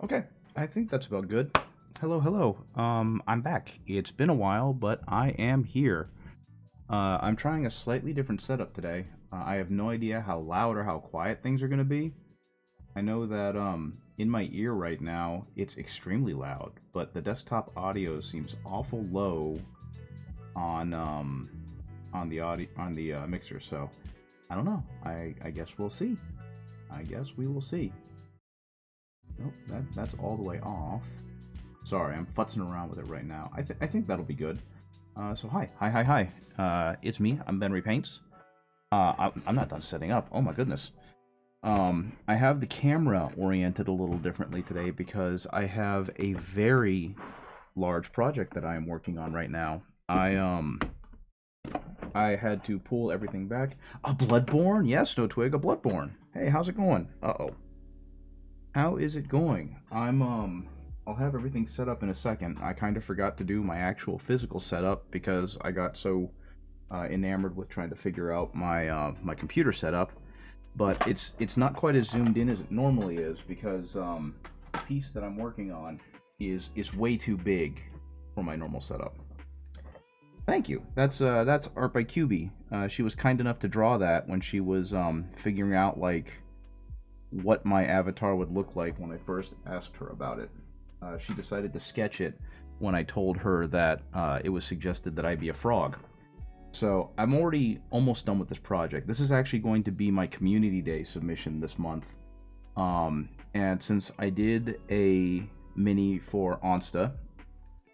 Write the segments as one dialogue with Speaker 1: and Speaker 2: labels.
Speaker 1: Okay, I think that's about good. Hello, hello. I'm back. It's been a while, but I am here. I'm trying a slightly different setup today. I have no idea how loud or how quiet things are going to be. I know that in my ear right now, it's extremely loud, but the desktop audio seems awful low on the audio on the mixer. So I don't know. I guess we'll see. I guess we will see. Nope, that's all the way off. Sorry, I'm futzing around with it right now. I think that'll be good. So hi. It's me. I'm Ben Repaints. I'm not done setting up. Oh my goodness. I have the camera oriented a little differently today because I have a very large project that I am working on right now. I had to pull everything back. A Bloodborne? Yes, no twig. A Bloodborne. Hey, how's it going? Uh-oh. How is it going? I'll have everything set up in a second. I kind of forgot to do my actual physical setup because I got so enamored with trying to figure out my computer setup. But it's not quite as zoomed in as it normally is because the piece that I'm working on is way too big for my normal setup. Thank you. That's art by QB. She was kind enough to draw that when she was figuring out like what my avatar would look like when I first asked her about it. She decided to sketch it when I told her that it was suggested that I be a frog. So I'm already almost done with this project. This is actually going to be my community day submission this month. And since I did a mini for Onsta,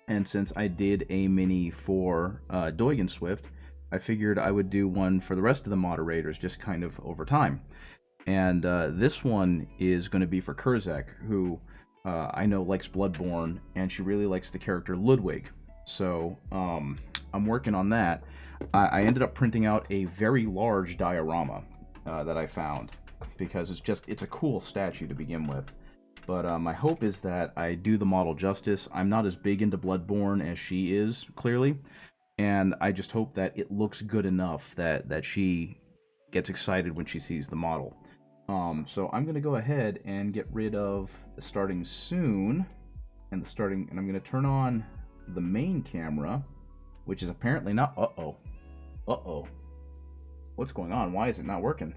Speaker 1: and since I did a mini for Doigan Swift, I figured I would do one for the rest of the moderators just kind of over time. And this one is going to be for Kurzek, who I know likes Bloodborne, and she really likes the character Ludwig. So I'm working on that. I ended up printing out a very large diorama that I found because it's a cool statue to begin with. But my hope is that I do the model justice. I'm not as big into Bloodborne as she is, clearly, and I just hope that it looks good enough that she gets excited when she sees the model. So I'm gonna go ahead and get rid of the starting soon, and I'm gonna turn on the main camera, which is apparently not. Uh oh. What's going on? Why is it not working?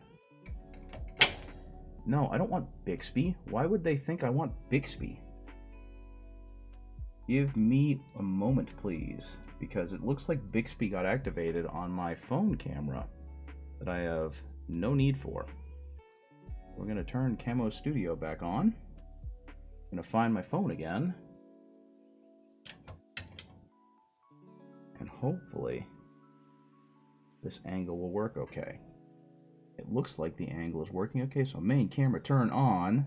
Speaker 1: No, I don't want Bixby. Why would they think I want Bixby? Give me a moment, please, because it looks like Bixby got activated on my phone camera that I have no need for. We're going to turn Camo Studio back on. I'm going to find my phone again. And hopefully this angle will work okay. It looks like the angle is working okay, so main camera turn on.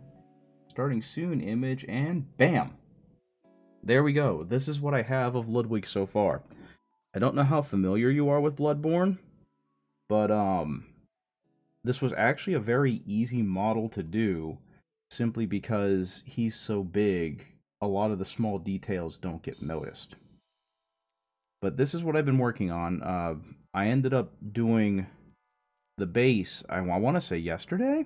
Speaker 1: Starting soon image, and bam! There we go. This is what I have of Ludwig so far. I don't know how familiar you are with Bloodborne, but this was actually a very easy model to do simply because he's so big, a lot of the small details don't get noticed. But this is what I've been working on. I ended up doing the base, I want to say yesterday,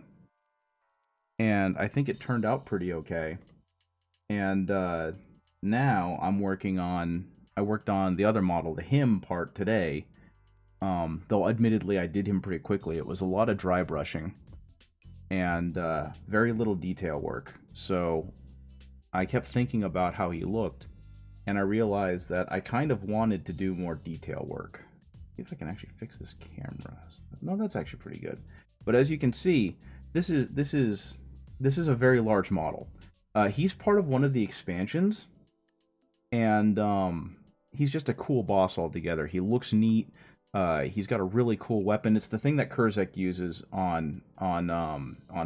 Speaker 1: and I think it turned out pretty okay. And now I worked on the other model, the him part today. Though admittedly I did him pretty quickly. It was a lot of dry brushing and very little detail work. So I kept thinking about how he looked, and I realized that I kind of wanted to do more detail work. See if I can actually fix this camera. No, that's actually pretty good. But as you can see, this is a very large model. He's part of one of the expansions, and he's just a cool boss altogether. He looks neat. He's got a really cool weapon. It's the thing that Kurzek uses on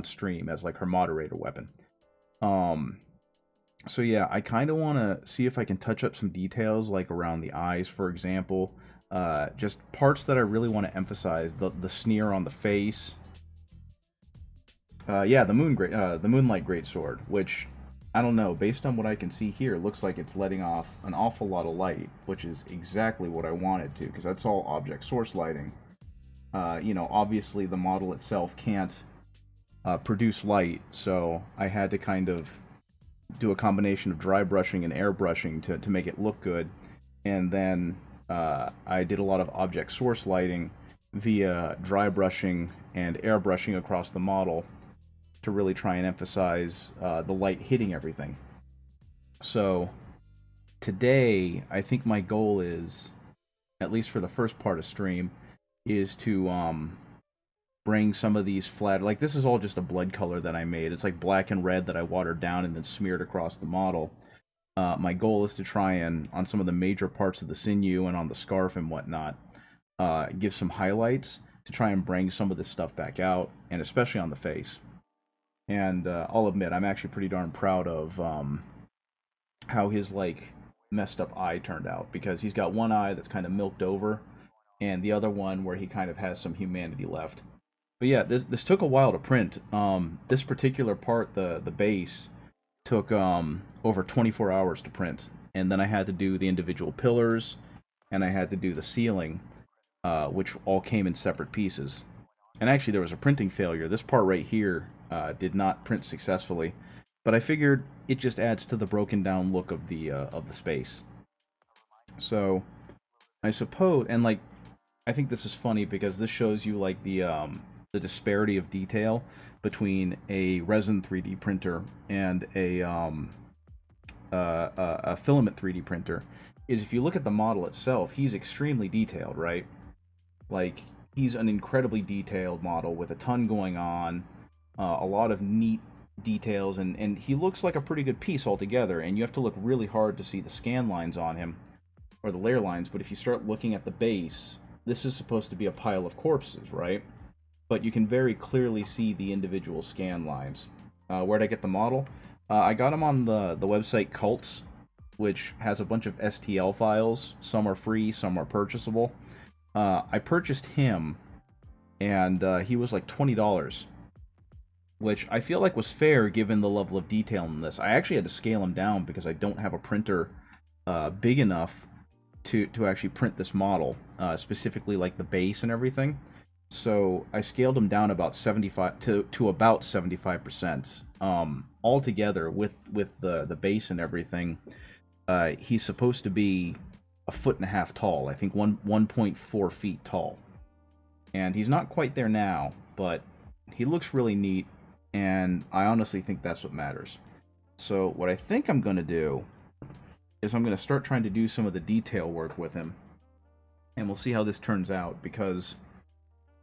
Speaker 1: stream as like her moderator weapon. So yeah, I kind of want to see if I can touch up some details, like around the eyes, for example. Just parts that I really want to emphasize. The sneer on the face. Yeah, the Moonlight Greatsword, which I don't know. Based on what I can see here, it looks like it's letting off an awful lot of light, which is exactly what I wanted to, because that's all object source lighting. Obviously the model itself can't produce light, so I had to kind of do a combination of dry brushing and airbrushing to make it look good. And then I did a lot of object source lighting via dry brushing and airbrushing across the model to really try and emphasize the light hitting everything. So today, I think my goal is, at least for the first part of stream, is to bring some of these flat, like this is all just a blood color that I made. It's like black and red that I watered down and then smeared across the model. My goal is to try and, on some of the major parts of the sinew and on the scarf and whatnot, give some highlights to try and bring some of this stuff back out, and especially on the face. And I'll admit, I'm actually pretty darn proud of how his like messed up eye turned out, because he's got one eye that's kind of milked over, and the other one where he kind of has some humanity left. But yeah, this took a while to print. This particular part, the base, took over 24 hours to print, and then I had to do the individual pillars, and I had to do the ceiling, which all came in separate pieces. And actually, there was a printing failure. This part right here did not print successfully, but I figured it just adds to the broken down look of the space. So I suppose, and like, I think this is funny because this shows you like the disparity of detail between a resin 3D printer and a filament 3D printer. Is if you look at the model itself, he's extremely detailed, right? Like, he's an incredibly detailed model with a ton going on, a lot of neat details, and he looks like a pretty good piece altogether. And you have to look really hard to see the scan lines on him, or the layer lines. But if you start looking at the base, this is supposed to be a pile of corpses, right? But you can very clearly see the individual scan lines. Where'd I get the model? I got them on the website Cults, which has a bunch of STL files. Some are free, some are purchasable. I purchased him, and he was like $20, which I feel like was fair given the level of detail in this. I actually had to scale him down because I don't have a printer big enough to actually print this model, specifically like the base and everything. So I scaled him down about 75 to about 75%. Altogether with the base and everything, he's supposed to be a foot and a half tall. I think 1.4 feet tall, and he's not quite there now, but he looks really neat, and I honestly think that's what matters. So what I think I'm going to do is I'm going to start trying to do some of the detail work with him, and we'll see how this turns out, because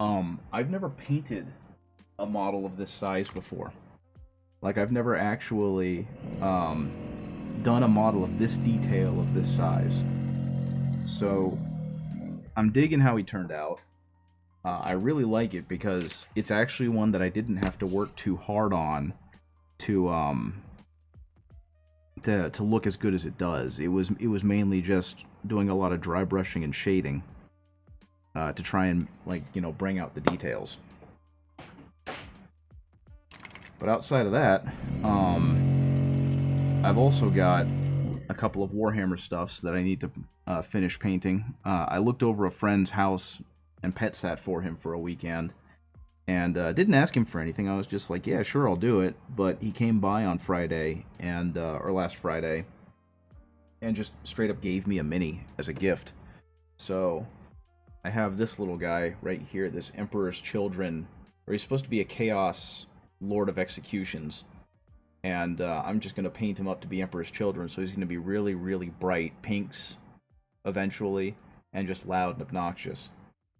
Speaker 1: I've never painted a model of this size before. Like, I've never actually done a model of this detail of this size. So I'm digging how he turned out. I really like it because it's actually one that I didn't have to work too hard on to look as good as it does. It was mainly just doing a lot of dry brushing and shading to try and, like, you know, bring out the details. But outside of that, I've also got a couple of Warhammer stuffs that I need to finish painting. I looked over a friend's house and pet sat for him for a weekend, and didn't ask him for anything. I was just like, yeah, sure, I'll do it. But he came by on Friday, and or last Friday, and just straight up gave me a mini as a gift. So I have this little guy right here, this Emperor's Children, or he's supposed to be a Chaos Lord of Executions. And I'm just going to paint him up to be Emperor's Children, so he's going to be really, really bright pinks eventually, and just loud and obnoxious.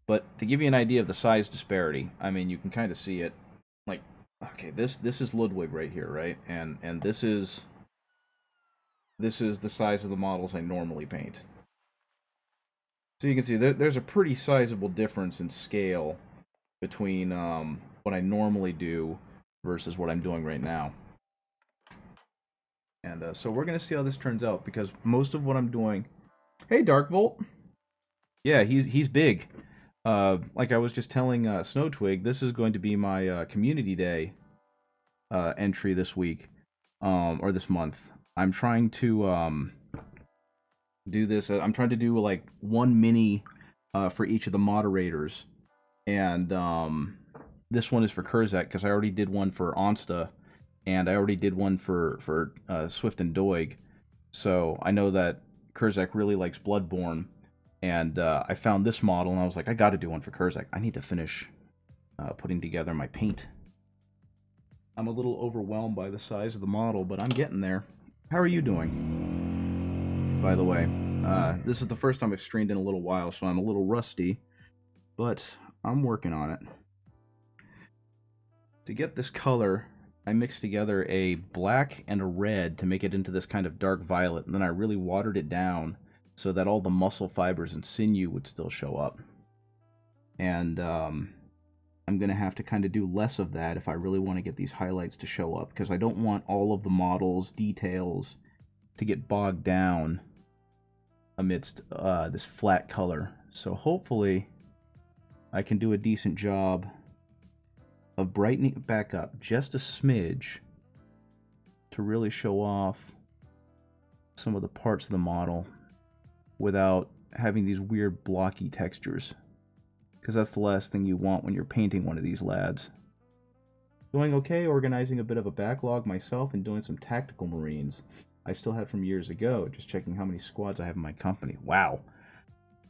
Speaker 1: But to give you an idea of the size disparity, I mean, you can kind of see it. Like, okay, this is Ludwig right here, right? And this is the size of the models I normally paint. So you can see there's a pretty sizable difference in scale between what I normally do versus what I'm doing right now. And so we're going to see how this turns out, because most of what I'm doing... Hey, Darkvolt! Yeah, he's big. Like I was just telling Snowtwig, this is going to be my Community Day entry this week, or this month. I'm trying to do this. I'm trying to do like one mini for each of the moderators, and this one is for Kurzak because I already did one for Onsta, and I already did one for Swift and Doig, so I know that Kurzak really likes Bloodborne, and I found this model, and I was like, I got to do one for Kurzak. I need to finish putting together my paint. I'm a little overwhelmed by the size of the model, but I'm getting there. How are you doing, by the way? This is the first time I've streamed in a little while, so I'm a little rusty, but I'm working on it. To get this color, I mixed together a black and a red to make it into this kind of dark violet, and then I really watered it down so that all the muscle fibers and sinew would still show up. And I'm going to have to kind of do less of that if I really want to get these highlights to show up, because I don't want all of the model's details to get bogged down amidst this flat color. So hopefully I can do a decent job of brightening it back up just a smidge to really show off some of the parts of the model without having these weird blocky textures, because that's the last thing you want when you're painting one of these lads. Doing okay, organizing a bit of a backlog myself and doing some tactical marines I still had from years ago, just checking how many squads I have in my company. Wow.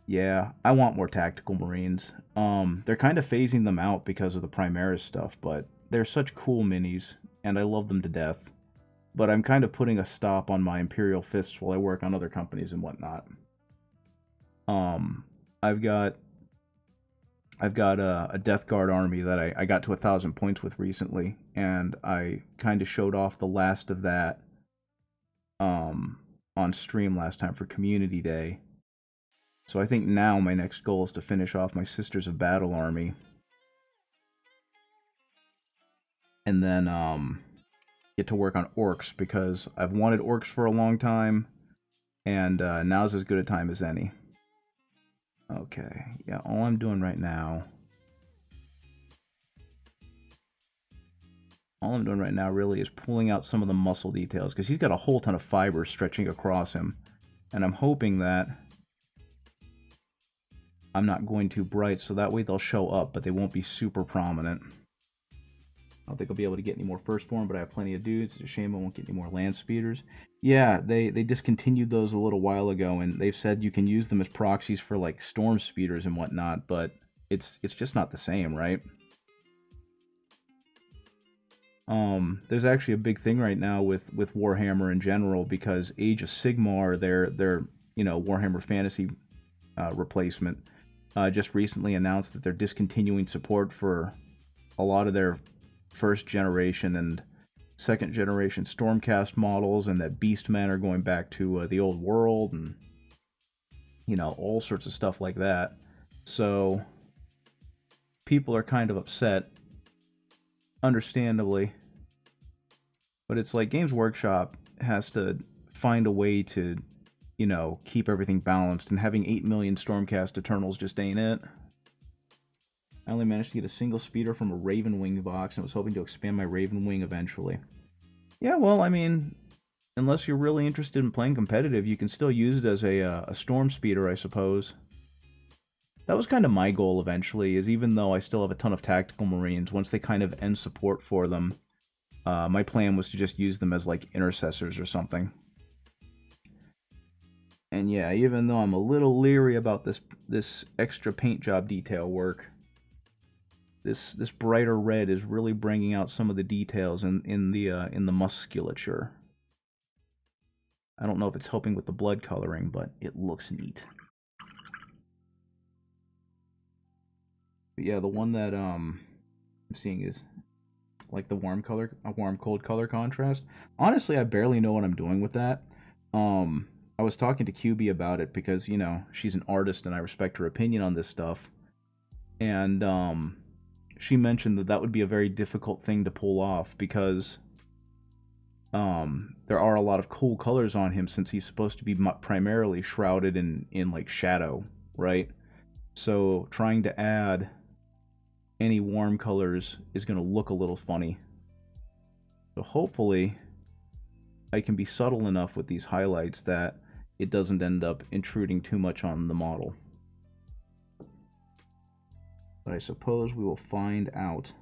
Speaker 1: Yeah, I want more tactical marines. They're kind of phasing them out because of the Primaris stuff, but they're such cool minis, and I love them to death. But I'm kind of putting a stop on my Imperial Fists while I work on other companies and whatnot. I've got a Death Guard army that I got to 1,000 points with recently, and I kind of showed off the last of that on stream last time for Community Day. So I think now my next goal is to finish off my Sisters of Battle army. And then get to work on orcs, because I've wanted orcs for a long time, and now's as good a time as any. Okay, yeah, all I'm doing right now... All I'm doing right now really is pulling out some of the muscle details, because he's got a whole ton of fibers stretching across him. And I'm hoping that I'm not going too bright, so that way they'll show up, but they won't be super prominent. I don't think I'll be able to get any more Firstborn, but I have plenty of dudes. It's a shame I won't get any more Land Speeders. Yeah, they discontinued those a little while ago, and they've said you can use them as proxies for, like, Storm Speeders and whatnot, but it's just not the same, right? There's actually a big thing right now with Warhammer in general, because Age of Sigmar, their Warhammer Fantasy replacement, just recently announced that they're discontinuing support for a lot of their first generation and second generation Stormcast models, and that Beastmen are going back to the old world, and all sorts of stuff like that. So people are kind of upset, understandably, but it's like Games Workshop has to find a way to keep everything balanced, and having 8 million Stormcast Eternals just ain't it. I only managed to get a single speeder from a Ravenwing box, and was hoping to expand my Ravenwing eventually. Yeah, well, I mean, unless you're really interested in playing competitive, you can still use it as a Storm Speeder, I suppose. That was kind of my goal eventually, is even though I still have a ton of Tactical Marines, once they kind of end support for them, my plan was to just use them as, like, intercessors or something. And yeah, even though I'm a little leery about this extra paint job detail work, this brighter red is really bringing out some of the details in the musculature. I don't know if it's helping with the blood coloring, but it looks neat. But yeah, the one that I'm seeing is like the warm cold color contrast. Honestly, I barely know what I'm doing with that. I was talking to QB about it because, she's an artist and I respect her opinion on this stuff. And she mentioned that would be a very difficult thing to pull off, because there are a lot of cool colors on him, since he's supposed to be primarily shrouded in like shadow, right? So trying to add any warm colors is going to look a little funny. So hopefully I can be subtle enough with these highlights that it doesn't end up intruding too much on the model. But I suppose we will find out.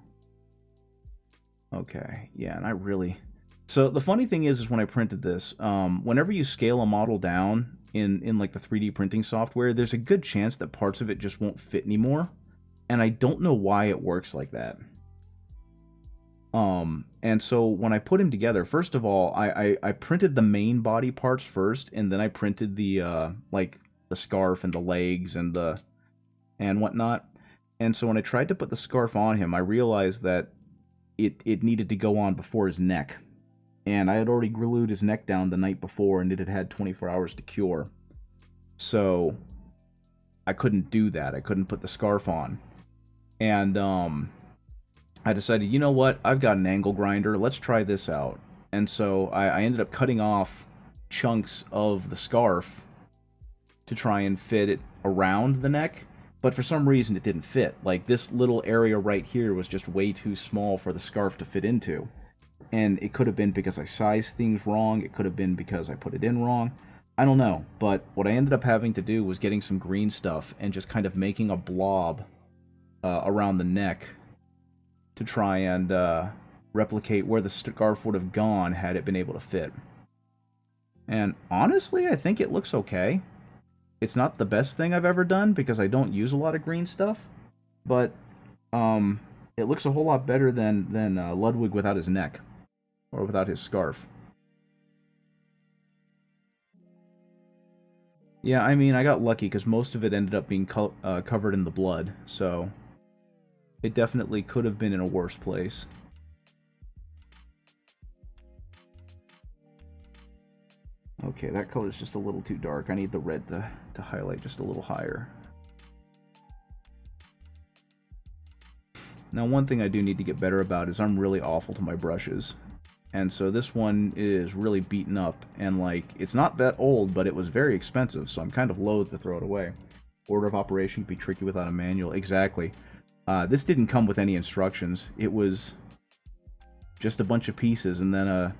Speaker 1: Okay, yeah, and I really... So the funny thing is when I printed this, whenever you scale a model down in like the 3D printing software, there's a good chance that parts of it just won't fit anymore. And I don't know why it works like that. And so when I put him together, first of all, I printed the main body parts first, and then I printed the like the scarf and the legs and the and whatnot. And so when I tried to put the scarf on him, I realized that it needed to go on before his neck. And I had already glued his neck down the night before, and it had had 24 hours to cure. So I couldn't do that. I couldn't put the scarf on. And I decided, you know what? I've got an angle grinder. Let's try this out. And so I ended up cutting off chunks of the scarf to try and fit it around the neck. But for some reason, it didn't fit. Like, this little area right here was just way too small for the scarf to fit into. And it could have been because I sized things wrong. It could have been because I put it in wrong. I don't know. But what I ended up having to do was getting some green stuff and just kind of making a blob around the neck to try and replicate where the scarf would have gone had it been able to fit. And honestly, I think it looks okay. It's not the best thing I've ever done because I don't use a lot of green stuff, but it looks a whole lot better than Ludwig without his neck or without his scarf. Yeah, I mean, I got lucky because most of it ended up being covered in the blood, so it definitely could have been in a worse place. Okay, that color's just a little too dark. I need the red to highlight just a little higher. Now, one thing I do need to get better about is I'm really awful to my brushes. And so this one is really beaten up, and like, it's not that old, but it was very expensive, so I'm kind of loath to throw it away. Order of operation can be tricky without a manual. Exactly. This didn't come with any instructions. It was just a bunch of pieces, and then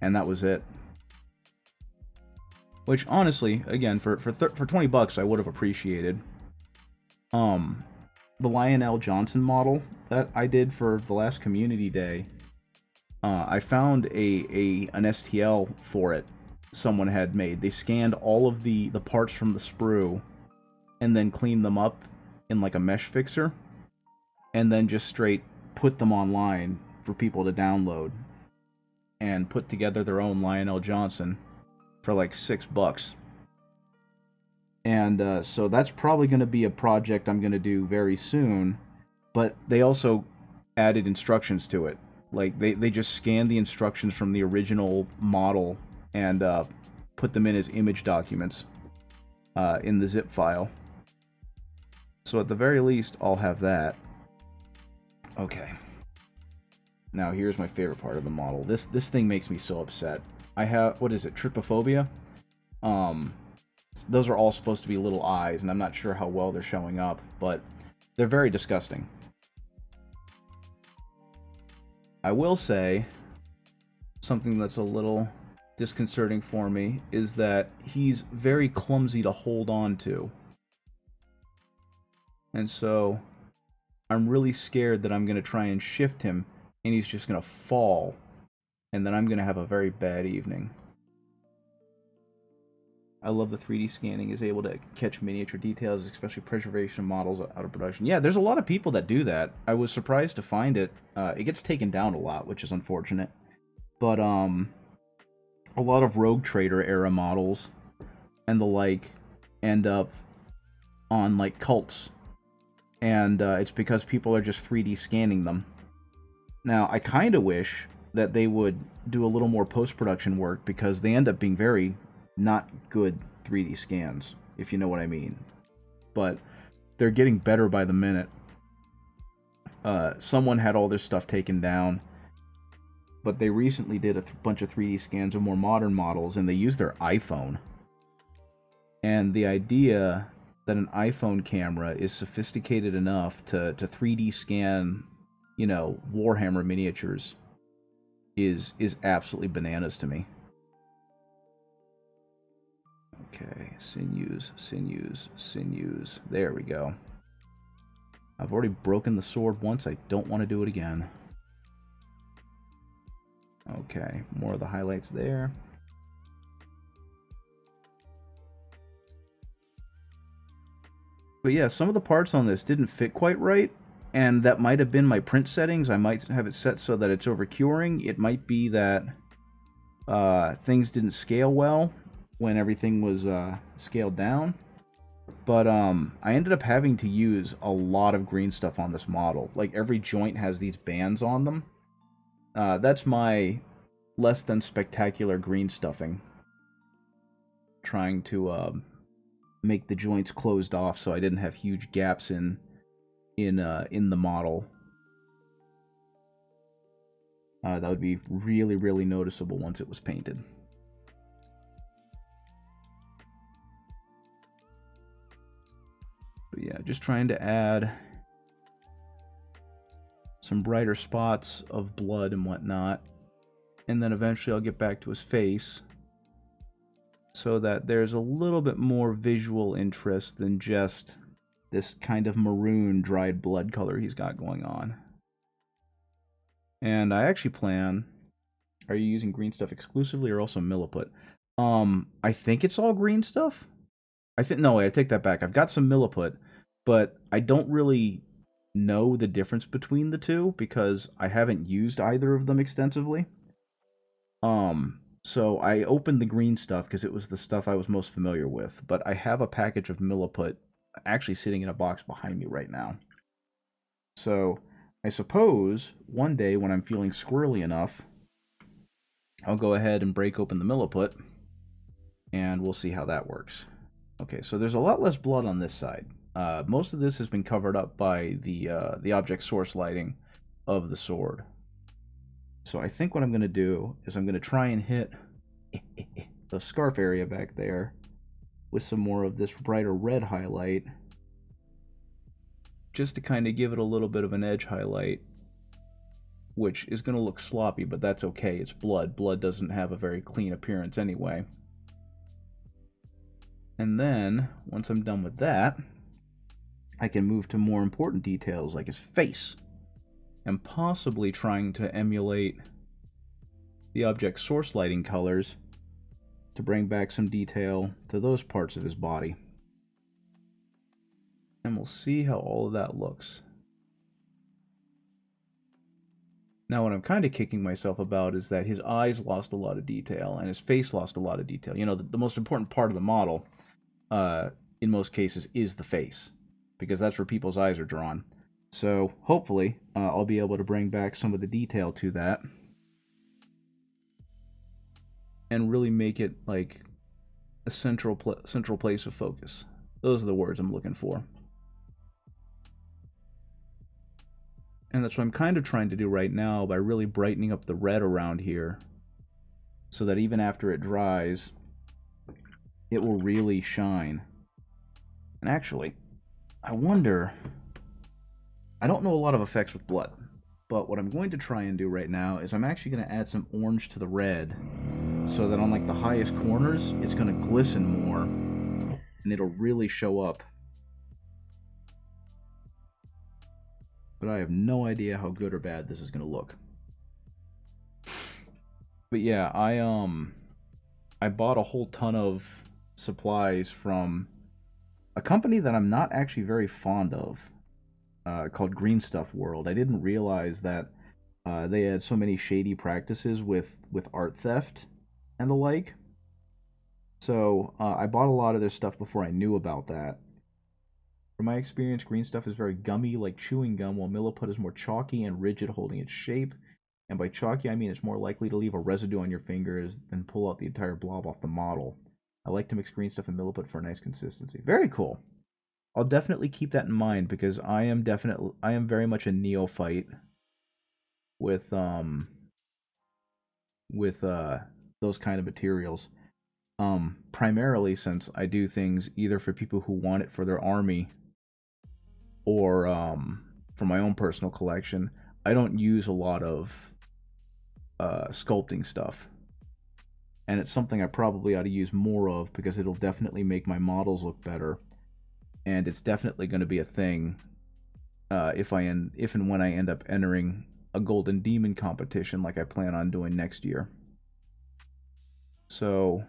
Speaker 1: and that was it. Which, honestly, again, for 20 bucks, I would have appreciated. The Lionel Johnson model that I did for the last community day, I found an STL for it someone had made. They scanned all of the parts from the sprue and then cleaned them up in like a mesh fixer and then just straight put them online for people to download and put together their own Lionel Johnson for like $6. And so that's probably going to be a project I'm going to do very soon. But they also added instructions to it. Like, they just scanned the instructions from the original model and put them in as image documents in the zip file. So at the very least, I'll have that. Okay. Now here's my favorite part of the model. This thing makes me so upset. I have, what is it, trypophobia? Those are all supposed to be little eyes, and I'm not sure how well they're showing up, but they're very disgusting. I will say, something that's a little disconcerting for me is that he's very clumsy to hold on to. And so, I'm really scared that I'm going to try and shift him, and he's just going to fall, and then I'm going to have a very bad evening. I love the 3D scanning is able to catch miniature details, especially preservation models out of production. Yeah, there's a lot of people that do that. I was surprised to find it. It gets taken down a lot, which is unfortunate. But a lot of Rogue Trader era models and the like end up on like cults, and it's because people are just 3D scanning them. Now, I kind of wish that they would do a little more post-production work because they end up being very not good 3D scans, if you know what I mean. But they're getting better by the minute. Someone had all their stuff taken down, but they recently did a bunch of 3D scans of more modern models, and they used their iPhone. And the idea that an iPhone camera is sophisticated enough to 3D scan, you know, Warhammer miniatures is absolutely bananas to me. Okay, sinews, sinews, sinews. There we go. I've already broken the sword once. I don't want to do it again. Okay, more of the highlights there. But yeah, some of the parts on this didn't fit quite right, and that might have been my print settings. I might have it set so that it's over curing. It might be that things didn't scale well when everything was scaled down. But I ended up having to use a lot of green stuff on this model. Like every joint has these bands on them. That's my less than spectacular green stuffing. Trying to make the joints closed off so I didn't have huge gaps in the model. That would be really, really noticeable once it was painted. But yeah, just trying to add some brighter spots of blood and whatnot. And then eventually I'll get back to his face so that there's a little bit more visual interest than just this kind of maroon dried blood color he's got going on. And I actually plan... Are you using green stuff exclusively or also milliput? I think it's all green stuff. No, wait, I take that back. I've got some milliput, but I don't really know the difference between the two because I haven't used either of them extensively. So I opened the green stuff because it was the stuff I was most familiar with, but I have a package of milliput actually sitting in a box behind me right now. So I suppose one day when I'm feeling squirrely enough, I'll go ahead and break open the milliput, and we'll see how that works. Okay, so there's a lot less blood on this side. Most of this has been covered up by the object source lighting of the sword. So I think what I'm going to do is I'm going to try and hit the scarf area back there with some more of this brighter red highlight, just to kind of give it a little bit of an edge highlight, which is going to look sloppy, but that's okay. It's blood. Blood doesn't have a very clean appearance anyway. And then, once I'm done with that, I can move to more important details like his face, and possibly trying to emulate the object source lighting colors to bring back some detail to those parts of his body. And we'll see how all of that looks. Now, what I'm kind of kicking myself about is that his eyes lost a lot of detail, and his face lost a lot of detail. You know, the most important part of the model, in most cases, is the face, because that's where people's eyes are drawn. So, hopefully, I'll be able to bring back some of the detail to that, and really make it, like, a central place of focus. Those are the words I'm looking for. And that's what I'm kind of trying to do right now by really brightening up the red around here, so that even after it dries, it will really shine. And actually, I wonder... I don't know a lot of effects with blood, but what I'm going to try and do right now is I'm actually going to add some orange to the red, so that on like the highest corners, it's going to glisten more, and it'll really show up. But I have no idea how good or bad this is going to look. But yeah, I bought a whole ton of supplies from a company that I'm not actually very fond of, called Green Stuff World. I didn't realize that they had so many shady practices with art theft and the like. So I bought a lot of their stuff before I knew about that. From my experience, green stuff is very gummy, like chewing gum, while milliput is more chalky and rigid, holding its shape. And by chalky, I mean it's more likely to leave a residue on your fingers than pull out the entire blob off the model. I like to mix green stuff and milliput for a nice consistency. Very cool. I'll definitely keep that in mind because I am very much a neophyte with those kind of materials. Primarily since I do things either for people who want it for their army or for my own personal collection. I don't use a lot of sculpting stuff, and it's something I probably ought to use more of because it'll definitely make my models look better, and it's definitely going to be a thing if and when I end up entering a Golden Demon competition like I plan on doing next year. So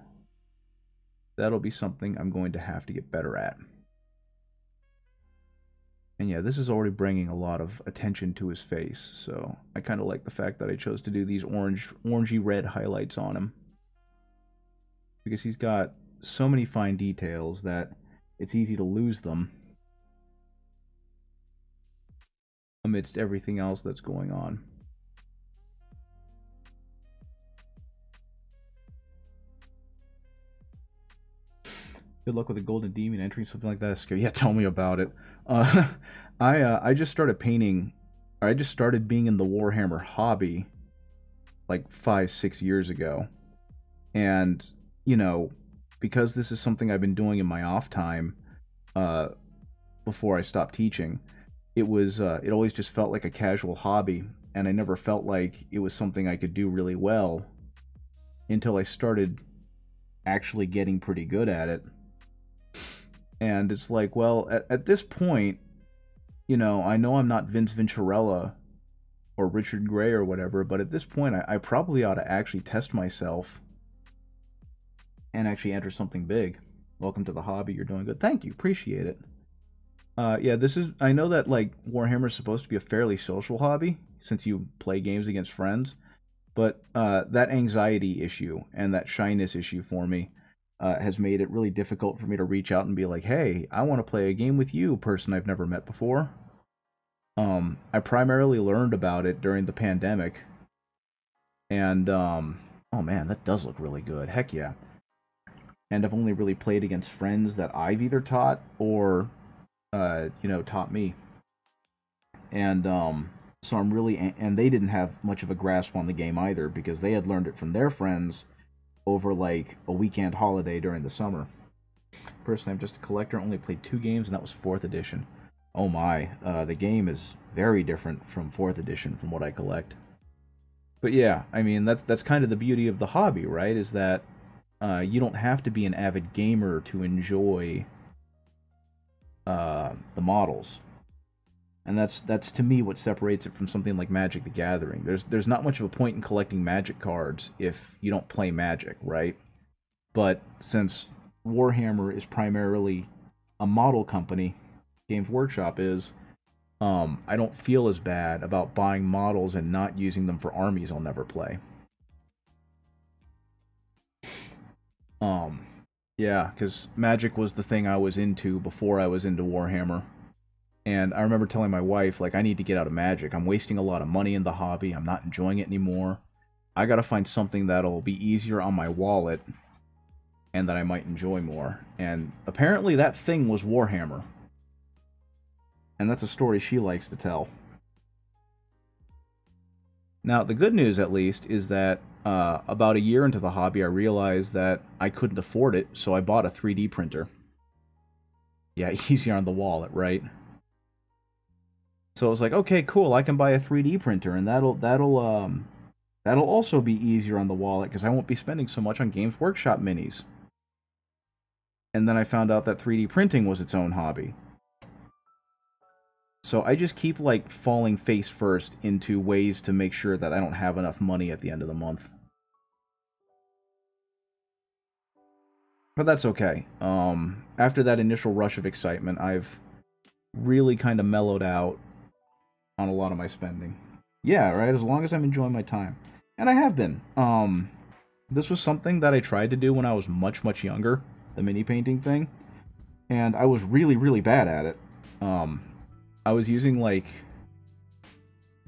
Speaker 1: that'll be something I'm going to have to get better at. And yeah, this is already bringing a lot of attention to his face, so I kind of like the fact that I chose to do these orangey red highlights on him. Because he's got so many fine details that it's easy to lose them amidst everything else that's going on. Good luck with a Golden Demon entry, something like that. Scary. Yeah, tell me about it. Uh, I just started painting. I just started being in the Warhammer hobby like 5-6 years ago, and you know, because this is something I've been doing in my off time, uh, before I stopped teaching, it always just felt like a casual hobby, and I never felt like it was something I could do really well until I started actually getting pretty good at it. And it's like, well, at this point, I know I'm not Vince Venturella or Richard Gray or whatever, but at this point, I probably ought to actually test myself and actually enter something big. Welcome to the hobby. You're doing good. Thank you. Appreciate it. Yeah, this is. I know that like Warhammer is supposed to be a fairly social hobby since you play games against friends, but that anxiety issue and that shyness issue for me has made it really difficult for me to reach out and be like, "Hey, I want to play a game with you, person I've never met before." I primarily learned about it during the pandemic, and oh man, that does look really good. Heck yeah! And I've only really played against friends that I've either taught or taught me, and so I'm really, and they didn't have much of a grasp on the game either because they had learned it from their friends over like a weekend holiday during the summer. Personally, I'm just a collector. Only played 2 games, and that was 4th edition. Oh my, the game is very different from 4th edition from what I collect. But yeah, I mean that's kind of the beauty of the hobby, right? Is that you don't have to be an avid gamer to enjoy the models, and that's to me what separates it from something like Magic the Gathering. There's not much of a point in collecting Magic cards if you don't play Magic, right? But since Warhammer is primarily a model company, Games Workshop is, I don't feel as bad about buying models and not using them for armies I'll never play. Um, yeah, because Magic was the thing I was into before I was into Warhammer. And I remember telling my wife, like, I need to get out of Magic. I'm wasting a lot of money in the hobby. I'm not enjoying it anymore. I gotta find something that'll be easier on my wallet and that I might enjoy more. And apparently that thing was Warhammer. And that's a story she likes to tell. Now, the good news, at least, is that about a year into the hobby, I realized that I couldn't afford it, so I bought a 3D printer. Yeah, easier on the wallet, right? So I was like, okay, cool, I can buy a 3D printer, and that'll also be easier on the wallet because I won't be spending so much on Games Workshop minis. And then I found out that 3D printing was its own hobby. So I just keep like falling face first into ways to make sure that I don't have enough money at the end of the month. But that's okay. After that initial rush of excitement, I've really kind of mellowed out on a lot of my spending. Yeah, right. As long as I'm enjoying my time, and I have been. This was something that I tried to do when I was much younger, the mini painting thing, and I was really bad at it. Um, I was using like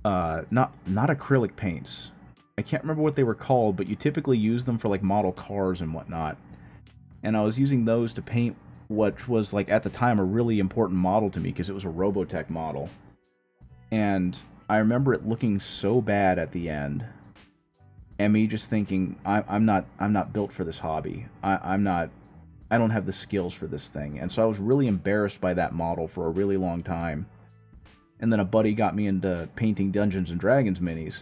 Speaker 1: not acrylic paints. I can't remember what they were called, but you typically use them for like model cars and whatnot. And I was using those to paint what was like at the time a really important model to me because it was a Robotech model. And I remember it looking so bad at the end, and me just thinking, I'm not built for this hobby. I don't have the skills for this thing. And so I was really embarrassed by that model for a really long time. And then a buddy got me into painting Dungeons and Dragons minis.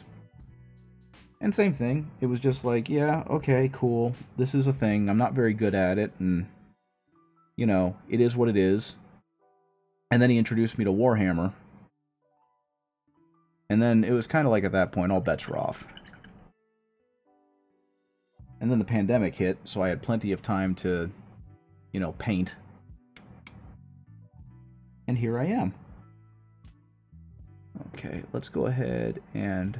Speaker 1: And same thing. It was just like, yeah, okay, cool. This is a thing. I'm not very good at it, and it is what it is. And then he introduced me to Warhammer. And then it was kind of like at that point, all bets were off. And then the pandemic hit, so I had plenty of time to, you know, paint. And here I am. Okay, let's go ahead and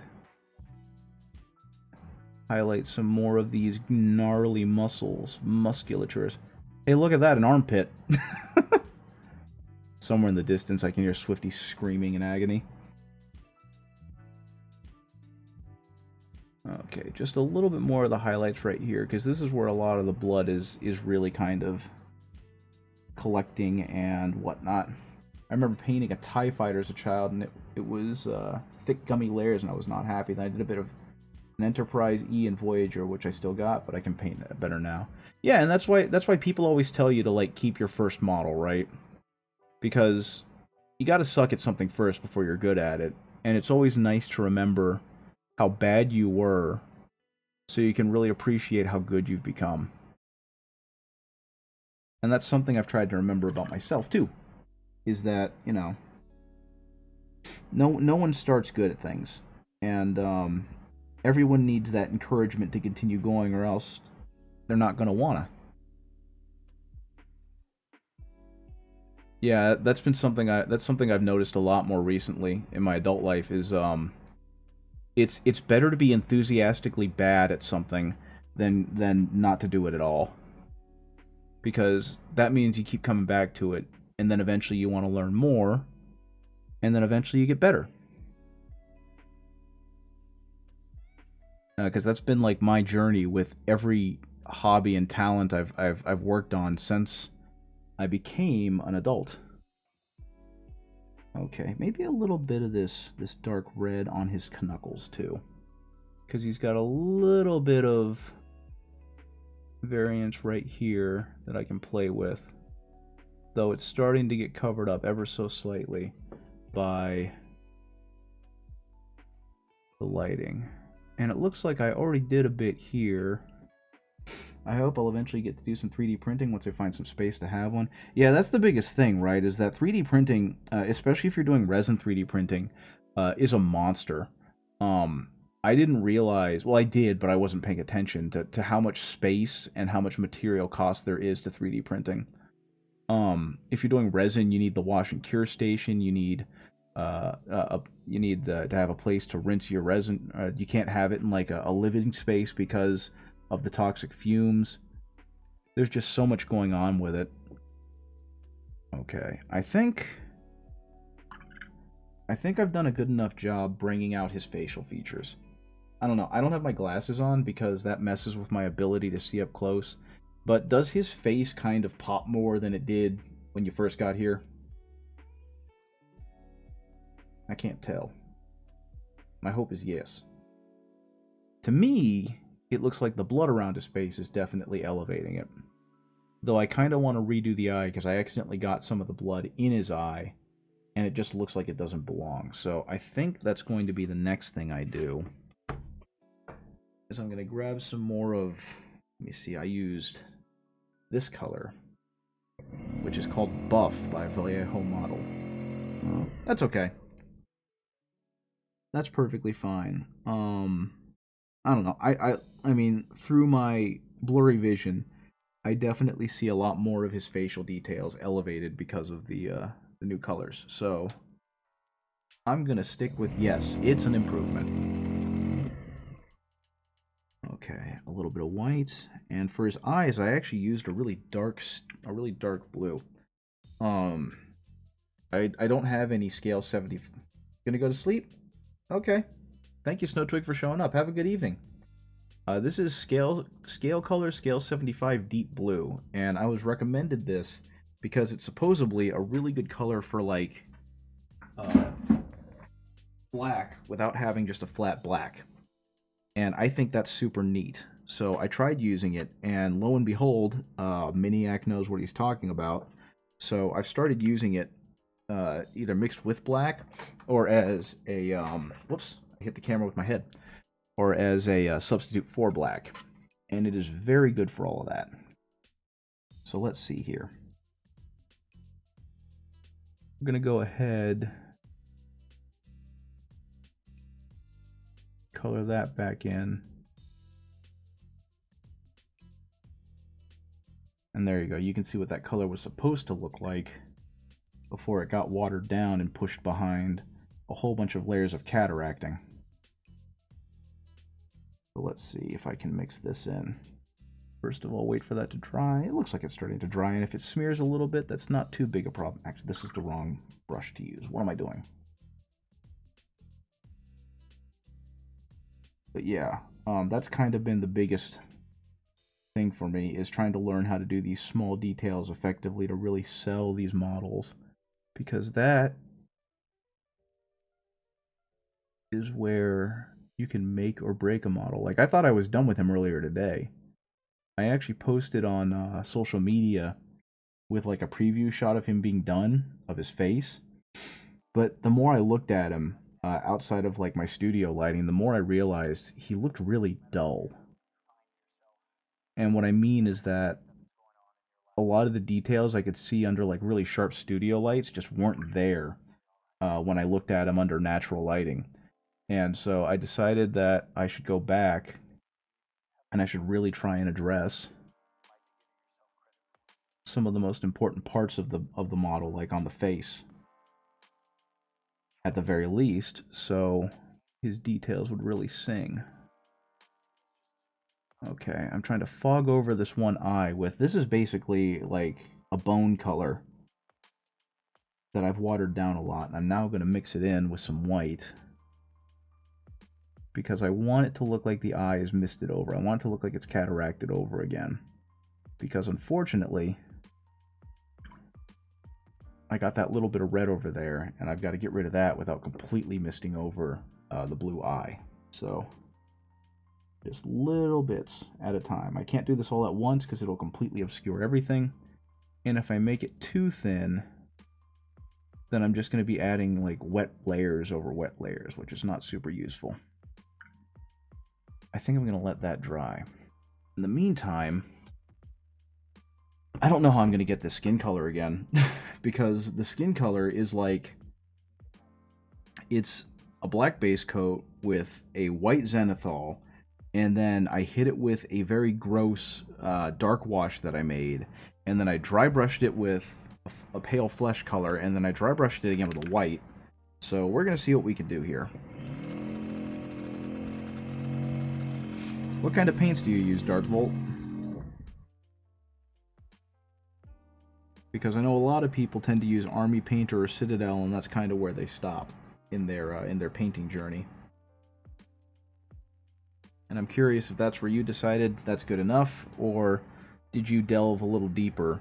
Speaker 1: highlight some more of these gnarly musculatures. Hey, look at that, an armpit. Somewhere in the distance, I can hear Swifty screaming in agony. Okay, just a little bit more of the highlights right here, because this is where a lot of the blood is really kind of collecting and whatnot. I remember painting a TIE fighter as a child, and it was thick gummy layers, and I was not happy. Then I did a bit of an Enterprise E and Voyager, which I still got, but I can paint it better now. Yeah, and that's why people always tell you to like keep your first model, right? Because you got to suck at something first before you're good at it, and it's always nice to remember how bad you were, so you can really appreciate how good you've become. And that's something I've tried to remember about myself too. Is that, you know, no one starts good at things, and everyone needs that encouragement to continue going, or else they're not gonna wanna. Yeah, that's been something that's something I've noticed a lot more recently in my adult life. Is it's better to be enthusiastically bad at something than not to do it at all, because that means you keep coming back to it, and then eventually you want to learn more, and then eventually you get better. Because that's been like my journey with every hobby and talent I've worked on since I became an adult. Okay, maybe a little bit of this dark red on his knuckles too, because he's got a little bit of variance right here that I can play with, though it's starting to get covered up ever so slightly by the lighting. And it looks like I already did a bit here. I hope I'll eventually get to do some 3D printing once I find some space to have one. Yeah, that's the biggest thing, right? Is that 3D printing, especially if you're doing resin 3D printing, is a monster. Um, I didn't realize, well, I did, but I wasn't paying attention to how much space and how much material cost there is to 3D printing. If you're doing resin, you need the wash and cure station. You need to have a place to rinse your resin. You can't have it in like a living space because of the toxic fumes. There's just so much going on with it. Okay, I think I've done a good enough job bringing out his facial features. I don't know. I don't have my glasses on because that messes with my ability to see up close. But does his face kind of pop more than it did when you first got here? I can't tell. My hope is yes. To me, it looks like the blood around his face is definitely elevating it. Though I kind of want to redo the eye because I accidentally got some of the blood in his eye, and it just looks like it doesn't belong. So I think that's going to be the next thing I do. Is I'm going to grab some more of... Let me see, I used this color, which is called Buff by Vallejo Model. That's okay. That's perfectly fine. I don't know. I mean, through my blurry vision, I definitely see a lot more of his facial details elevated because of the new colors. So I'm gonna stick with yes. It's an improvement. Okay, a little bit of white, and for his eyes, I actually used a really dark blue. Um, I don't have any scale 70. Gonna go to sleep? Okay. Thank you, Snow Twig, for showing up. Have a good evening. This is scale color scale 75 deep blue, and I was recommended this because it's supposedly a really good color for like uh, black without having just a flat black, and I think that's super neat. So I tried using it, and lo and behold, Miniac knows what he's talking about. So I've started using it either mixed with black or as a whoops, I hit the camera with my head, or as a substitute for black, and it is very good for all of that. So let's see here. I'm gonna go ahead color that back in. And there you go. You can see what that color was supposed to look like before it got watered down and pushed behind a whole bunch of layers of cataracting. So let's see if I can mix this in. First of all, wait for that to dry. It looks like it's starting to dry, and if it smears a little bit, that's not too big a problem. Actually, this is the wrong brush to use. What am I doing? But yeah, that's kind of been the biggest thing for me, is trying to learn how to do these small details effectively to really sell these models, because that is where you can make or break a model. Like, I thought I was done with him earlier today. I actually posted on social media with like a preview shot of him being done, of his face. But the more I looked at him, outside of like my studio lighting, the more I realized he looked really dull. And what I mean is that a lot of the details I could see under like really sharp studio lights just weren't there when I looked at him under natural lighting. And so I decided that I should go back and I should really try and address some of the most important parts of the model, like on the face, at the very least, so his details would really sing. Okay, I'm trying to fog over this one eye with, this is basically like a bone color that I've watered down a lot. I'm now going to mix it in with some white because I want it to look like the eye is misted over. I want it to look like it's cataracted over again, because unfortunately I got that little bit of red over there, and I've got to get rid of that without completely misting over the blue eye. So just little bits at a time. I can't do this all at once because it'll completely obscure everything. And if I make it too thin, then I'm just going to be adding like wet layers over wet layers, which is not super useful. I think I'm going to let that dry. In the meantime, I don't know how I'm going to get this skin color again, because the skin color is like, it's a black base coat with a white zenithal, and then I hit it with a very gross dark wash that I made, and then I dry brushed it with a pale flesh color, and then I dry brushed it again with a white. So we're going to see what we can do here. What kind of paints do you use, Dark Volt? Because I know a lot of people tend to use Army Painter or Citadel, and that's kind of where they stop in their painting journey. And I'm curious if that's where you decided that's good enough, or did you delve a little deeper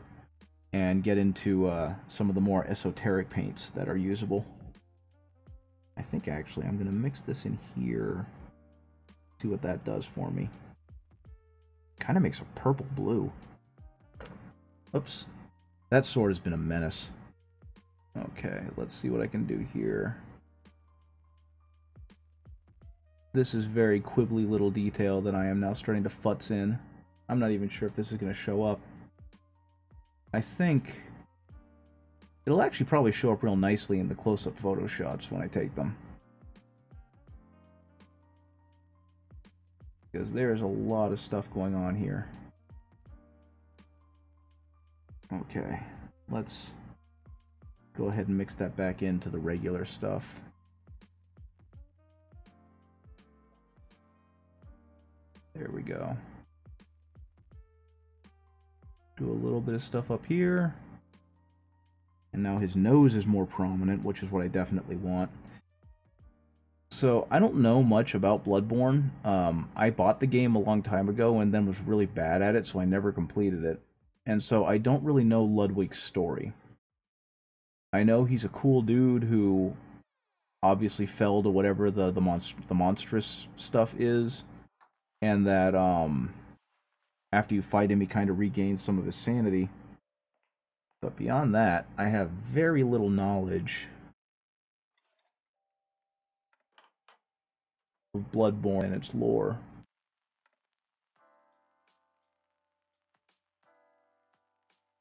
Speaker 1: and get into some of the more esoteric paints that are usable? I think actually I'm going to mix this in here, see what that does for me. Kind of makes a purple blue. Oops. That sword has been a menace. Okay, let's see what I can do here. This is very quibbly little detail that I am now starting to futz in. I'm not even sure if this is going to show up. I think it'll actually probably show up real nicely in the close-up photo shots when I take them, because there's a lot of stuff going on here. Okay, let's go ahead and mix that back into the regular stuff. There we go. Do a little bit of stuff up here. And now his nose is more prominent, which is what I definitely want. So, I don't know much about Bloodborne. I bought the game a long time ago and then was really bad at it, so I never completed it. And so I don't really know Ludwig's story. I know he's a cool dude who obviously fell to whatever the monstrous stuff is, and that after you fight him, he kind of regains some of his sanity. But beyond that, I have very little knowledge of Bloodborne and its lore.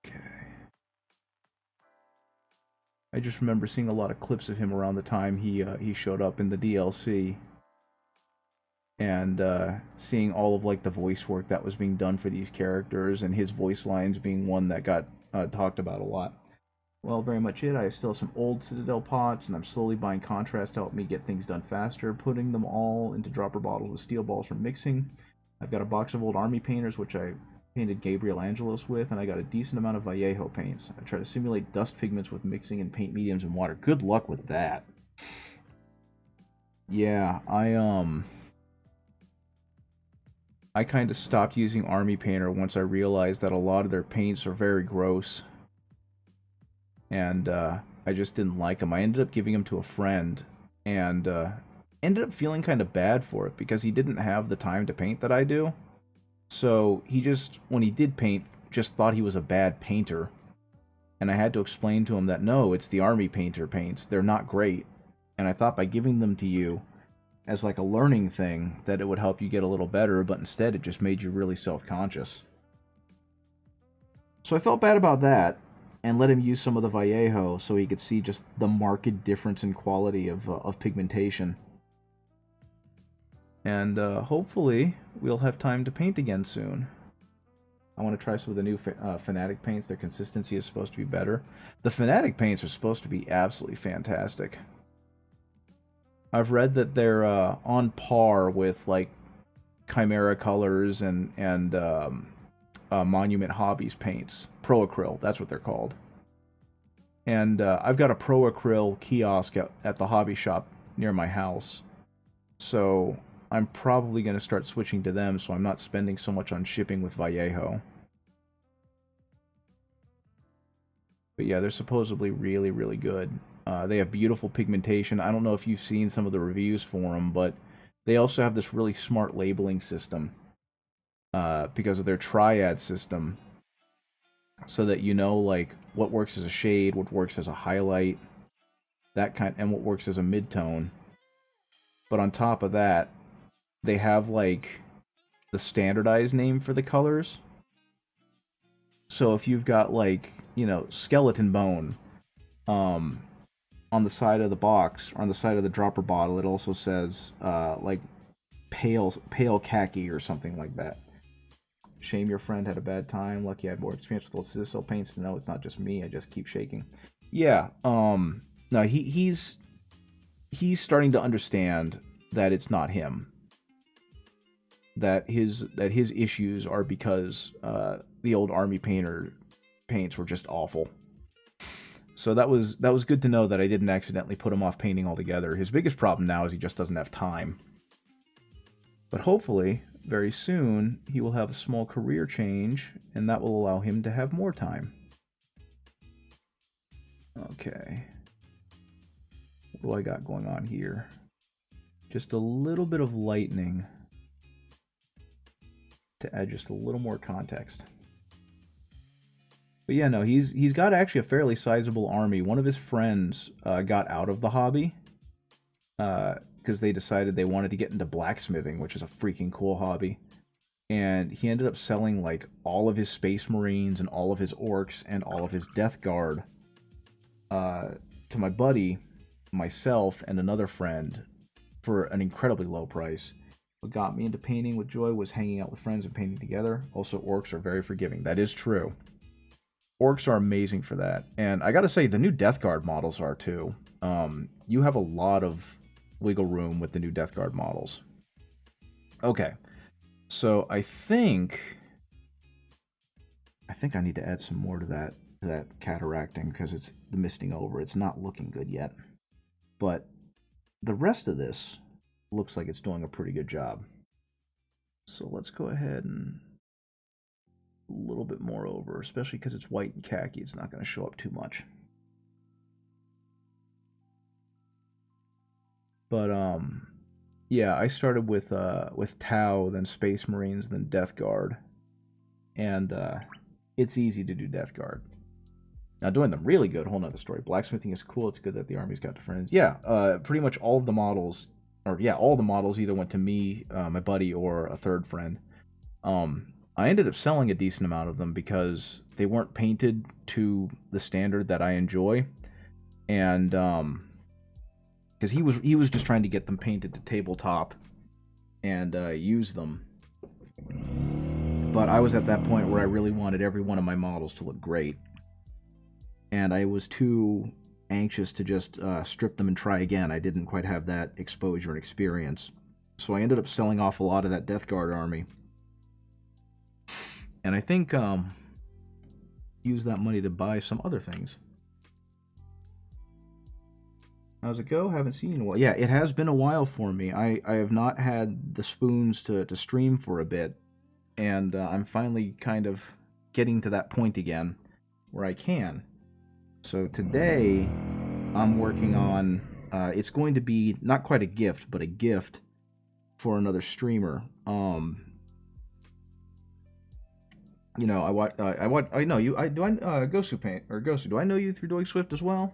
Speaker 1: Okay. I just remember seeing a lot of clips of him around the time he showed up in the DLC. and seeing all of like the voice work that was being done for these characters, and his voice lines being one that got talked about a lot. Well, very much it. I still have some old Citadel pots, and I'm slowly buying contrast to help me get things done faster, putting them all into dropper bottles with steel balls for mixing. I've got a box of old army painters, which I painted Gabriel Angelos with, and I got a decent amount of Vallejo paints. I try to simulate dust pigments with mixing and paint mediums and water. Good luck with that. Yeah, I kind of stopped using Army Painter once I realized that a lot of their paints are very gross, and I just didn't like them. I ended up giving them to a friend, and ended up feeling kind of bad for it because he didn't have the time to paint that I do. So he just, when he did paint, just thought he was a bad painter. And I had to explain to him that no, it's the Army Painter paints. They're not great. And I thought by giving them to you as like a learning thing that it would help you get a little better, but instead it just made you really self-conscious. So I felt bad about that and let him use some of the Vallejo so he could see just the marked difference in quality of pigmentation. And hopefully we'll have time to paint again soon. I want to try some of the new Fnatic paints. Their consistency is supposed to be better. The Fnatic paints are supposed to be absolutely fantastic. I've read that they're on par with like Chimera Colors and Monument Hobbies paints. Pro Acryl, that's what they're called. And I've got a Pro Acryl kiosk at the hobby shop near my house. So I'm probably going to start switching to them so I'm not spending so much on shipping with Vallejo. But yeah, they're supposedly really, really good. They have beautiful pigmentation. I don't know if you've seen some of the reviews for them, but they also have this really smart labeling system because of their triad system, so that you know like what works as a shade, what works as a highlight, that kind, and what works as a midtone. But on top of that, they have like the standardized name for the colors. So if you've got like, you know, skeleton bone, um, on the side of the box or on the side of the dropper bottle, it also says like pale khaki or something like that. Shame your friend had a bad time. Lucky I had more experience with old Citadel paints to know it's not just me. I just keep shaking. Yeah. No, he's starting to understand that it's not him. That his issues are because the old army painter paints were just awful. So that was good to know that I didn't accidentally put him off painting altogether. His biggest problem now is he just doesn't have time. But hopefully, very soon, he will have a small career change, and that will allow him to have more time. Okay. What do I got going on here? Just a little bit of lightning to add just a little more context. But yeah, no, he's got actually a fairly sizable army. One of his friends got out of the hobby because they decided they wanted to get into blacksmithing, which is a freaking cool hobby. And he ended up selling like all of his Space Marines and all of his Orcs and all of his Death Guard to my buddy, myself, and another friend for an incredibly low price. What got me into painting with joy was hanging out with friends and painting together. Also, Orcs are very forgiving. That is true. Orcs are amazing for that. And I gotta say, the new Death Guard models are too. You have a lot of wiggle room with the new Death Guard models. Okay, so I think I need to add some more to that cataracting because it's the misting over. It's not looking good yet. But the rest of this looks like it's doing a pretty good job. So let's go ahead and a little bit more over, especially because it's white and khaki. It's not going to show up too much. But yeah, I started with Tau, then Space Marines, then Death Guard, and it's easy to do Death Guard. Now doing them really good, whole nother story. Blacksmithing is cool. It's good that the army's got different. Yeah, pretty much all of the models, or yeah, all the models either went to me, my buddy, or a third friend. I ended up selling a decent amount of them because they weren't painted to the standard that I enjoy, and because he was just trying to get them painted to tabletop, and use them. But I was at that point where I really wanted every one of my models to look great. And I was too anxious to just strip them and try again. I didn't quite have that exposure and experience. So I ended up selling off a lot of that Death Guard army. And I think use that money to buy some other things. How's it go? Haven't seen you in a while. Yeah, it has been a while for me. I have not had the spoons to stream for a bit. And I'm finally kind of getting to that point again where I can. So today I'm working on, it's going to be not quite a gift, but a gift for another streamer. You know, I know you. Gosu Paint or Gosu. Do I know you through Doig Swift as well?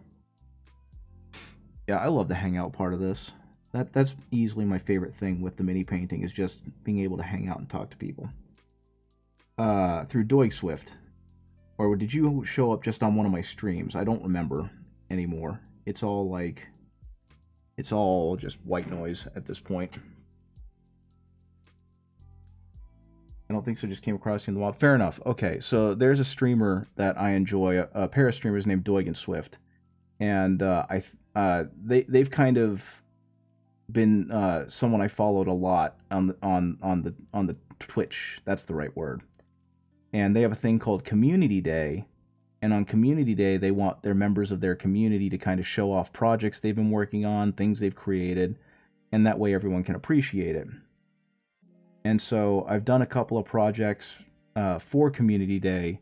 Speaker 1: Yeah, I love the hangout part of this. That's easily my favorite thing with the mini painting is just being able to hang out and talk to people. Through Doig Swift, or did you show up just on one of my streams? I don't remember anymore. It's all just white noise at this point. I don't think so. Just came across you in the wild. Fair enough. Okay, so there's a streamer that I enjoy, a pair of streamers named Doig and Swift, and they've kind of been someone I followed a lot on the Twitch. That's the right word. And they have a thing called Community Day, and on Community Day they want their members of their community to kind of show off projects they've been working on, things they've created, and that way everyone can appreciate it. And so I've done a couple of projects for Community Day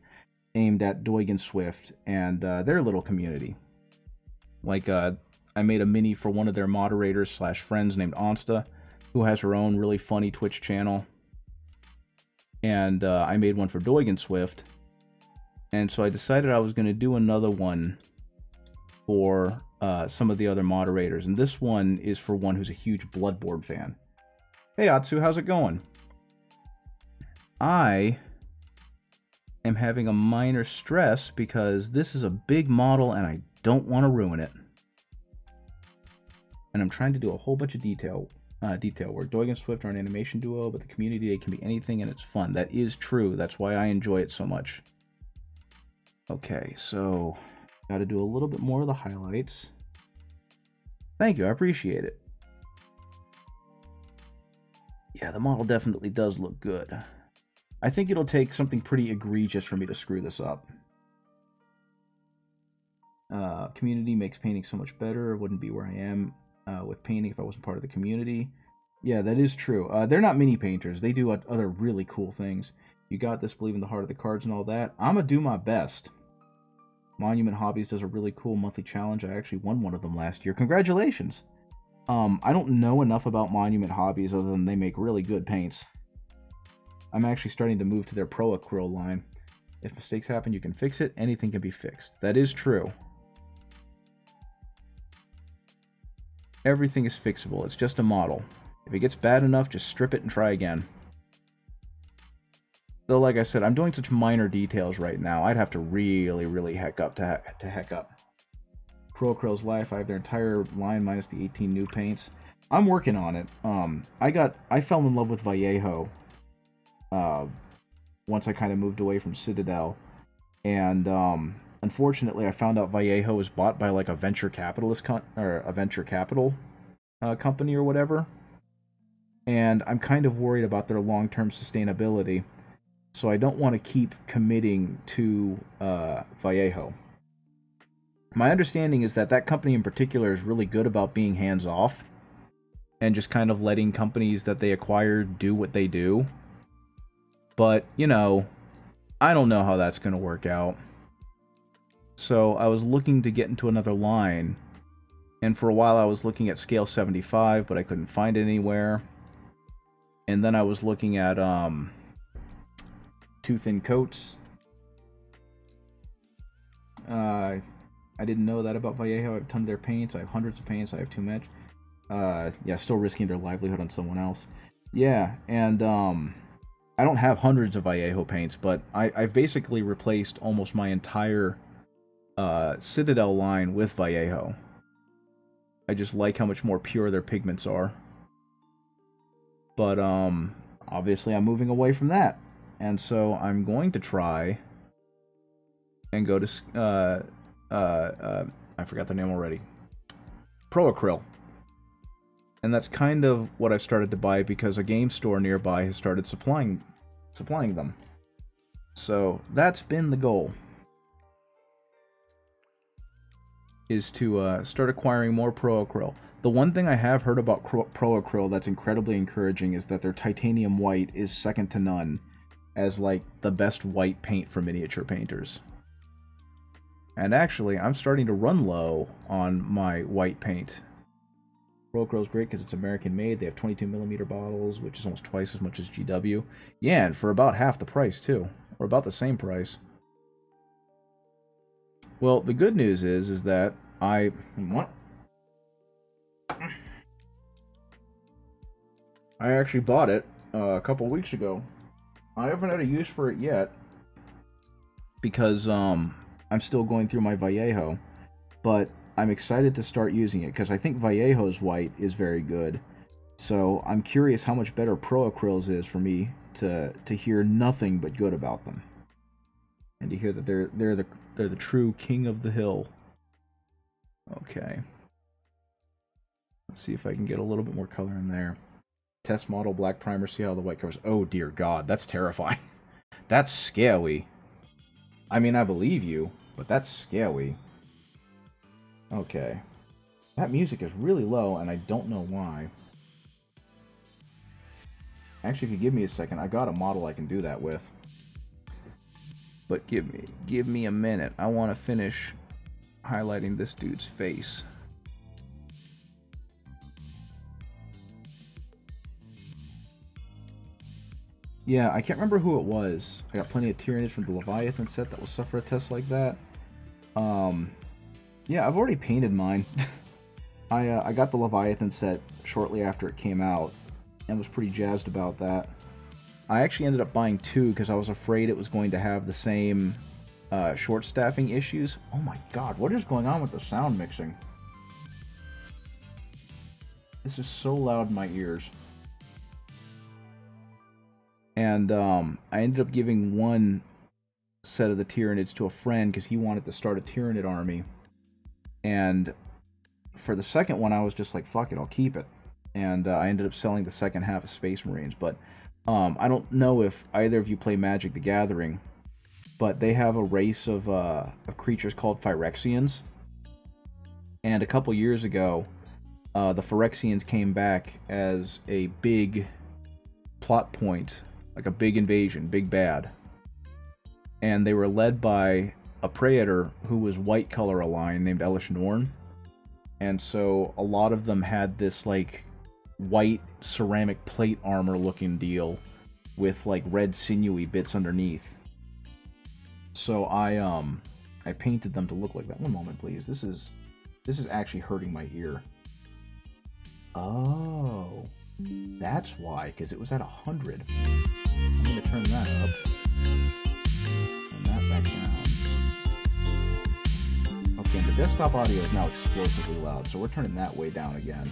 Speaker 1: aimed at Doig and Swift and their little community. Like, I made a mini for one of their moderators / friends named Onsta, who has her own really funny Twitch channel. And I made one for Doig and Swift. And so I decided I was going to do another one for some of the other moderators. And this one is for one who's a huge Bloodborne fan. Hey Atsu, how's it going? I am having a minor stress because this is a big model and I don't want to ruin it. And I'm trying to do a whole bunch of detail work. Doig and Swift are an animation duo, but the Community Day can be anything and it's fun. That is true. That's why I enjoy it so much. Okay, so got to do a little bit more of the highlights. Thank you, I appreciate it. Yeah, the model definitely does look good. I think it'll take something pretty egregious for me to screw this up. Community makes painting so much better. It wouldn't be where I am with painting if I wasn't part of the community. Yeah, that is true. They're not mini painters. They do other really cool things. You got this, believe in the heart of the cards and all that. I'm going to do my best. Monument Hobbies does a really cool monthly challenge. I actually won one of them last year. Congratulations! I don't know enough about Monument Hobbies other than they make really good paints. I'm actually starting to move to their Pro Acryl line. If mistakes happen, you can fix it. Anything can be fixed. That is true. Everything is fixable. It's just a model. If it gets bad enough, just strip it and try again. Though, like I said, I'm doing such minor details right now. I'd have to really heck up to heck up. Pro Acryl's life. I have their entire line minus the 18 new paints. I'm working on it. I fell in love with Vallejo once I kind of moved away from Citadel, and unfortunately, I found out Vallejo was bought by like a venture capitalist capital company or whatever, and I'm kind of worried about their long-term sustainability. So I don't want to keep committing to Vallejo. My understanding is that company in particular is really good about being hands-off and just kind of letting companies that they acquire do what they do. But, you know, I don't know how that's going to work out. So I was looking to get into another line, and for a while I was looking at scale 75, but I couldn't find it anywhere. And then I was looking at too thin coats. I didn't know that about Vallejo. I have a ton of their paints. I have hundreds of paints. I have too much. Yeah, still risking their livelihood on someone else. Yeah, and I don't have hundreds of Vallejo paints, but I've basically replaced almost my entire Citadel line with Vallejo. I just like how much more pure their pigments are. But obviously I'm moving away from that. And so I'm going to try and go to I forgot the name already. Proacryl. And that's kind of what I've started to buy because a game store nearby has started supplying them. So that's been the goal. Is to start acquiring more Proacryl. The one thing I have heard about Proacryl that's incredibly encouraging is that their titanium white is second to none as like the best white paint for miniature painters. And actually, I'm starting to run low on my white paint. Proacryl is great because it's American made. They have 22mm bottles, which is almost twice as much as GW. Yeah, and for about half the price too, or about the same price. Well, the good news is that I actually bought it a couple weeks ago. I haven't had a use for it yet because I'm still going through my Vallejo, but I'm excited to start using it because I think Vallejo's white is very good. So I'm curious how much better Proacryl's is for me to hear nothing but good about them, and to hear that they're the true king of the hill. Okay. Let's see if I can get a little bit more color in there. Test model, black primer, see how the white covers. Oh dear God, that's terrifying. That's scary. I mean, I believe you, but that's scary. Okay. That music is really low, and I don't know why. Actually, if you give me a second, I got a model I can do that with. But give me a minute. I want to finish highlighting this dude's face. Yeah, I can't remember who it was. I got plenty of Tyranids from the Leviathan set that will suffer a test like that. Yeah, I've already painted mine. I got the Leviathan set shortly after it came out, and was pretty jazzed about that. I actually ended up buying two because I was afraid it was going to have the same short staffing issues. Oh my God, what is going on with the sound mixing? This is so loud in my ears. And I ended up giving one set of the Tyranids to a friend because he wanted to start a Tyranid army. And for the second one, I was just like, fuck it, I'll keep it. And I ended up selling the second half of Space Marines. But I don't know if either of you play Magic the Gathering, but they have a race of creatures called Phyrexians. And a couple years ago, the Phyrexians came back as a big plot point, like a big invasion, big bad. And they were led by a Praetor who was white color aligned named Elish Norn. And so a lot of them had this like white ceramic plate armor looking deal with like red sinewy bits underneath. So I painted them to look like that. One moment, please. This is actually hurting my ear. Oh, that's why, because it was at 100. I'm gonna turn that up. Turn that back down. Okay, and the desktop audio is now explosively loud, so we're turning that way down again.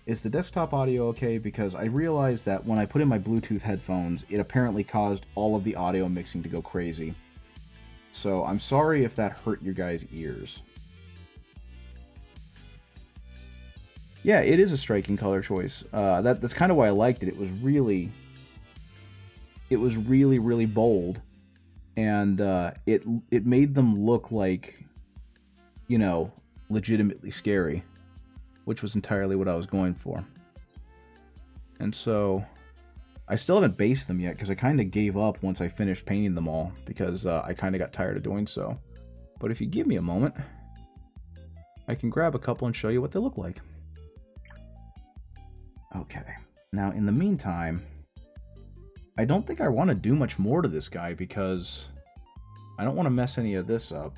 Speaker 1: Is the desktop audio okay? Because I realized that when I put in my Bluetooth headphones, it apparently caused all of the audio mixing to go crazy. So I'm sorry if that hurt your guys' ears. Yeah, it is a striking color choice. That's kind of why I liked it. It was really, really bold, and it made them look like, you know, legitimately scary, which was entirely what I was going for. And so I still haven't based them yet because I kind of gave up once I finished painting them all because I kind of got tired of doing so. But if you give me a moment, I can grab a couple and show you what they look like. Okay, now in the meantime, I don't think I want to do much more to this guy because I don't want to mess any of this up.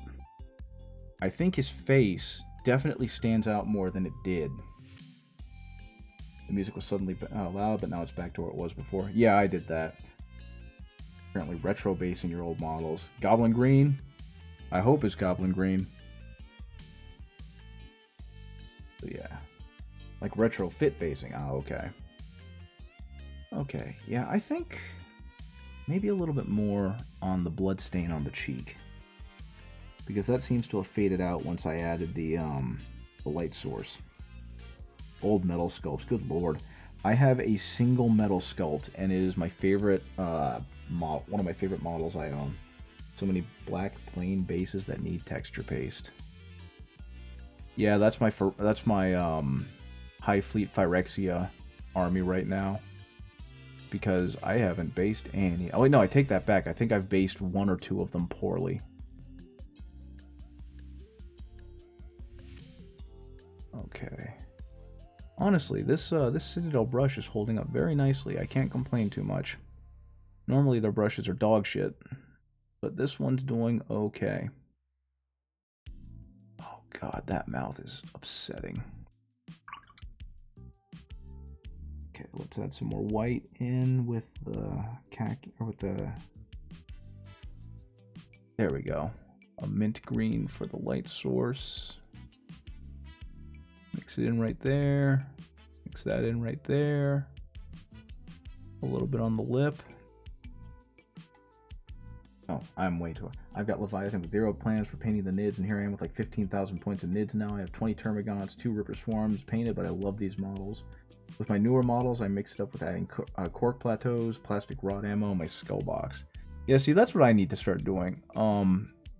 Speaker 1: I think his face definitely stands out more than it did. The music was suddenly loud, but now it's back to where it was before. Yeah, I did that. Apparently retro basing your old models. Goblin Green? I hope it's Goblin Green. So yeah. Like retrofit basing. Ah, okay. Okay, yeah, I think maybe a little bit more on the blood stain on the cheek. Because that seems to have faded out once I added the light source. Old metal sculpts, good lord. I have a single metal sculpt, and it is my favorite, one of my favorite models I own. So many black plain bases that need texture paste. Yeah, that's my High Fleet Phyrexia army right now. Because I haven't based any. Oh wait, no, I take that back. I think I've based one or two of them poorly. Okay. Honestly, this Citadel brush is holding up very nicely. I can't complain too much. Normally their brushes are dog shit, but this one's doing okay. Oh god, that mouth is upsetting. Okay, let's add some more white in with the khaki, or with the... There we go. A mint green for the light source. Mix it in right there. Mix that in right there. A little bit on the lip. Oh, I'm way too... I've got Leviathan with 0 plans for painting the nids, and here I am with like 15,000 points of nids now. I have 20 Termagants, 2 Ripper Swarms painted, but I love these models. With my newer models, I mix it up with adding cork plateaus, plastic rod ammo, my skull box. Yeah, see, that's what I need to start doing.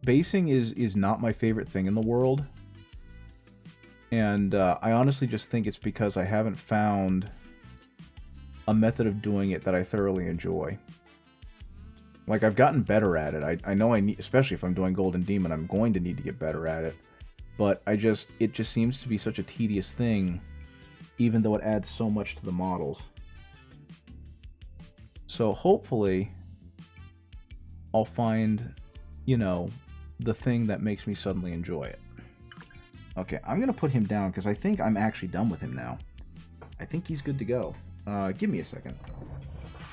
Speaker 1: Basing is not my favorite thing in the world. And I honestly just think it's because I haven't found a method of doing it that I thoroughly enjoy. Like, I've gotten better at it. I know I need, especially if I'm doing Golden Demon, I'm going to need to get better at it. But it just seems to be such a tedious thing, even though it adds so much to the models. So hopefully, I'll find, you know, the thing that makes me suddenly enjoy it. Okay, I'm going to put him down because I think I'm actually done with him now. I think he's good to go. Give me a second.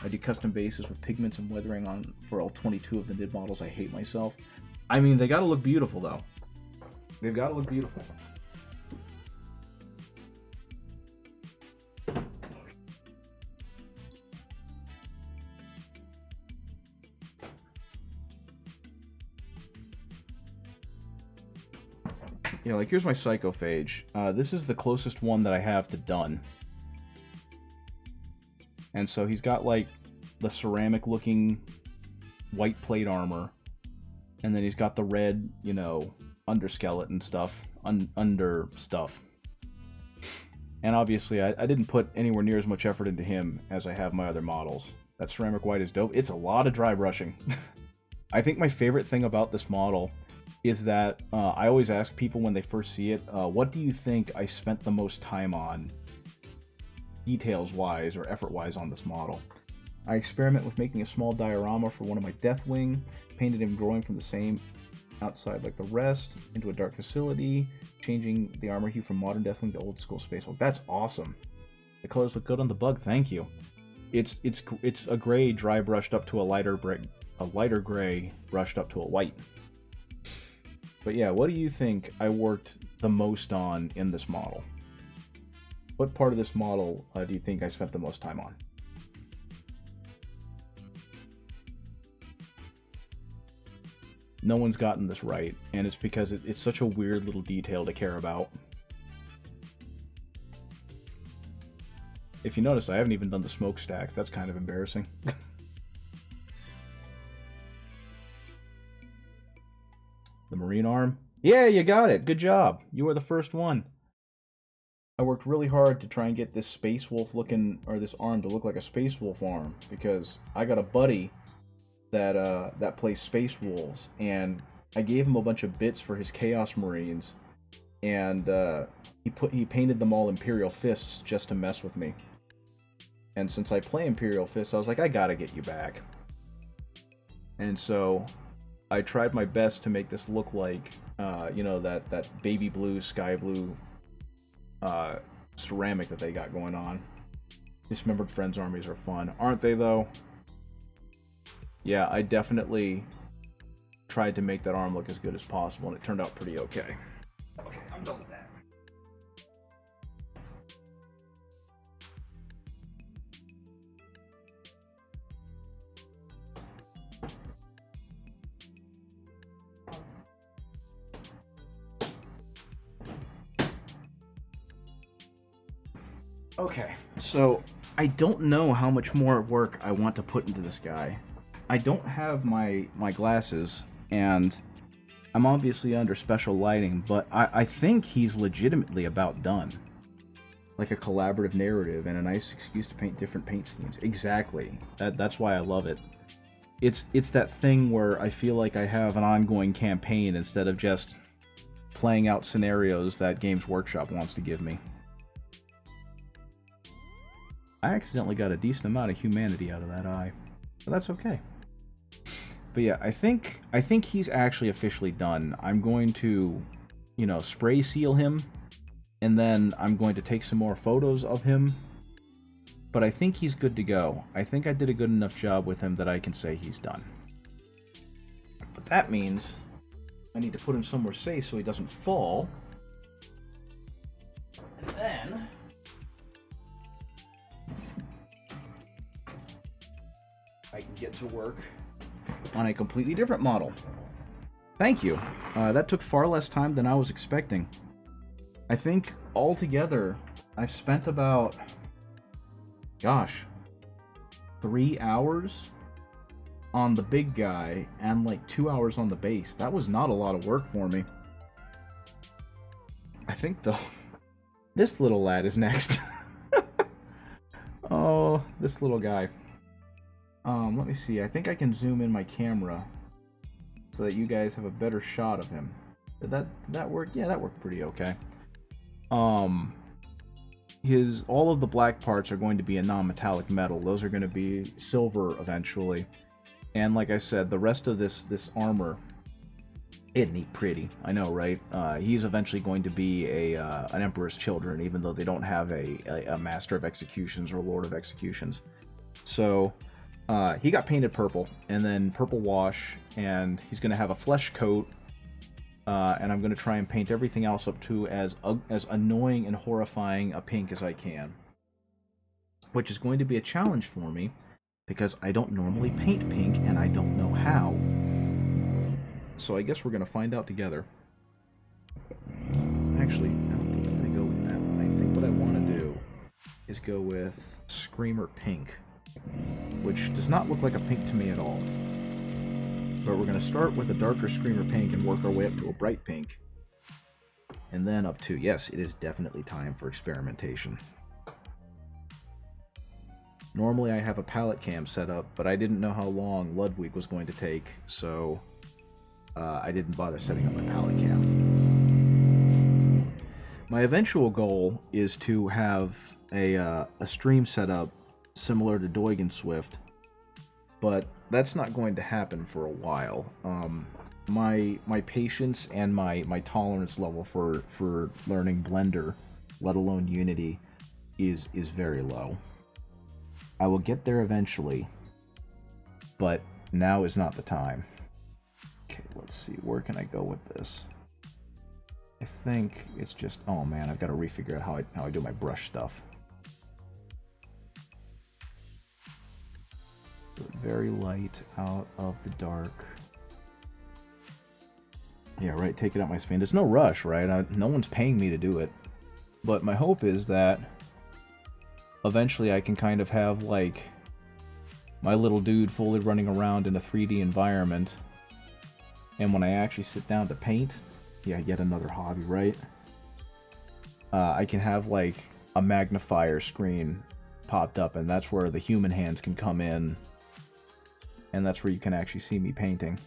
Speaker 1: I do custom bases with pigments and weathering on for all 22 of the nid models. I hate myself. I mean, they got to look beautiful, though. They've got to look beautiful. Yeah, like here's my Psychophage. This is the closest one that I have to done. And so he's got like the ceramic looking white plate armor. And then he's got the red, you know, underskeleton stuff. Under stuff. And obviously I didn't put anywhere near as much effort into him as I have my other models. That ceramic white is dope. It's a lot of dry brushing. I think my favorite thing about this model is that I always ask people when they first see it, what do you think I spent the most time on, details-wise or effort-wise, on this model? I experiment with making a small diorama for one of my Deathwing, painted him growing from the same outside like the rest, into a dark facility, changing the armor hue from modern Deathwing to old school Space Hulk. That's awesome. The colors look good on the bug, thank you. It's a gray dry brushed up to a lighter gray brushed up to a white. But yeah, what do you think I worked the most on in this model? What part of this model do you think I spent the most time on? No one's gotten this right, and it's because it's such a weird little detail to care about. If you notice, I haven't even done the smokestacks. That's kind of embarrassing. The marine arm? Yeah, you got it. Good job. You were the first one. I worked really hard to try and get this Space Wolf looking, or this arm to look like a Space Wolf arm, because I got a buddy that plays Space Wolves, and I gave him a bunch of bits for his Chaos Marines, and he painted them all Imperial Fists just to mess with me. And since I play Imperial Fists, I was like, I gotta get you back. And so I tried my best to make this look like, you know, that baby blue, sky blue ceramic that they got going on. Dismembered Friends armies are fun, aren't they, though? Yeah, I definitely tried to make that arm look as good as possible, and it turned out pretty okay. Okay, I'm done with that. Okay, so I don't know how much more work I want to put into this guy. I don't have my glasses, and I'm obviously under special lighting, but I think he's legitimately about done. Like a collaborative narrative and a nice excuse to paint different paint schemes. Exactly. That's why I love it. It's that thing where I feel like I have an ongoing campaign instead of just playing out scenarios that Games Workshop wants to give me. I accidentally got a decent amount of humanity out of that eye, but that's okay. But yeah, I think he's actually officially done. I'm going to, spray seal him, and then I'm going to take some more photos of him. But I think he's good to go. I think I did a good enough job with him that I can say he's done. But that means I need to put him somewhere safe so he doesn't fall. And then I can get to work on a completely different model. Thank you. That took far less time than I was expecting. I think altogether I've spent about, 3 hours on the big guy and like 2 hours on the base. That was not a lot of work for me. I think though, this little lad is next. Oh, this little guy. Let me see. I think I can zoom in my camera so that you guys have a better shot of him. Did that work? Yeah, that worked pretty okay. All of the black parts are going to be a non-metallic metal. Those are going to be silver eventually. And like I said, the rest of this armor, isn't he pretty? I know, right? He's eventually going to be an Emperor's Children, even though they don't have a Master of Executions or Lord of Executions. So he got painted purple, and then purple wash, and he's going to have a flesh coat. And I'm going to try and paint everything else up to as annoying and horrifying a pink as I can. Which is going to be a challenge for me, because I don't normally paint pink, and I don't know how. So I guess we're going to find out together. Actually, I don't think I'm going to go with that one. I think what I want to do is go with Screamer Pink, which does not look like a pink to me at all. But we're going to start with a darker Screamer Pink and work our way up to a bright pink. And then up to, yes, it is definitely time for experimentation. Normally I have a palette cam set up, but I didn't know how long Ludwig was going to take, so I didn't bother setting up my palette cam. My eventual goal is to have a stream set up similar to Doig and Swift, but that's not going to happen for a while. My patience and my tolerance level for learning Blender, let alone Unity, is very low. I will get there eventually, but now is not the time. Okay, let's see, where can I go with this? I think it's just, oh man, I've got to refigure out how I do my brush stuff. Very light out of the dark. Yeah, right, take it out my span. There's no rush, right? No one's paying me to do it. But my hope is that eventually I can kind of have, like, my little dude fully running around in a 3D environment. And when I actually sit down to paint, yeah, yet another hobby, right? I can have, like, a magnifier screen popped up, and that's where the human hands can come in. And that's where you can actually see me painting,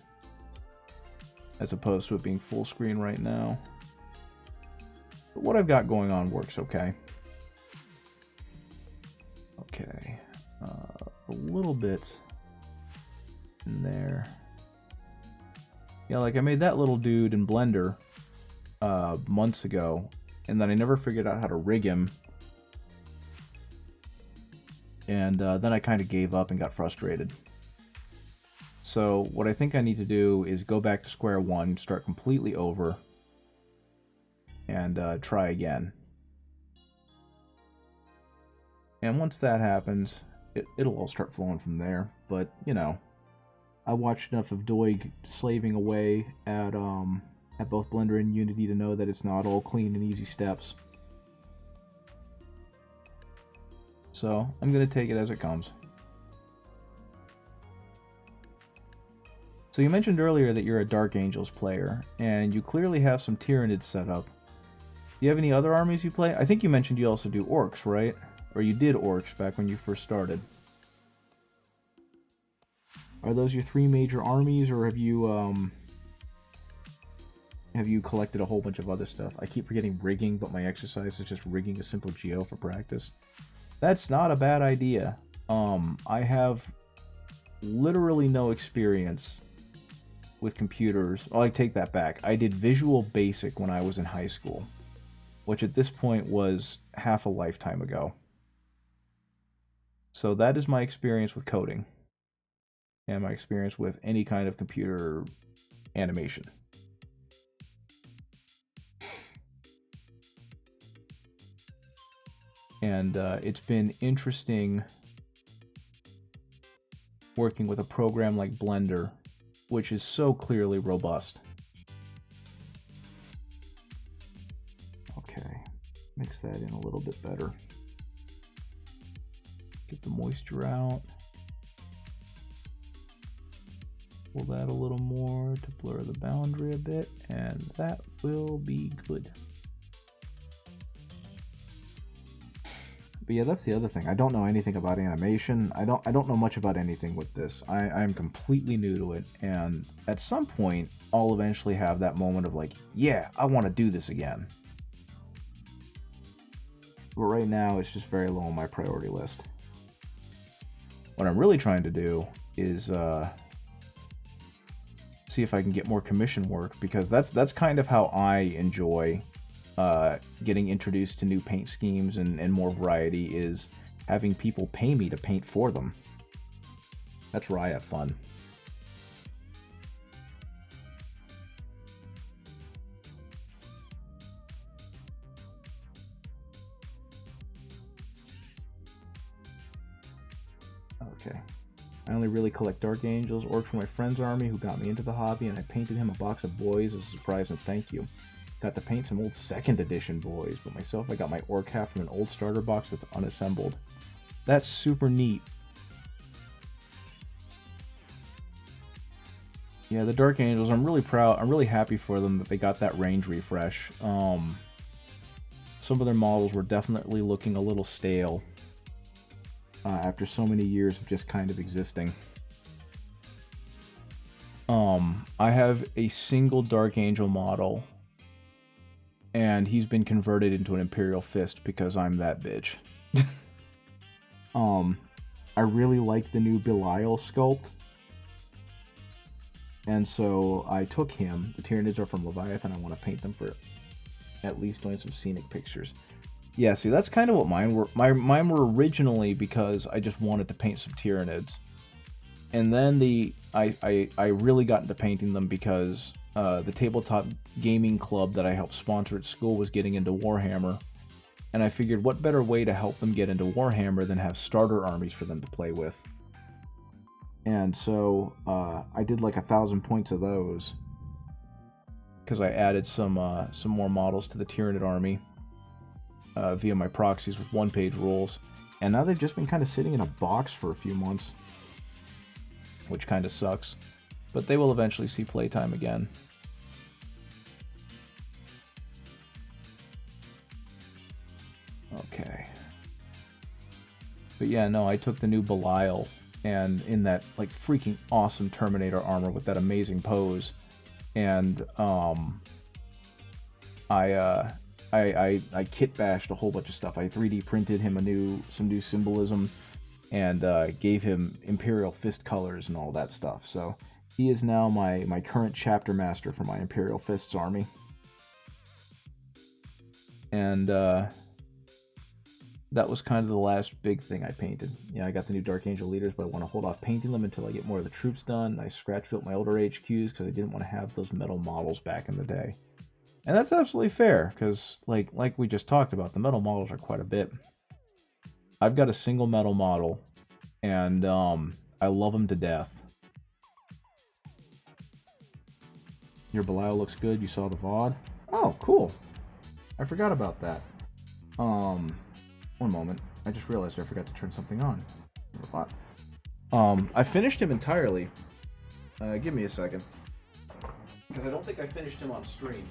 Speaker 1: as opposed to it being full screen right now. But what I've got going on works okay. Okay, a little bit in there. Yeah, like I made that little dude in Blender months ago, and then I never figured out how to rig him. And then I kind of gave up and got frustrated. So what I think I need to do is go back to square one, start completely over, and try again. And once that happens, it'll all start flowing from there. But, you know, I watched enough of Doig slaving away at both Blender and Unity to know that it's not all clean and easy steps. so I'm going to take it as it comes. So you mentioned earlier that you're a Dark Angels player, and you clearly have some Tyranids set up. Do you have any other armies you play? I think you mentioned you also do Orcs, right? Or you did Orcs back when you first started. Are those your three major armies, or have you collected a whole bunch of other stuff? I keep forgetting rigging, but my exercise is just rigging a simple geo for practice. That's not a bad idea. I have literally no experience with computers. Oh, I take that back. I did Visual Basic when I was in high school, which at this point was half a lifetime ago. So that is my experience with coding and my experience with any kind of computer animation. And it's been interesting working with a program like Blender, which is so clearly robust. Okay, mix that in a little bit better. Get the moisture out. Pull that a little more to blur the boundary a bit, and that will be good. But yeah, that's the other thing. I don't know anything about animation. I don't know much about anything with this. I'm completely new to it, and at some point, I'll eventually have that moment of like, yeah, I want to do this again. But right now, it's just very low on my priority list. What I'm really trying to do is see if I can get more commission work, because that's kind of how I enjoy getting introduced to new paint schemes and more variety, is having people pay me to paint for them. That's where I have fun. Okay. I only really collect Dark Angels, Orcs from my friend's army who got me into the hobby, and I painted him a box of boys as a surprise and thank you. Got to paint some old 2nd edition boys, but myself I got my Orc half from an old starter box that's unassembled. That's super neat. Yeah, the Dark Angels, I'm really proud, I'm really happy for them that they got that range refresh. Some of their models were definitely looking a little stale after so many years of just kind of existing. I have a single Dark Angel model, and he's been converted into an Imperial Fist because I'm that bitch. I really like the new Belial sculpt, and so I took him. The Tyranids are from Leviathan. I want to paint them for at least doing some scenic pictures. Yeah, see, that's kind of what mine were. Mine were originally because I just wanted to paint some Tyranids. And then I really got into painting them because the tabletop gaming club that I helped sponsor at school was getting into Warhammer. And I figured what better way to help them get into Warhammer than have starter armies for them to play with. And so I did like 1,000 points of those because I added some more models to the Tyranid army via my proxies with one-page rules. And now they've just been kind of sitting in a box for a few months, which kind of sucks. But they will eventually see playtime again. Okay. But yeah, no, I took the new Belial, and in that like freaking awesome Terminator armor with that amazing pose, and I kit bashed a whole bunch of stuff. I 3D printed him some new symbolism, and gave him Imperial Fist colors and all that stuff. So he is now my current chapter master for my Imperial Fists army. And that was kind of the last big thing I painted. Yeah, I got the new Dark Angel leaders, but I want to hold off painting them until I get more of the troops done. I scratch built my older HQs because I didn't want to have those metal models back in the day. And that's absolutely fair, because like we just talked about, the metal models are quite a bit. I've got a single metal model, and I love them to death. Your Belial looks good. You saw the VOD? Oh, cool. I forgot about that. One moment. I just realized I forgot to turn something on. I finished him entirely. Give me a second. Because I don't think I finished him on stream.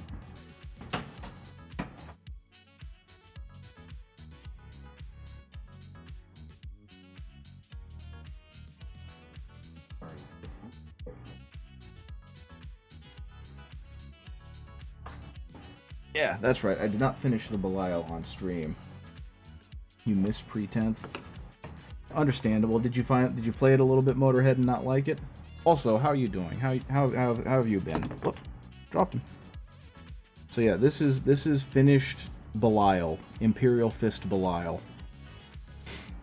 Speaker 1: Yeah, that's right. I did not finish the Belial on stream. You missed pre-10th. Understandable. Did you play it a little bit Motorhead and not like it? Also, how are you doing? How have you been? Whoop, dropped him. So yeah, this is finished Belial, Imperial Fist Belial.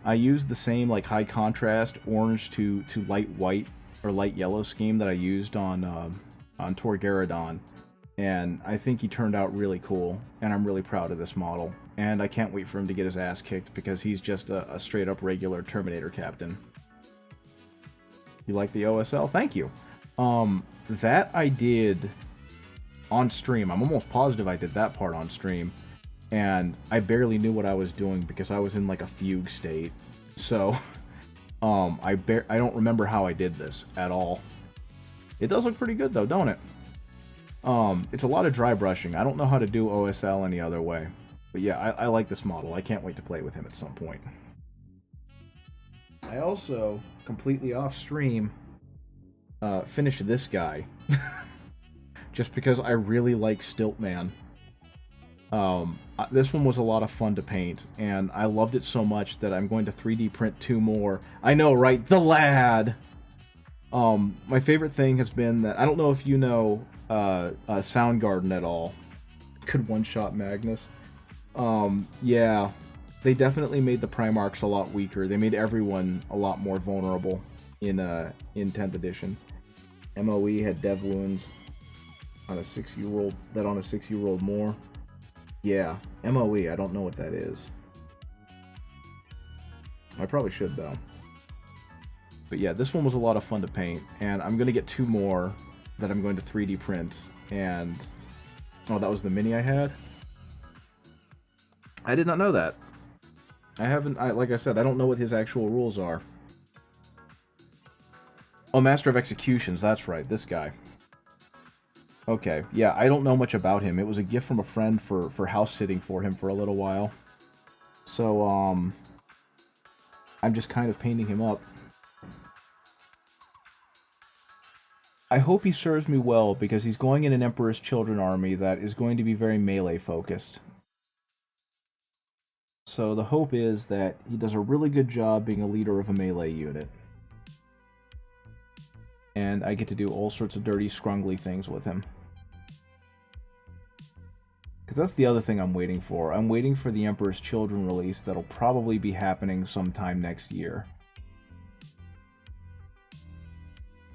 Speaker 1: I used the same like high contrast orange to light white or light yellow scheme that I used on Torgaradon, and I think he turned out really cool, and I'm really proud of this model. And I can't wait for him to get his ass kicked because he's just a straight up regular Terminator captain. You like the OSL? Thank you. That I did on stream. I'm almost positive I did that part on stream. And I barely knew what I was doing because I was in like a fugue state. So, I don't remember how I did this at all. It does look pretty good though, don't it? It's a lot of dry brushing. I don't know how to do OSL any other way. But yeah, I like this model. I can't wait to play with him at some point. I also, completely off stream, finished this guy. Just because I really like Stiltman. This one was a lot of fun to paint, and I loved it so much that I'm going to 3D print 2 more. I know, right? The lad! My favorite thing has been that, I don't know if you know Soundgarden at all. Could one-shot Magnus. Yeah, they definitely made the Primarchs a lot weaker. They made everyone a lot more vulnerable in 10th edition. MOE had dev wounds on a 6-year-old more. Yeah, MOE, I don't know what that is. I probably should, though. But yeah, this one was a lot of fun to paint, and I'm going to get 2 more that I'm going to 3D print, and... Oh, that was the mini I had? I did not know that. Like I said, I don't know what his actual rules are. Oh, Master of Executions, that's right, this guy. Okay, yeah, I don't know much about him. It was a gift from a friend for house sitting for him for a little while. So, I'm just kind of painting him up. I hope he serves me well, because he's going in an Emperor's Children army that is going to be very melee-focused. So the hope is that he does a really good job being a leader of a melee unit. And I get to do all sorts of dirty, scrungly things with him. Because that's the other thing I'm waiting for. I'm waiting for the Emperor's Children release that'll probably be happening sometime next year.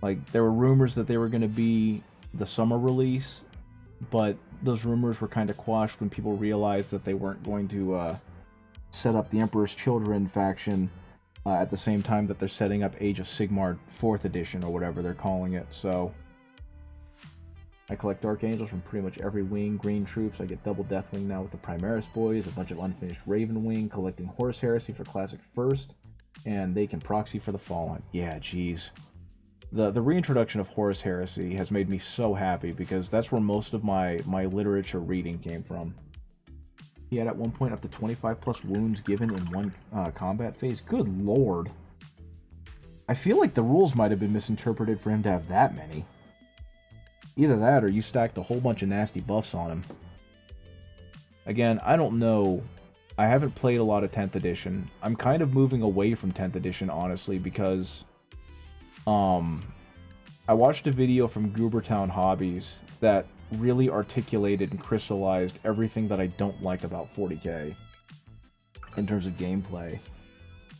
Speaker 1: Like, there were rumors that they were going to be the summer release, but those rumors were kind of quashed when people realized that they weren't going to set up the Emperor's Children faction at the same time that they're setting up Age of Sigmar 4th edition, or whatever they're calling it. So I collect Dark Angels from pretty much every wing. Green troops, I get double Deathwing now with the Primaris boys, a bunch of unfinished Raven Wing, collecting Horus Heresy for Classic first, and they can proxy for the Fallen. Yeah, jeez. The reintroduction of Horus Heresy has made me so happy, because that's where most of my literature reading came from. He had at one point up to 25 plus wounds given in one combat phase. Good lord. I feel like the rules might have been misinterpreted for him to have that many. Either that, or you stacked a whole bunch of nasty buffs on him. Again, I don't know. I haven't played a lot of 10th edition. I'm kind of moving away from 10th edition, honestly, because... I watched a video from Goobertown Hobbies that really articulated and crystallized everything that I don't like about 40k in terms of gameplay.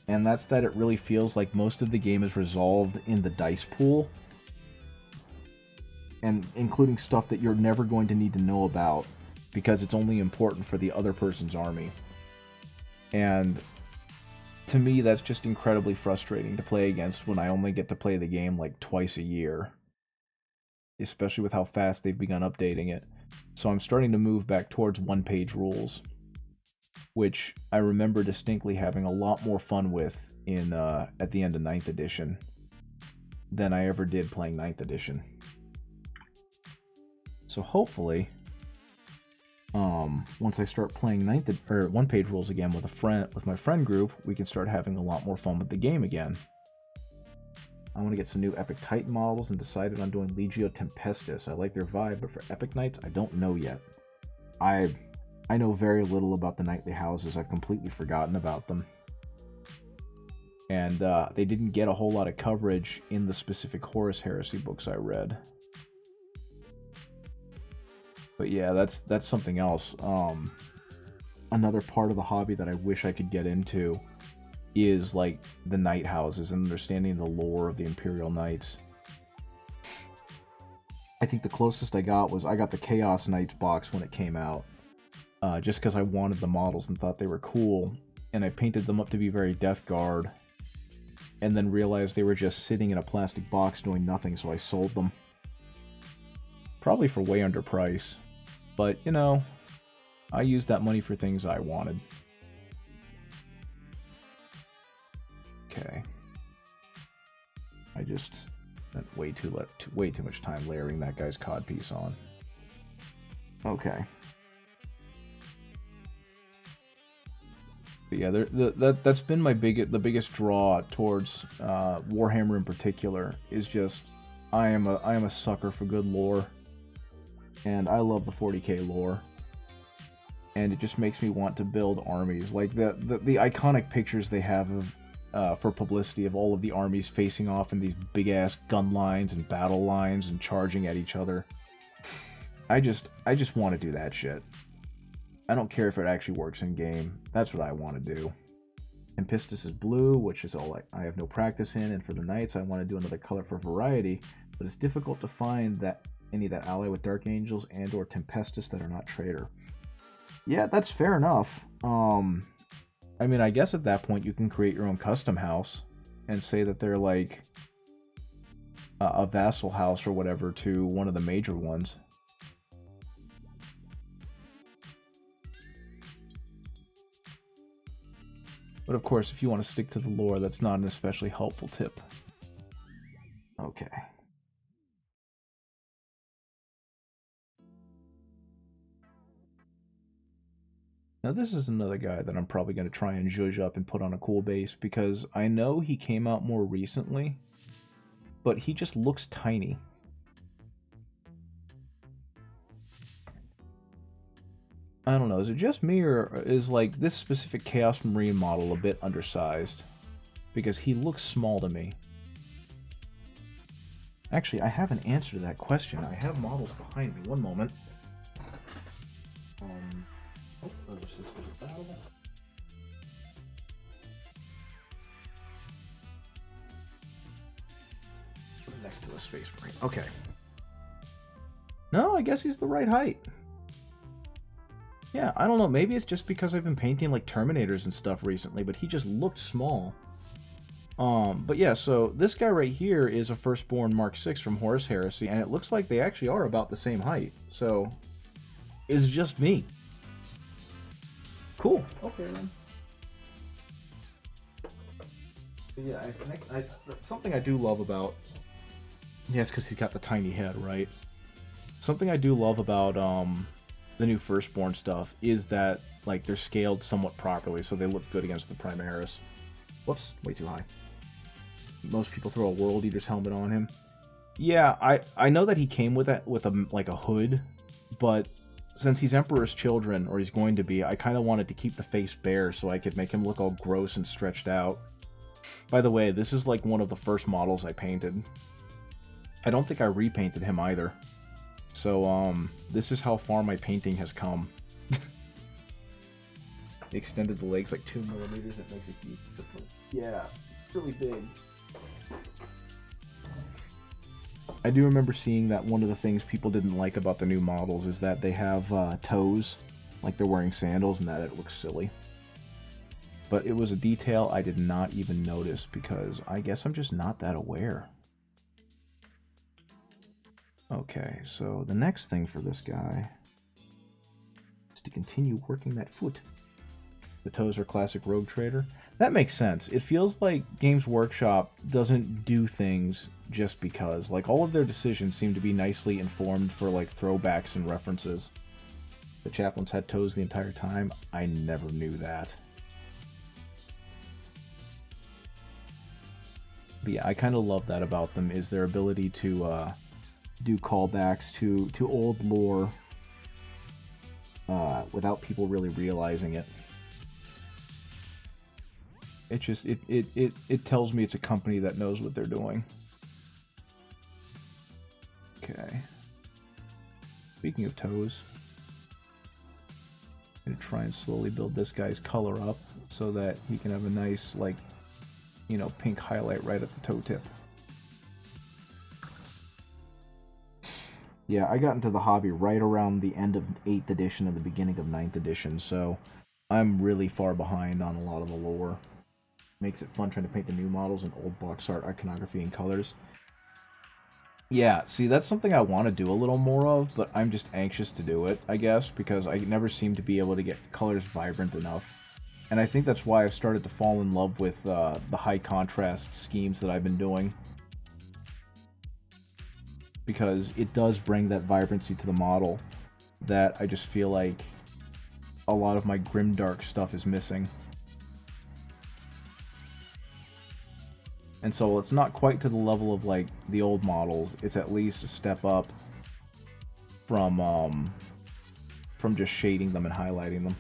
Speaker 1: And that's that it really feels like most of the game is resolved in the dice pool, and including stuff that you're never going to need to know about because it's only important for the other person's army. And to me, that's just incredibly frustrating to play against when I only get to play the game like twice a year. Especially with how fast they've begun updating it. So I'm starting to move back towards one-page rules. which I remember distinctly having a lot more fun with in at the end of Ninth Edition than I ever did playing Ninth Edition. So hopefully, once I start playing one-page rules again with my friend group, we can start having a lot more fun with the game again. I want to get some new Epic Titan models and decided on doing Legio Tempestus. I like their vibe, but for Epic Knights, I don't know yet. I know very little about the knightly houses. I've completely forgotten about them. And they didn't get a whole lot of coverage in the specific Horus Heresy books I read. But yeah, that's something else. Another part of the hobby that I wish I could get into is like the knight houses and understanding the lore of the Imperial Knights. I think the closest I got the Chaos Knights box when it came out, just because I wanted the models and thought they were cool, and I painted them up to be very Death Guard, and then realized they were just sitting in a plastic box doing nothing, so I sold them. Probably for way under price, but you know, I used that money for things I wanted. Okay. I just spent way too much time layering that guy's codpiece on. Okay. But yeah, that's been the biggest draw towards Warhammer in particular. Is just I am a sucker for good lore, and I love the 40k lore. And it just makes me want to build armies. Like the iconic pictures they have of for publicity of all of the armies facing off in these big ass gun lines and battle lines and charging at each other. I just want to do that shit. I don't care if it actually works in game. That's what I want to do. And Pistis is blue, which is all I have no practice in. And for the knights, I want to do another color for variety, but it's difficult to find any that ally with Dark Angels and or Tempestus that are not traitor. Yeah, that's fair enough. I mean, I guess at that point you can create your own custom house and say that they're like a vassal house or whatever to one of the major ones. But of course, if you want to stick to the lore, that's not an especially helpful tip. Okay. Now this is another guy that I'm probably going to try and zhuzh up and put on a cool base, because I know he came out more recently, but he just looks tiny. I don't know, is it just me, or is like this specific Chaos Marine model a bit undersized? Because he looks small to me. Actually, I have an answer to that question. I have models behind me. One moment. Next to a Space Marine. Okay. No, I guess he's the right height. Yeah, I don't know. Maybe it's just because I've been painting like Terminators and stuff recently, but he just looked small. But yeah, so this guy right here is a Firstborn Mark 6 from Horus Heresy, and it looks like they actually are about the same height. So, it's just me. Cool. Okay, then. But yeah, something I do love about... Yeah, it's because he's got the tiny head, right? Something I do love about the new Firstborn stuff is that like they're scaled somewhat properly, so they look good against the Primaris. Whoops, way too high. Most people throw a World Eater's helmet on him. Yeah, I know that he came with a hood, but since he's Emperor's Children, or he's going to be, I kind of wanted to keep the face bare so I could make him look all gross and stretched out. By the way, this is like one of the first models I painted. I don't think I repainted him either. So, this is how far my painting has come. Extended the legs like 2 millimeters, it makes a huge difference. Yeah, it's really big. I do remember seeing that one of the things people didn't like about the new models is that they have toes, like they're wearing sandals, and that it looks silly. But it was a detail I did not even notice, because I guess I'm just not that aware. Okay, so the next thing for this guy is to continue working that foot. The toes are classic Rogue Trader. That makes sense. It feels like Games Workshop doesn't do things just because. Like, all of their decisions seem to be nicely informed for, like, throwbacks and references. The chaplains had toes the entire time. I never knew that. But yeah, I kind of love that about them, is their ability to do callbacks to old lore without people really realizing it. It just it tells me it's a company that knows what they're doing. Okay. Speaking of toes, I'm gonna try and slowly build this guy's color up so that he can have a nice, like, you know, pink highlight right at the toe tip. Yeah, I got into the hobby right around the end of 8th edition and the beginning of 9th edition, so I'm really far behind on a lot of the lore. Makes it fun trying to paint the new models in old box art, iconography, and colors. Yeah, see, that's something I want to do a little more of, but I'm just anxious to do it, I guess, because I never seem to be able to get colors vibrant enough. And I think that's why I've started to fall in love with the high contrast schemes that I've been doing. Because it does bring that vibrancy to the model that I just feel like a lot of my grimdark stuff is missing. And so it's not quite to the level of, like, the old models. It's at least a step up from just shading them and highlighting them.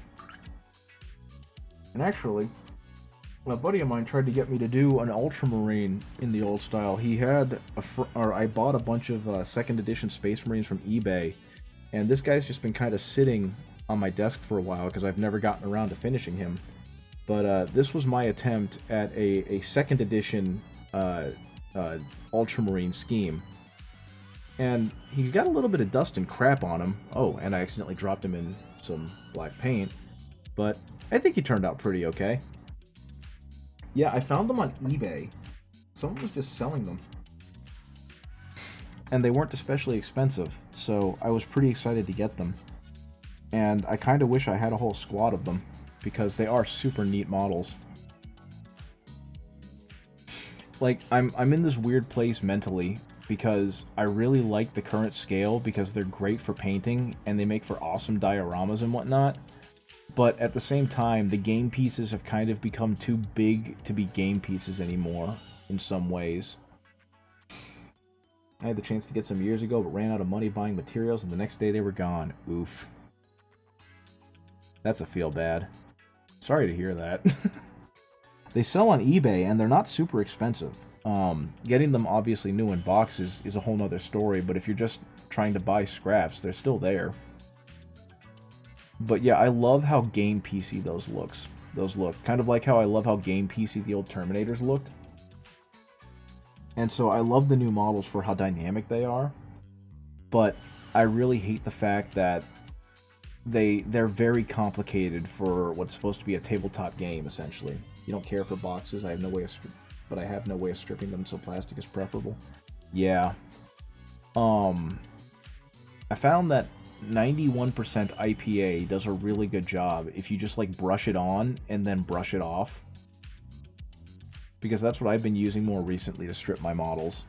Speaker 1: And actually, a buddy of mine tried to get me to do an Ultramarine in the old style. He had I bought a bunch of 2nd edition Space Marines from eBay, and this guy's just been kind of sitting on my desk for a while because I've never gotten around to finishing him. But this was my attempt at a 2nd edition Ultramarine scheme. And he got a little bit of dust and crap on him. Oh, and I accidentally dropped him in some black paint. But I think he turned out pretty okay. Yeah, I found them on eBay. Someone was just selling them. And they weren't especially expensive, so I was pretty excited to get them. And I kind of wish I had a whole squad of them, because they are super neat models. Like, I'm in this weird place mentally, because I really like the current scale, because they're great for painting, and they make for awesome dioramas and whatnot. But at the same time, the game pieces have kind of become too big to be game pieces anymore, in some ways. I had the chance to get some years ago, but ran out of money buying materials, and the next day they were gone. Oof. That's a feel bad. Sorry to hear that. They sell on eBay, and they're not super expensive. Getting them obviously new in boxes is a whole nother story, but if you're just trying to buy scraps, they're still there. But yeah, I love how game PC those look. Kind of like how I love how game PC the old Terminators looked. And so I love the new models for how dynamic they are. But I really hate the fact that they're very complicated for what's supposed to be a tabletop game, essentially. You don't care for boxes, I have no way of but I have no way of stripping them, so plastic is preferable. Yeah. I found that 91% IPA does a really good job if you just, like, brush it on and then brush it off. Because that's what I've been using more recently to strip my models.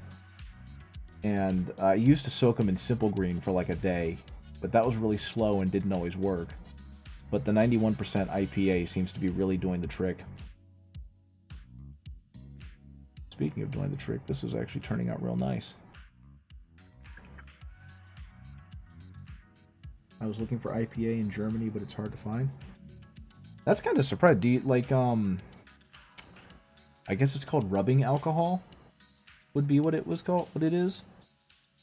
Speaker 1: And I used to soak them in Simple Green for like a day, but that was really slow and didn't always work. But the 91% IPA seems to be really doing the trick. Speaking of doing the trick, this is actually turning out real nice. I was looking for IPA in Germany, but it's hard to find. That's kind of surprising. Do you, like, I guess it's called rubbing alcohol? Would be what it was called, what it is?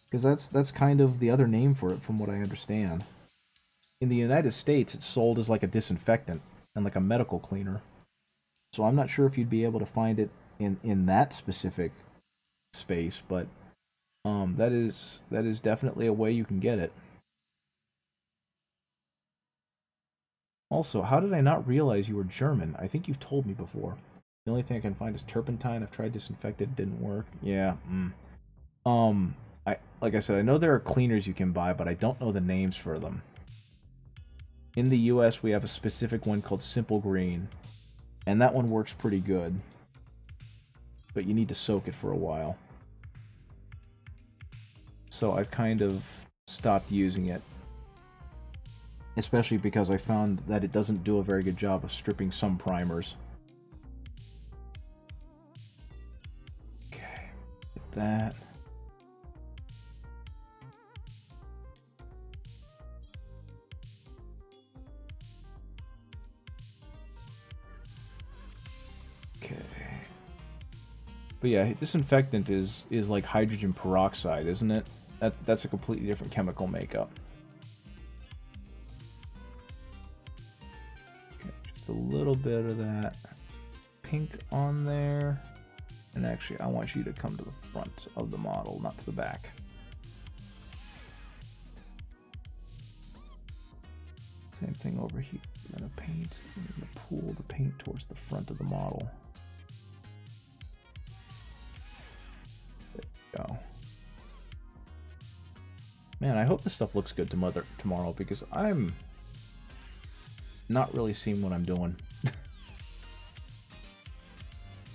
Speaker 1: Because that's kind of the other name for it, from what I understand. In the United States, it's sold as like a disinfectant and like a medical cleaner. So I'm not sure if you'd be able to find it in that specific space, but that is definitely a way you can get it. Also, how did I not realize you were German? I think you've told me before. The only thing I can find is turpentine. I've tried disinfectant, it didn't work. Yeah. Like I said, I know there are cleaners you can buy, but I don't know the names for them. In the US, we have a specific one called Simple Green, and that one works pretty good. But you need to soak it for a while. So I've kind of stopped using it. Especially because I found that it doesn't do a very good job of stripping some primers. Okay, get that. Okay. But yeah, disinfectant is like hydrogen peroxide, isn't it? That's a completely different chemical makeup. Okay, just a little bit of that pink on there. And actually, I want you to come to the front of the model, not to the back. Same thing over here. I'm going to paint, I'm going to pull the paint towards the front of the model. There we go. Man, I hope this stuff looks good tomorrow because I'm not really seeing what I'm doing.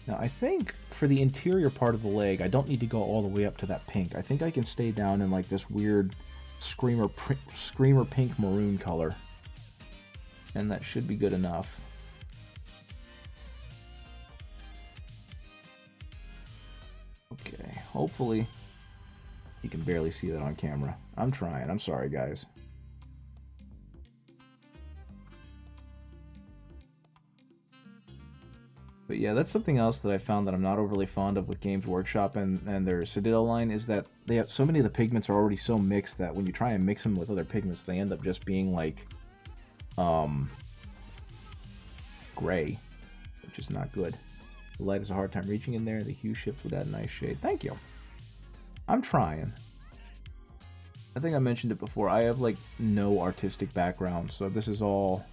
Speaker 1: Now, I think for the interior part of the leg, I don't need to go all the way up to that pink. I think I can stay down in like this weird screamer pink maroon color. And that should be good enough. Okay, hopefully you can barely see that on camera. I'm trying. I'm sorry, guys. But yeah, that's something else that I found that I'm not overly fond of with Games Workshop and their Citadel line is that they have so many of the pigments are already so mixed that when you try and mix them with other pigments, they end up just being like gray, which is not good. The light has a hard time reaching in there. The hue shifts with that nice shade. Thank you. I'm trying. I think I mentioned it before. I have like no artistic background, so this is all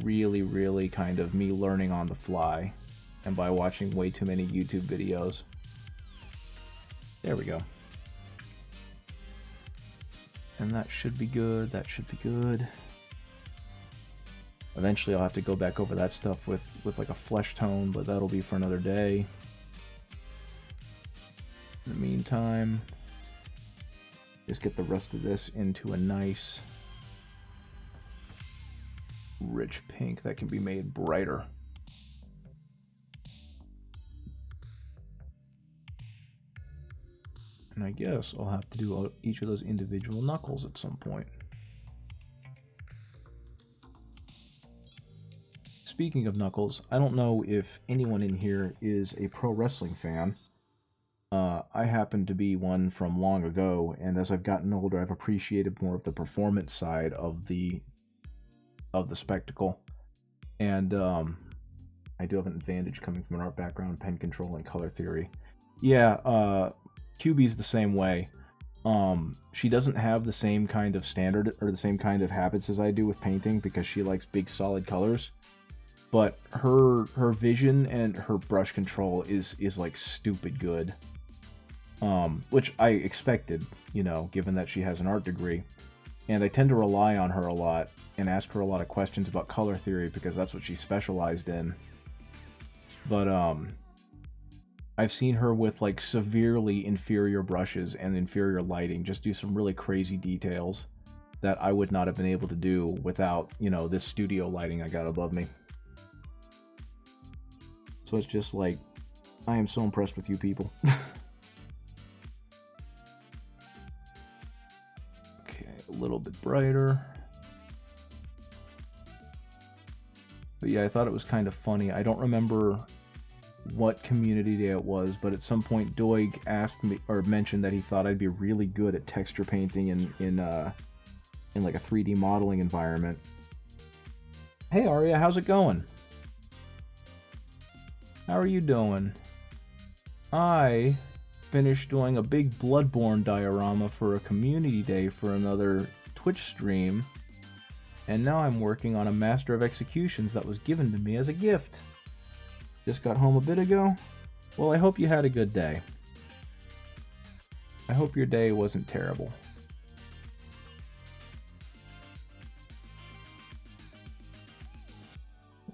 Speaker 1: really kind of me learning on the fly and by watching way too many YouTube videos. There we go. And that should be good. That should be good. Eventually I'll have to go back over that stuff with like a flesh tone, but that'll be for another day. In the meantime, just get the rest of this into a nice rich pink that can be made brighter. And I guess I'll have to do each of those individual knuckles at some point. Speaking of knuckles, I don't know if anyone in here is a pro wrestling fan. I happen to be one from long ago, and as I've gotten older, I've appreciated more of the performance side of the spectacle. And I do have an advantage coming from an art background, pen control, and color theory. Yeah, QB's the same way. She doesn't have the same kind of standard or the same kind of habits as I do with painting because she likes big solid colors. But her vision and her brush control is like stupid good. Which I expected, you know, given that she has an art degree. And I tend to rely on her a lot and ask her a lot of questions about color theory because that's what she specialized in. But I've seen her with like severely inferior brushes and inferior lighting just do some really crazy details that I would not have been able to do without, you know, this studio lighting I got above me. So it's just like, I am so impressed with you people. A little bit brighter. But yeah, I thought it was kind of funny. I don't remember what community day it was, but at some point Doig asked me or mentioned that he thought I'd be really good at texture painting in like a 3D modeling environment. Hey Arya, how's it going? How are you doing? I finished doing a big Bloodborne diorama for a community day for another Twitch stream, and now I'm working on a Master of Executions that was given to me as a gift. Just got home a bit ago. Well, I hope you had a good day. I hope your day wasn't terrible.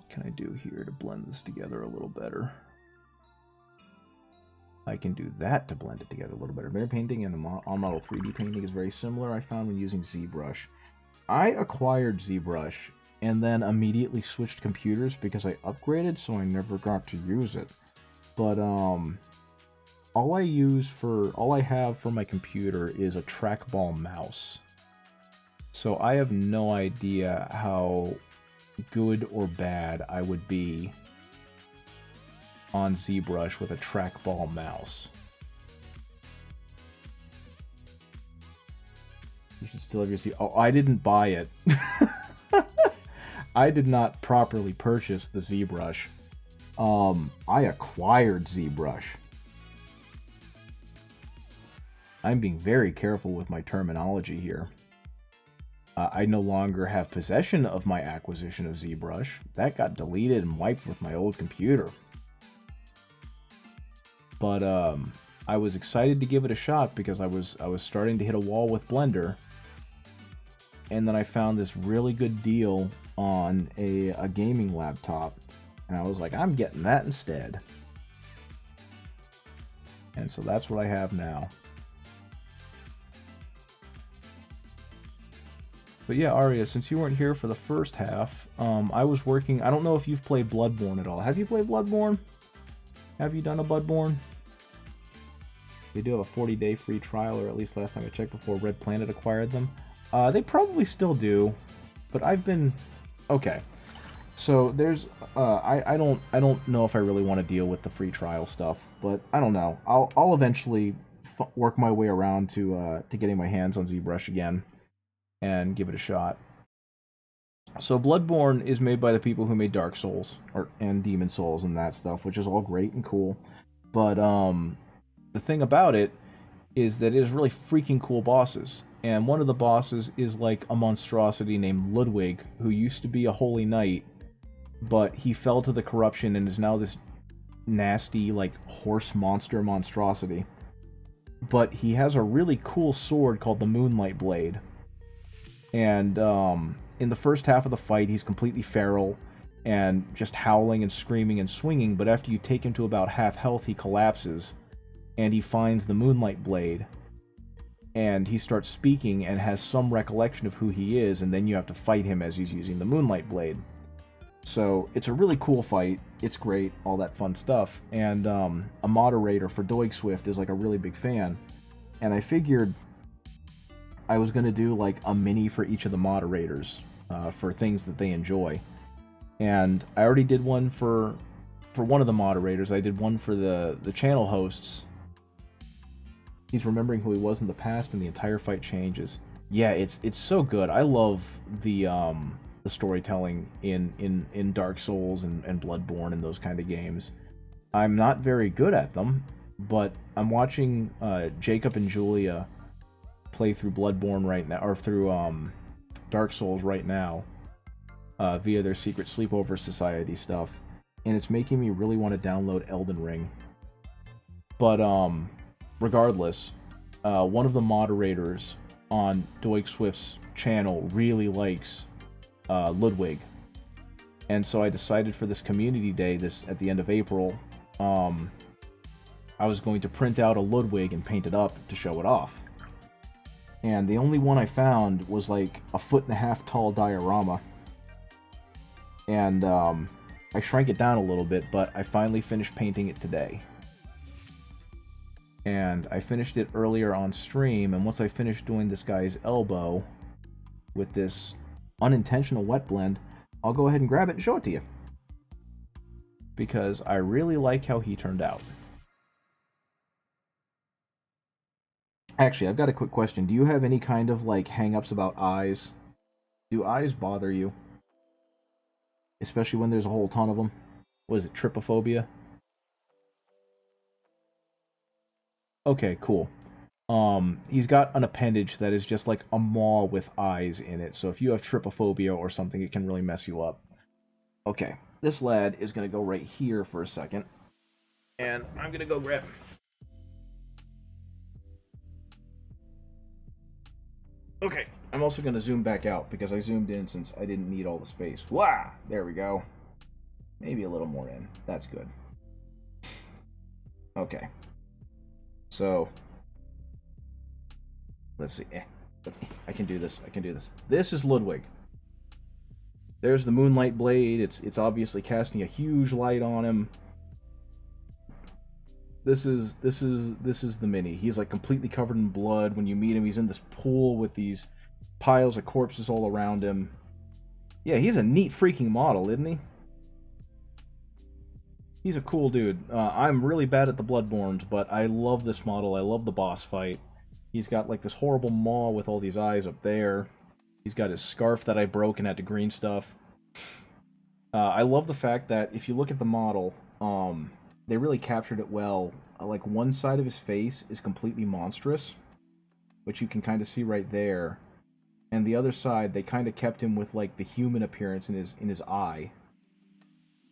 Speaker 1: can I do here to blend this together a little better? I can do that to blend it together a little better. Mirror painting and the on-model 3D painting is very similar, I found, when using ZBrush. I acquired ZBrush and then immediately switched computers because I upgraded, so I never got to use it. But all I have for my computer is a trackball mouse. So I have no idea how good or bad I would be on ZBrush with a trackball mouse. You should still have your Z. Oh, I didn't buy it. I did not properly purchase the ZBrush. I acquired ZBrush. I'm being very careful with my terminology here. I no longer have possession of my acquisition of ZBrush. That got deleted and wiped with my old computer. But I was excited to give it a shot because I was starting to hit a wall with Blender. And then I found this really good deal on a gaming laptop. And I was like, I'm getting that instead. And so that's what I have now. But yeah, Aria, since you weren't here for the first half, I was working... I don't know if you've played Bloodborne at all. Have you played Bloodborne? Have you done a Bloodborne? They do have a 40-day free trial, or at least last time I checked before Red Planet acquired them. They probably still do, but I've been... Okay. So there's... I don't know if I really want to deal with the free trial stuff, but I don't know. I'll eventually work my way around to getting my hands on ZBrush again and give it a shot. So Bloodborne is made by the people who made Dark Souls and Demon Souls and that stuff, which is all great and cool. But the thing about it is that it is really freaking cool bosses. And one of the bosses is like a monstrosity named Ludwig, who used to be a holy knight, but he fell to the corruption and is now this nasty, like, horse monster monstrosity. But he has a really cool sword called the Moonlight Blade. And in the first half of the fight, he's completely feral and just howling and screaming and swinging, but after you take him to about half health, he collapses, and he finds the Moonlight Blade, and he starts speaking and has some recollection of who he is, and then you have to fight him as he's using the Moonlight Blade. So it's a really cool fight, it's great, all that fun stuff, and a moderator for Doig Swift is like a really big fan, and I figured I was going to do like a mini for each of the moderators for things that they enjoy. And I already did one for one of the moderators. I did one for the channel hosts. He's remembering who he was in the past, and the entire fight changes. Yeah, it's so good. I love the storytelling in Dark Souls and Bloodborne and those kind of games. I'm not very good at them, but I'm watching Jacob and Julia play through Bloodborne right now, or through Dark Souls right now, via their Secret Sleepover Society stuff, and it's making me really want to download Elden Ring. But regardless, one of the moderators on Doig Swift's channel really likes Ludwig, and so I decided for this community day, at the end of April, I was going to print out a Ludwig and paint it up to show it off. And the only one I found was like a 1.5 foot tall diorama. And I shrank it down a little bit, but I finally finished painting it today. And I finished it earlier on stream, and once I finished doing this guy's elbow with this unintentional wet blend, I'll go ahead and grab it and show it to you. Because I really like how he turned out. Actually, I've got a quick question. Do you have any kind of, like, hang-ups about eyes? Do eyes bother you? Especially when there's a whole ton of them? What is it, trypophobia? Okay, cool. He's got an appendage that is just like a maw with eyes in it, so if you have trypophobia or something, it can really mess you up. Okay, this lad is going to go right here for a second, and I'm going to go grab him. Okay, I'm also going to zoom back out because I zoomed in since I didn't need all the space. Wow! There we go. Maybe a little more in. That's good. Okay. So, let's see. I can do this. I can do this. This is Ludwig. There's the moonlight blade. It's obviously casting a huge light on him. This is the mini. He's like completely covered in blood. When you meet him, he's in this pool with these piles of corpses all around him. Yeah, he's a neat freaking model, isn't he? He's a cool dude. I'm really bad at the Bloodborns, but I love this model. I love the boss fight. He's got like this horrible maw with all these eyes up there. He's got his scarf that I broke and had to green stuff. I love the fact that if you look at the model, they really captured it well. Like one side of his face is completely monstrous, which you can kind of see right there, and the other side they kind of kept him with like the human appearance in his eye,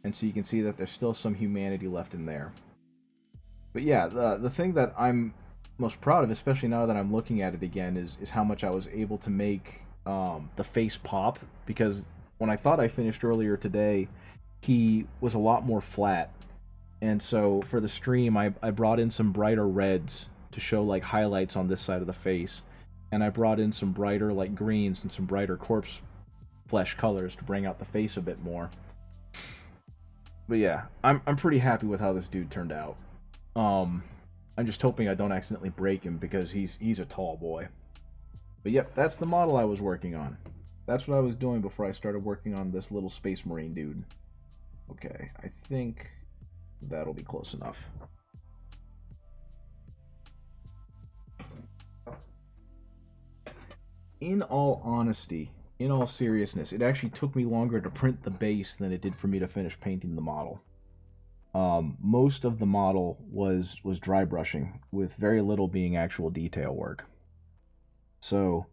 Speaker 1: and so you can see that there's still some humanity left in there. But yeah, the thing that I'm most proud of, especially now that I'm looking at it again, is how much I was able to make the face pop. Because when I thought I finished earlier today, he was a lot more flat. And so for the stream, I brought in some brighter reds to show like highlights on this side of the face. And I brought in some brighter like greens and some brighter corpse flesh colors to bring out the face a bit more. But yeah, I'm pretty happy with how this dude turned out. Um, I'm just hoping I don't accidentally break him because he's a tall boy. But yep, that's the model I was working on. That's what I was doing before I started working on this little Space Marine dude. Okay, I think that'll be close enough. In all honesty, in all seriousness, it actually took me longer to print the base than it did for me to finish painting the model. Most of the model was dry brushing, with very little being actual detail work. So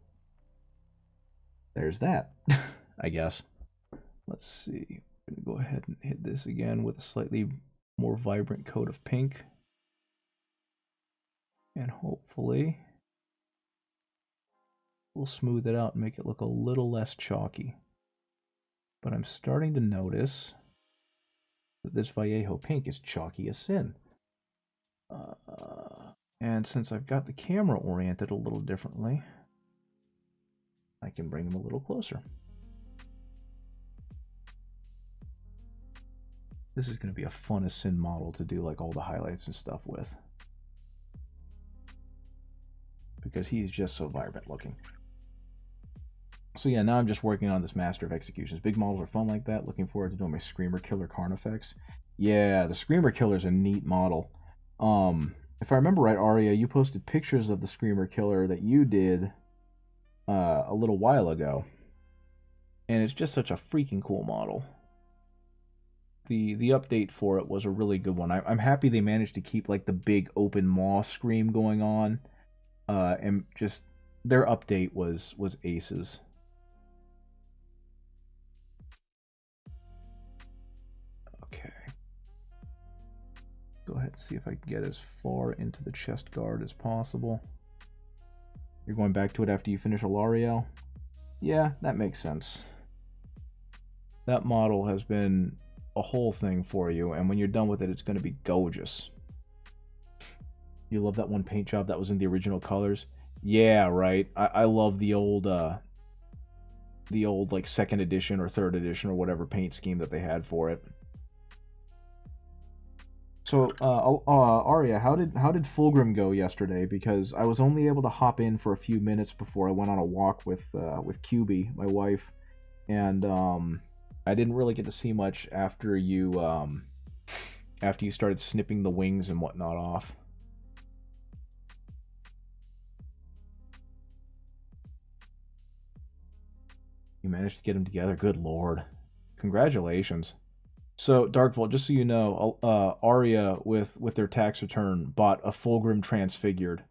Speaker 1: there's that, I guess. Let's see. I'm going to go ahead and hit this again with a slightly more vibrant coat of pink. And hopefully we'll smooth it out and make it look a little less chalky. But I'm starting to notice that this Vallejo pink is chalky as sin. And since I've got the camera oriented a little differently, I can bring them a little closer. This is going to be a fun as sin model to do like all the highlights and stuff with, because he's just so vibrant looking. So yeah, now I'm just working on this Master of Executions. Big models are fun like that. Looking forward to doing my Screamer Killer Carnifex. Yeah, the Screamer Killer is a neat model. If I remember right, Aria, you posted pictures of the Screamer Killer that you did a little while ago, and it's just such a freaking cool model. The update for it was a really good one. I'm happy they managed to keep like the big open maw scream going on, and just their update was aces. Okay, go ahead and see if I can get as far into the chest guard as possible. You're going back to it after you finish Alariel? Yeah, that makes sense. That model has been a whole thing for you, and when you're done with it, it's going to be gorgeous. You love that one paint job that was in the original colors? Yeah, right. I love the old like second edition or third edition or whatever paint scheme that they had for it. So, Arya, how did Fulgrim go yesterday? Because I was only able to hop in for a few minutes before I went on a walk with QB, my wife, and I didn't really get to see much after you started snipping the wings and whatnot off. You managed to get them together. Good lord, congratulations. So, Darkvolt, just so you know, Arya with their tax return bought a Fulgrim Transfigured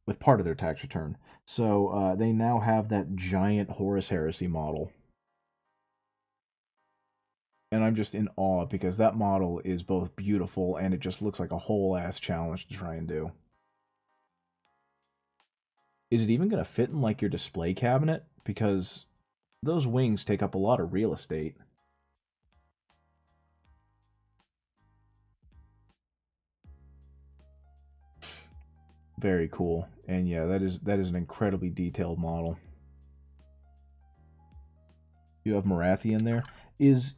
Speaker 1: with part of their tax return. So they now have that giant Horus Heresy model. And I'm just in awe because that model is both beautiful and it just looks like a whole ass challenge to try and do. Is it even going to fit in like your display cabinet? Because those wings take up a lot of real estate. Very cool. And yeah, that is an incredibly detailed model. You have Marathi in there. Is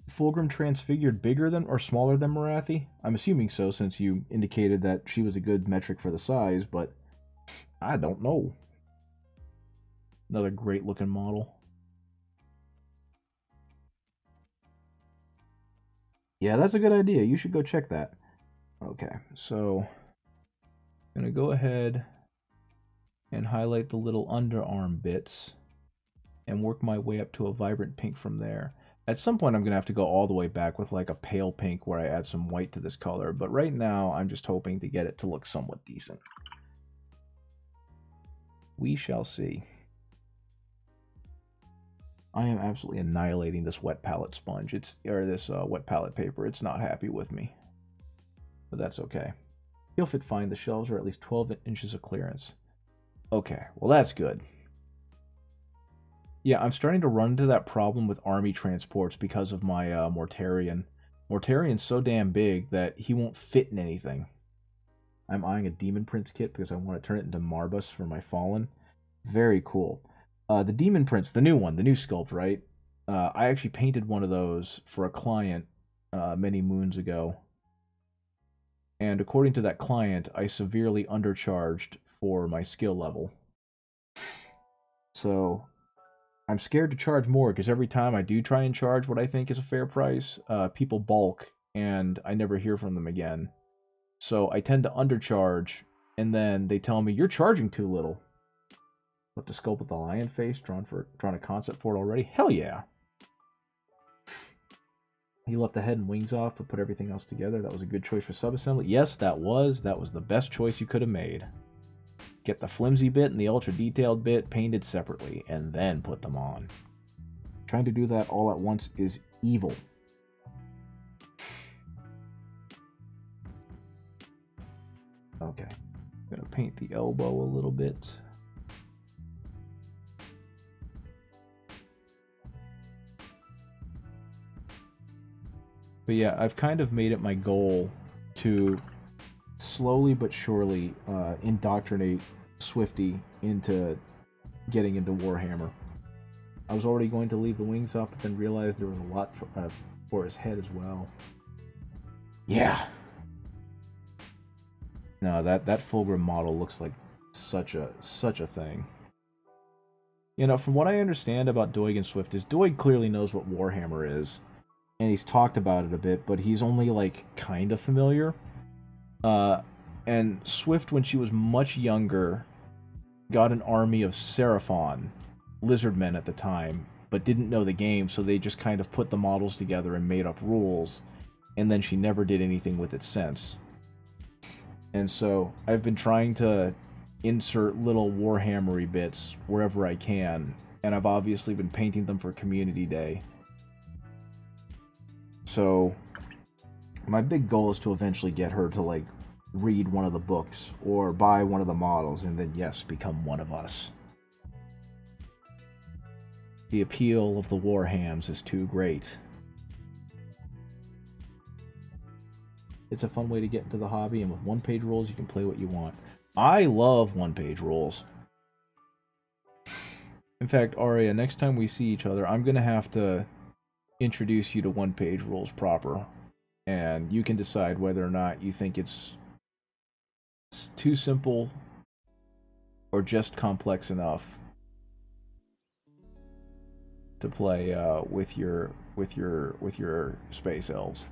Speaker 1: Fulgrim Transfigured bigger than or smaller than Marathi? I'm assuming so, since you indicated that she was a good metric for the size, but I don't know. Another great looking model. Yeah, that's a good idea. You should go check that. Okay, so I'm gonna go ahead and highlight the little underarm bits and work my way up to a vibrant pink from there. At some point, I'm going to have to go all the way back with like a pale pink where I add some white to this color, but right now I'm just hoping to get it to look somewhat decent. We shall see. I am absolutely annihilating this wet palette sponge. This wet palette paper. It's not happy with me, but that's okay. He'll fit fine. The shelves are at least 12 inches of clearance. Okay, well that's good. Yeah, I'm starting to run into that problem with army transports because of my Mortarion. Mortarion's so damn big that he won't fit in anything. I'm eyeing a Demon Prince kit because I want to turn it into Marbus for my Fallen. Very cool. The Demon Prince, the new one, the new sculpt, right? I actually painted one of those for a client many moons ago. And according to that client, I severely undercharged for my skill level. So I'm scared to charge more because every time I do try and charge what I think is a fair price, people balk and I never hear from them again. So I tend to undercharge, and then they tell me you're charging too little. Left a sculpt with the lion face drawn a concept for it already. Hell yeah! He left the head and wings off but put everything else together. That was a good choice for subassembly. Yes, that was the best choice you could have made. Get the flimsy bit and the ultra detailed bit painted separately, and then put them on. Trying to do that all at once is evil. Okay, I'm gonna paint the elbow a little bit. But yeah, I've kind of made it my goal to slowly but surely indoctrinate Swifty into getting into Warhammer. I was already going to leave the wings up, but then realized there was a lot for his head as well. Yeah. No, that Fulgrim model looks like such a thing. You know, from what I understand about Doig and Swift is Doig clearly knows what Warhammer is, and he's talked about it a bit, but he's only like kind of familiar. And Swift, when she was much younger, got an army of Seraphon, lizardmen at the time, but didn't know the game, so they just kind of put the models together and made up rules, and then she never did anything with it since. And so I've been trying to insert little Warhammery bits wherever I can, and I've obviously been painting them for Community Day. So my big goal is to eventually get her to like read one of the books or buy one of the models and then yes, become one of us. The appeal of the Warhams is too great. It's a fun way to get into the hobby, and with one-page rules, you can play what you want. I love one-page rules. In fact, Aria, next time we see each other, I'm going to have to introduce you to one-page rules proper, and you can decide whether or not you think it's too simple or just complex enough to play with your space elves.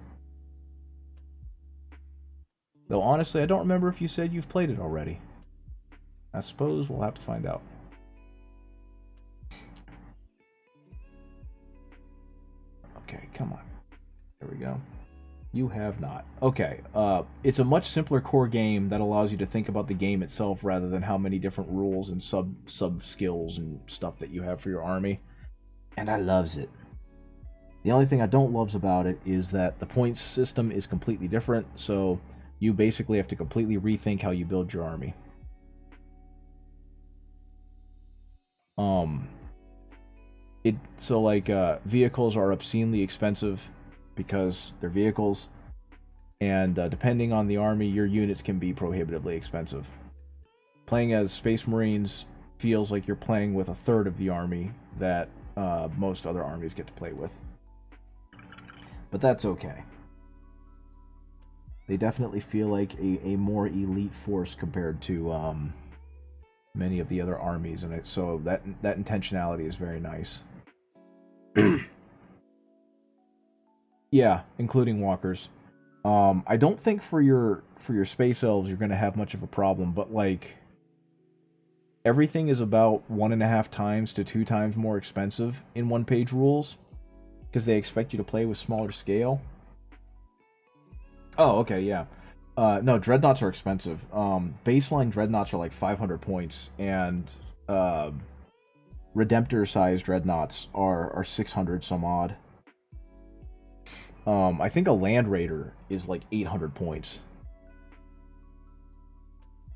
Speaker 1: Though honestly, I don't remember if you said you've played it already. I suppose we'll have to find out. Okay, come on. There we go. You have not. Okay, it's a much simpler core game that allows you to think about the game itself rather than how many different rules and sub skills and stuff that you have for your army. And I loves it. The only thing I don't loves about it is that the points system is completely different, so you basically have to completely rethink how you build your army. Vehicles are obscenely expensive because they're vehicles. And depending on the army, your units can be prohibitively expensive. Playing as Space Marines feels like you're playing with a third of the army that most other armies get to play with. But that's okay. They definitely feel like a more elite force compared to many of the other armies, and so that intentionality is very nice. Yeah, including walkers. I don't think for your space elves you're gonna have much of a problem, but like everything is about 1.5 times to 2 times more expensive in one-page rules because they expect you to play with smaller scale. Oh, okay, yeah. No, dreadnoughts are expensive. Baseline dreadnoughts are like 500 points, and uh, redemptor-sized dreadnoughts are 600 some odd. I think a land raider is like 800 points.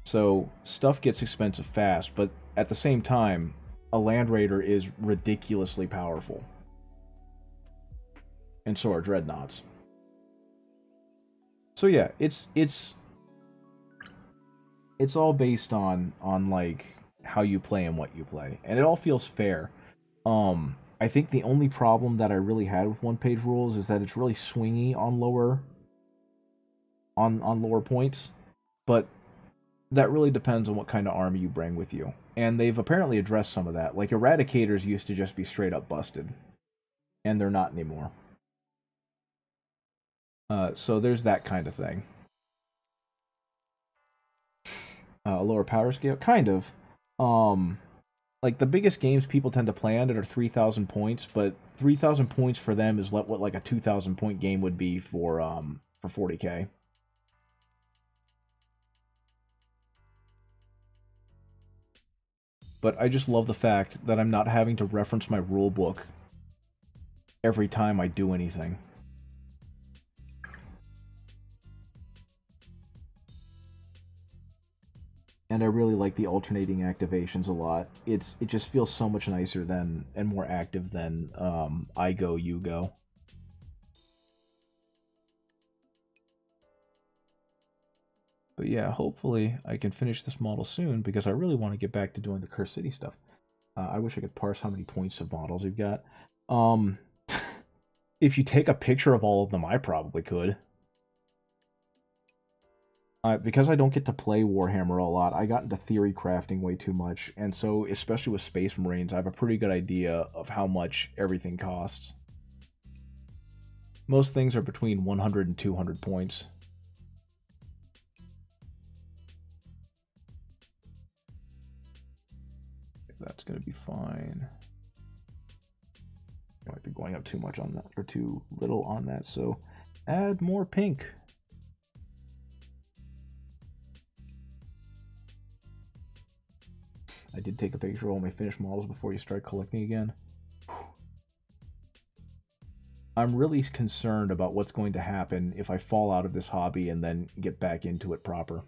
Speaker 1: So stuff gets expensive fast, but at the same time, a land raider is ridiculously powerful, and so are dreadnoughts. So yeah, it's all based on like how you play and what you play, and it all feels fair. I think the only problem that I really had with one-page rules is that it's really swingy on lower points, but that really depends on what kind of army you bring with you. And they've apparently addressed some of that. Like Eradicators used to just be straight up busted, and they're not anymore. So there's that kind of thing. A lower power scale, kind of. Um, like the biggest games people tend to play on it are 3,000 points, but 3,000 points for them is what like a 2,000 point game would be for 40k. But I just love the fact that I'm not having to reference my rule book every time I do anything. And I really like the alternating activations a lot. It just feels so much nicer than and more active than I go, you go. But yeah, hopefully I can finish this model soon because I really want to get back to doing the Curse City stuff. I wish I could parse how many points of models you've got. Um, if you take a picture of all of them, I probably could. Because I don't get to play Warhammer a lot, I got into theory crafting way too much, and so especially with Space Marines, I have a pretty good idea of how much everything costs. Most things are between 100 and 200 points. That's going to be fine. I might be going up too much on that, or too little on that, so add more pink. I did take a picture of all my finished models before you start collecting again. I'm really concerned about what's going to happen if I fall out of this hobby and then get back into it proper.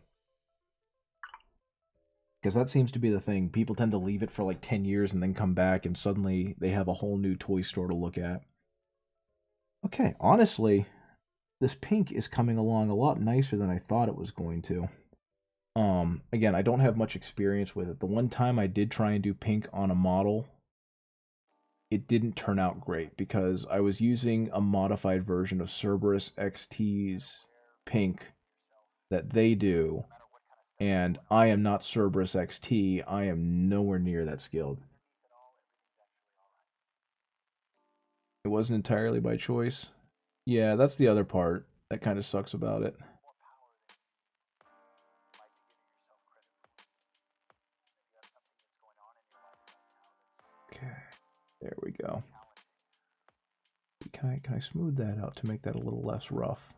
Speaker 1: Because that seems to be the thing. People tend to leave it for like 10 years and then come back and suddenly they have a whole new toy store to look at. Okay, honestly, this pink is coming along a lot nicer than I thought it was going to. Again, I don't have much experience with it. The one time I did try and do pink on a model, it didn't turn out great because I was using a modified version of Cerberus XT's pink that they do, and I am not Cerberus XT. I am nowhere near that skilled. It wasn't entirely by choice. Yeah, that's the other part that kind of sucks about it. Okay, there we go. Can I smooth that out to make that a little less rough?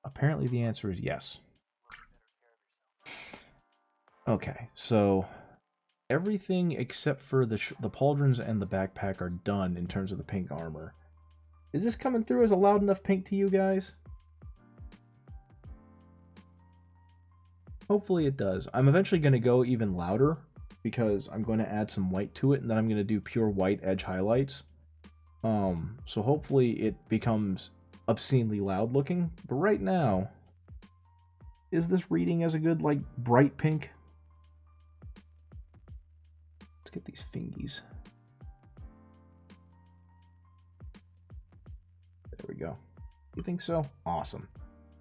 Speaker 1: Apparently the answer is yes. Okay, so everything except for the pauldrons and the backpack are done in terms of the pink armor. Is this coming through as a loud enough pink to you guys? Hopefully it does. I'm eventually going to go even louder because I'm going to add some white to it, and then I'm going to do pure white edge highlights. So hopefully it becomes obscenely loud looking. But right now, is this reading as a good, like, bright pink? Let's get these fingies. There we go. You think so? Awesome.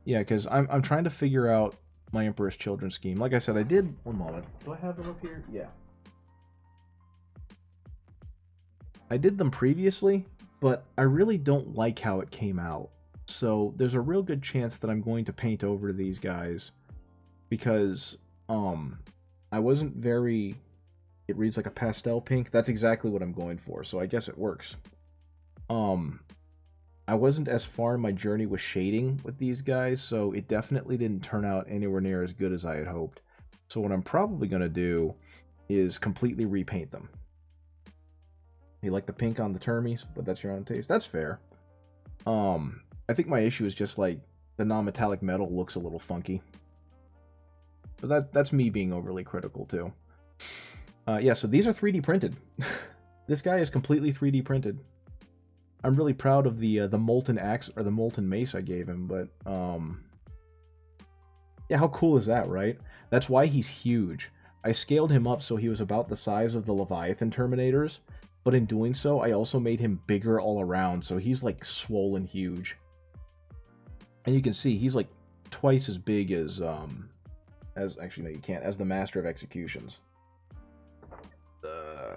Speaker 1: Yeah, because I'm trying to figure out my Emperor's Children scheme. Like I said, I did... One moment. Do I have them up here? Yeah. I did them previously, but I really don't like how it came out. So there's a real good chance that I'm going to paint over these guys because I wasn't very... It reads like a pastel pink. That's exactly what I'm going for, so I guess it works. I wasn't as far in my journey with shading with these guys, so it definitely didn't turn out anywhere near as good as I had hoped. So what I'm probably going to do is completely repaint them. You like the pink on the Termies, but that's your own taste. That's fair. I think my issue is just like the non-metallic metal looks a little funky. But that's me being overly critical too. Yeah, so these are 3D printed. This guy is completely 3D printed. I'm really proud of the molten axe or the molten mace I gave him, but yeah, how cool is that, right? That's why he's huge. I scaled him up so he was about the size of the Leviathan Terminators, but in doing so, I also made him bigger all around, so he's like swollen huge. And you can see he's like twice as big as actually no, you can't, as the Master of Executions.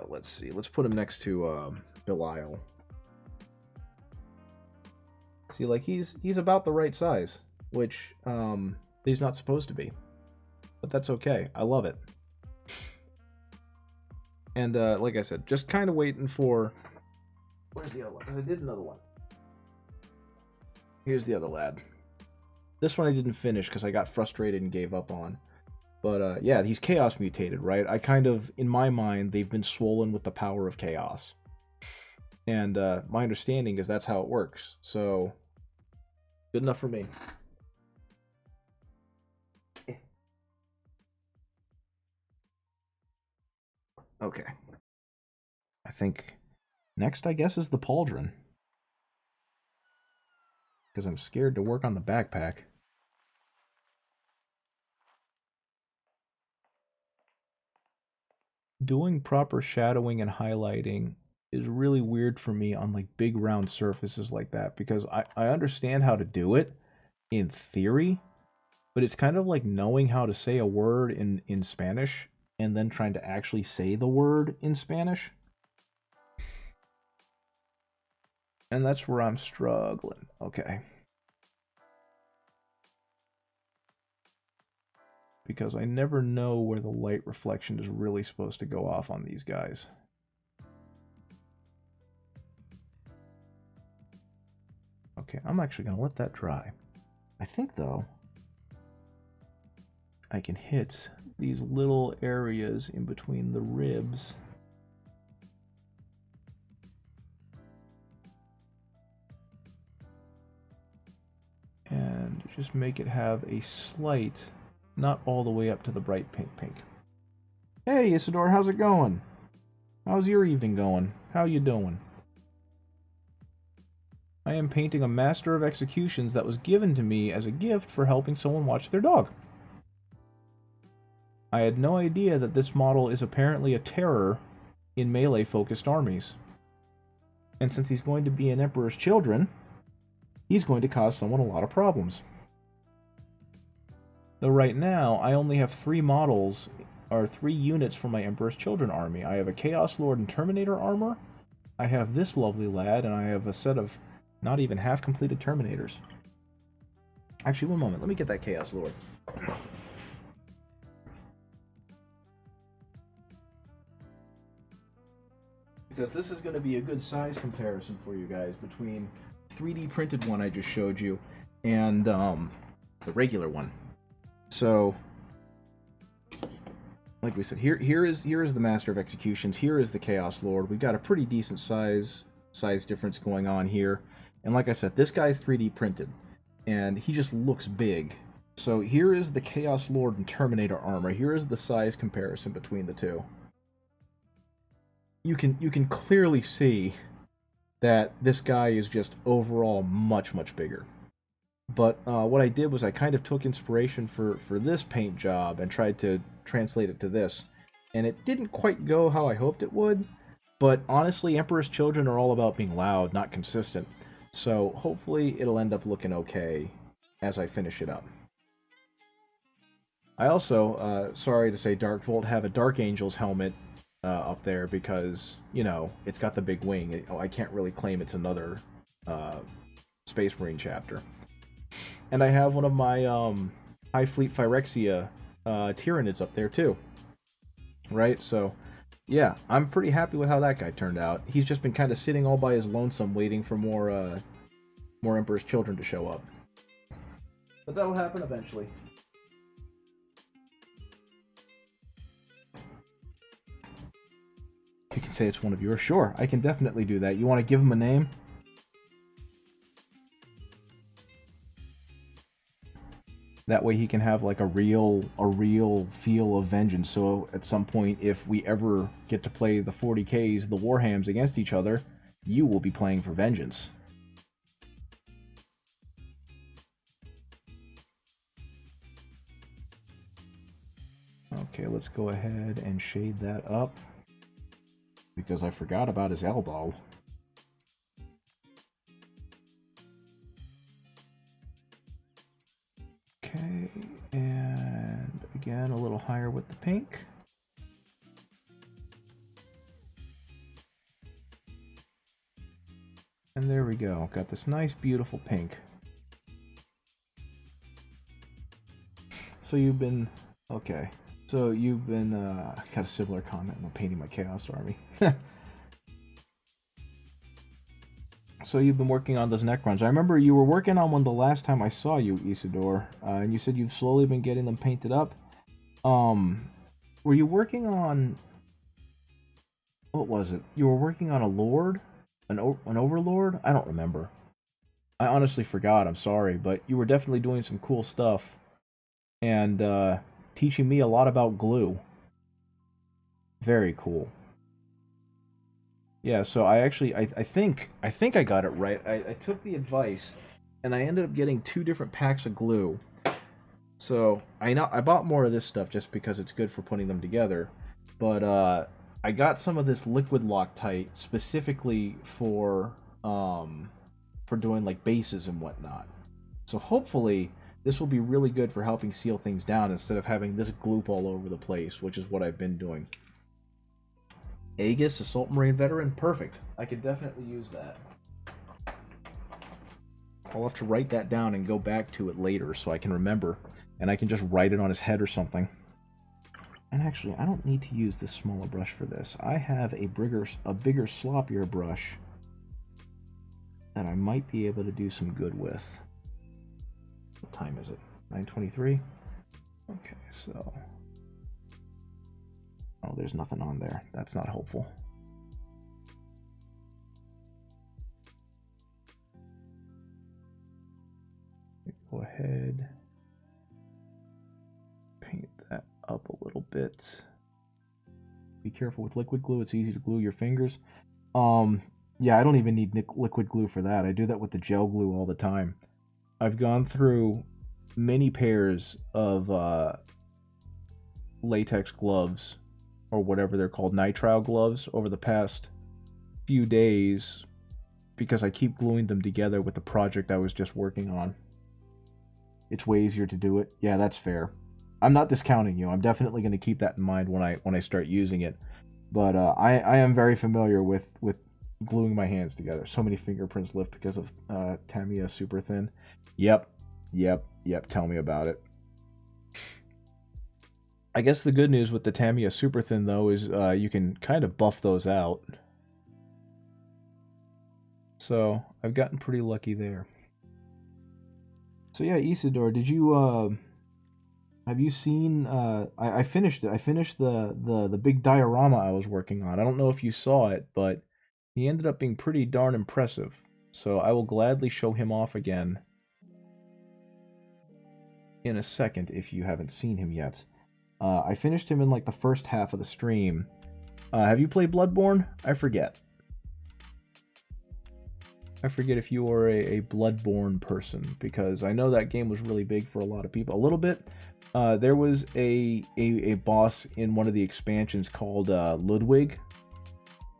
Speaker 1: Let's see, let's put him next to Belial. See, like he's about the right size, which he's not supposed to be, but that's okay. I love it. And like I said, just kind of waiting for. Where's the other one? I did another one. Here's the other lad. This one I didn't finish because I got frustrated and gave up on. But yeah, he's chaos mutated, right? I kind of, in my mind, they've been swollen with the power of chaos. And my understanding is that's how it works. So, good enough for me. Okay. I think next, I guess, is the pauldron. Because I'm scared to work on the backpack. Doing proper shadowing and highlighting is really weird for me on like big round surfaces like that because I understand how to do it in theory, but it's kind of like knowing how to say a word in Spanish and then trying to actually say the word in Spanish. And that's where I'm struggling. Okay. Because I never know where the light reflection is really supposed to go off on these guys. Okay, I'm actually going to let that dry. I think, though, I can hit these little areas in between the ribs. And just make it have a slight, not all the way up to the bright pink. Hey, Isidore, how's it going? How's your evening going? How you doing? I am painting a Master of Executions that was given to me as a gift for helping someone watch their dog. I had no idea that this model is apparently a terror in melee-focused armies. And since he's going to be an Emperor's Children, he's going to cause someone a lot of problems. Though right now, I only have 3 models, or 3 units for my Emperor's Children army. I have a Chaos Lord and Terminator armor, I have this lovely lad, and I have a set of not even half-completed Terminators. Actually, one moment. Let me get that Chaos Lord. Because this is going to be a good size comparison for you guys between 3D printed one I just showed you and the regular one. So, like we said, here is the Master of Executions. Here is the Chaos Lord. We've got a pretty decent size difference going on here. And like I said, this guy's 3D printed, and he just looks big. So here is the Chaos Lord and Terminator armor. Here is the size comparison between the two. You can clearly see that this guy is just overall much, much bigger. But what I did was I kind of took inspiration for this paint job and tried to translate it to this. And it didn't quite go how I hoped it would, but honestly, Emperor's Children are all about being loud, not consistent. So hopefully it'll end up looking okay as I finish it up. I also, sorry to say, Dark Volt have a Dark Angel's helmet up there because, you know, it's got the big wing. I can't really claim it's another uh, Space Marine chapter. And I have one of my High Fleet Phyrexia Tyranids up there too. Right? So, yeah, I'm pretty happy with how that guy turned out. He's just been kind of sitting all by his lonesome waiting for more Emperor's Children to show up. But that'll happen eventually. You can say it's one of yours. Sure, I can definitely do that. You want to give him a name? That way he can have like a real feel of vengeance. So at some point, if we ever get to play the 40Ks, the Warhams against each other, you will be playing for vengeance. Okay, let's go ahead and shade that up because I forgot about his elbow. Okay, and again, a little higher with the pink. And there we go. Got this nice, beautiful pink. So you've been... Okay. So you've been... got a similar comment on painting my Chaos Army. So you've been working on those Necrons. I remember you were working on one the last time I saw you, Isidore. And you said you've slowly been getting them painted up. Were you working on... What was it? You were working on a Lord? An Overlord? I don't remember. I honestly forgot, I'm sorry. But you were definitely doing some cool stuff. And teaching me a lot about glue. Very cool. Yeah, so I actually, I think I got it right. I took the advice, and I ended up getting 2 different packs of glue. So I bought more of this stuff just because it's good for putting them together. But I got some of this liquid Loctite specifically for doing like bases and whatnot. So hopefully this will be really good for helping seal things down instead of having this gloop all over the place, which is what I've been doing. Aegis, Assault Marine Veteran, perfect. I could definitely use that. I'll have to write that down and go back to it later so I can remember. And I can just write it on his head or something. And actually, I don't need to use this smaller brush for this. I have a bigger, sloppier brush that I might be able to do some good with. What time is it? 9:23? Okay, so... Oh, there's nothing on there. That's not helpful. Go ahead. Paint that up a little bit. Be careful with liquid glue. It's easy to glue your fingers. Yeah, I don't even need liquid glue for that. I do that with the gel glue all the time. I've gone through many pairs of latex gloves, or whatever they're called, nitrile gloves, over the past few days because I keep gluing them together with the project I was just working on. It's way easier to do it. Yeah, that's fair. I'm not discounting you. I'm definitely going to keep that in mind when I start using it. But I am very familiar with gluing my hands together. So many fingerprints lift because of Tamiya Super Thin. Yep. Tell me about it. I guess the good news with the Tamiya Super Thin, though, is you can kind of buff those out. So, I've gotten pretty lucky there. So yeah, Isidore, did you, have you seen, I finished it. I finished the big diorama I was working on. I don't know if you saw it, but he ended up being pretty darn impressive. So I will gladly show him off again in a second if you haven't seen him yet. I finished him in like the first half of the stream. Have you played Bloodborne? I forget. I forget if you are a Bloodborne person, because I know that game was really big for a lot of people. A little bit. There was a boss in one of the expansions called Ludwig,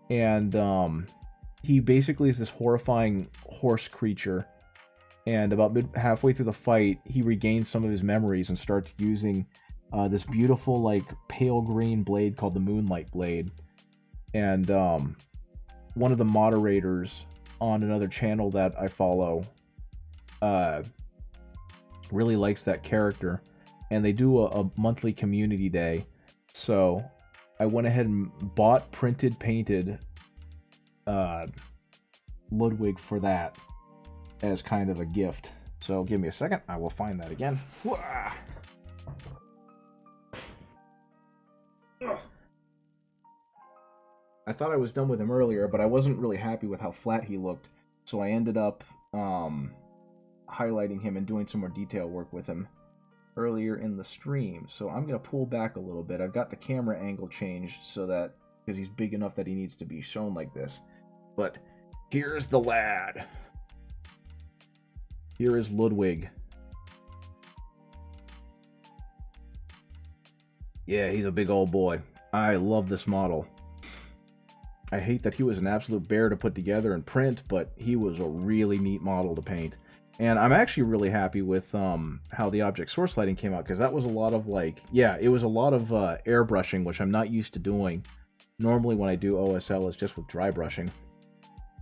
Speaker 1: and he basically is this horrifying horse creature. And about halfway through the fight, he regains some of his memories and starts using this beautiful, like, pale green blade called the Moonlight Blade. And one of the moderators on another channel that I follow uh, really likes that character, and they do a monthly community day. So I went ahead and bought printed, painted Ludwig for that as kind of a gift. So give me a second, I will find that again. I thought I was done with him earlier, but I wasn't really happy with how flat he looked, so I ended up highlighting him and doing some more detail work with him earlier in the stream. So I'm going to pull back a little bit. I've got the camera angle changed so that, because he's big enough that he needs to be shown like this. But here's the lad. Here is Ludwig. Yeah, he's a big old boy. I love this model. I hate that he was an absolute bear to put together and print, but he was a really neat model to paint. And I'm actually really happy with how the object source lighting came out, because that was a lot of, like, yeah, it was a lot of airbrushing, which I'm not used to doing. Normally when I do OSL, it's just with dry brushing.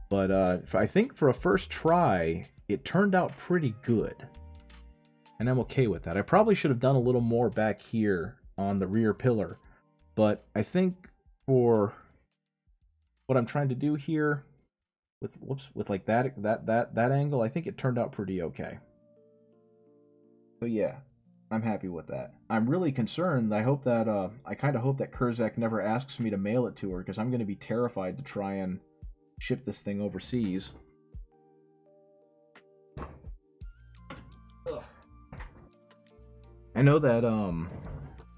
Speaker 1: But I think for a first try, it turned out pretty good. And I'm okay with that. I probably should have done a little more back here on the rear pillar, but I think for what I'm trying to do here with like that angle, I think it turned out pretty okay. So yeah, I'm happy with that. I'm really concerned. I hope that I kind of hope that Kurzak never asks me to mail it to her, because I'm going to be terrified to try and ship this thing overseas. Ugh. I know that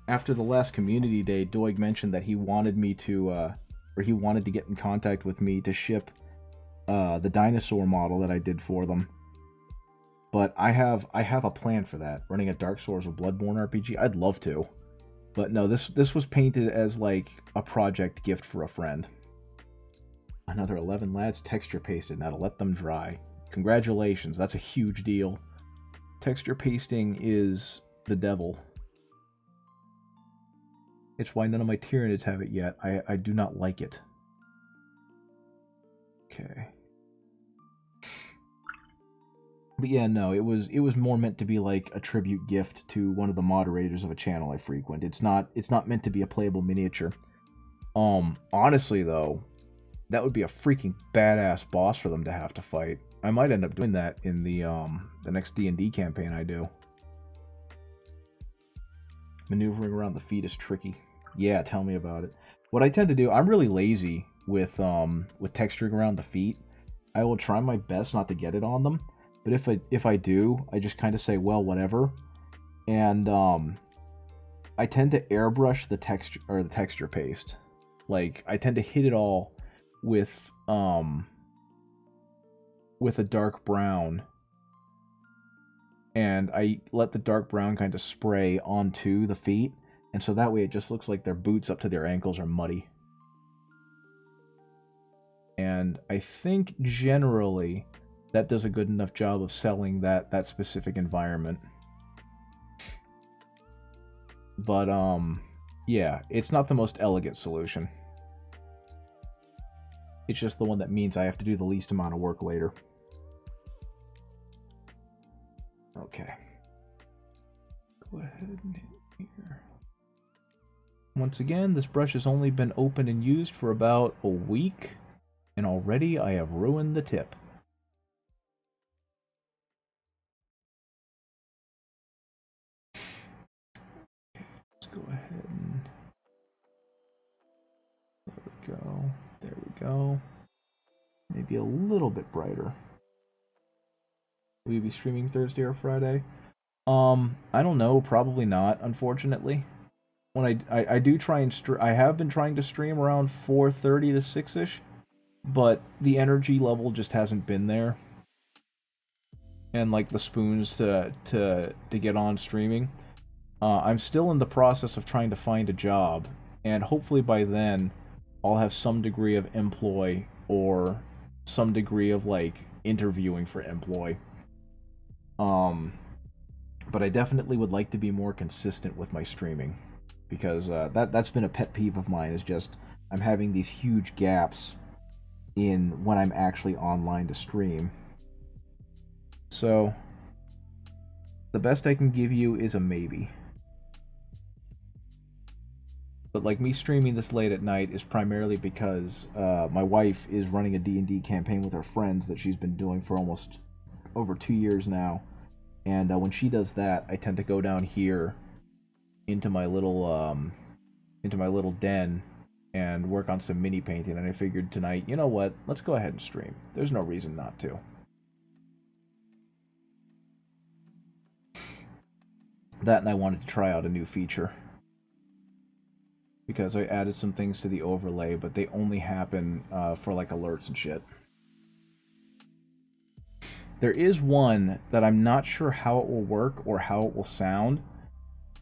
Speaker 1: after the last community day, Doig mentioned that he wanted me to or he wanted to get in contact with me to ship the dinosaur model that I did for them. But I have a plan for that. Running a Dark Souls or Bloodborne RPG, I'd love to. But no, this was painted as like a project gift for a friend. Another 11 lads texture pasted. Now to let them dry. Congratulations, that's a huge deal. Texture pasting is the devil. It's why none of my Tyranids have it yet. I do not like it. Okay. But yeah, no, it was more meant to be like a tribute gift to one of the moderators of a channel I frequent. It's not meant to be a playable miniature. Honestly though, that would be a freaking badass boss for them to have to fight. I might end up doing that in the next D&D campaign I do. Maneuvering around the feet is tricky. Yeah, tell me about it. What I tend to do, I'm really lazy with texturing around the feet. I will try my best not to get it on them, but if I do, I just kind of say, well, whatever. And I tend to airbrush the texture paste. Like, I tend to hit it all with a dark brown, and I let the dark brown kind of spray onto the feet, and so that way it just looks like their boots up to their ankles are muddy. And I think generally that does a good enough job of selling that specific environment. But yeah, it's not the most elegant solution. It's just the one that means I have to do the least amount of work later. Okay. Go ahead and hit here. Once again, this brush has only been opened and used for about a week, and already I have ruined the tip. Let's go ahead and... There we go. There we go. Maybe a little bit brighter. Will you be streaming Thursday or Friday? I don't know. Probably not, unfortunately. When I do try and I have been trying to stream around 4:30 to 6ish, but the energy level just hasn't been there, and like the spoons to get on streaming. I'm still in the process of trying to find a job, and hopefully by then I'll have some degree of employ or some degree of like interviewing for employ. Um, but I definitely would like to be more consistent with my streaming because that's been a pet peeve of mine. Is just I'm having these huge gaps in when I'm actually online to stream. So the best I can give you is a maybe. But like me streaming this late at night is primarily because my wife is running a D&D campaign with her friends that she's been doing for almost over 2 years now. And when she does that, I tend to go down here into my little den and work on some mini painting. And I figured tonight, you know what? Let's go ahead and stream. There's no reason not to. That, and I wanted to try out a new feature because I added some things to the overlay, but they only happen for like alerts and shit. There is one that I'm not sure how it will work or how it will sound,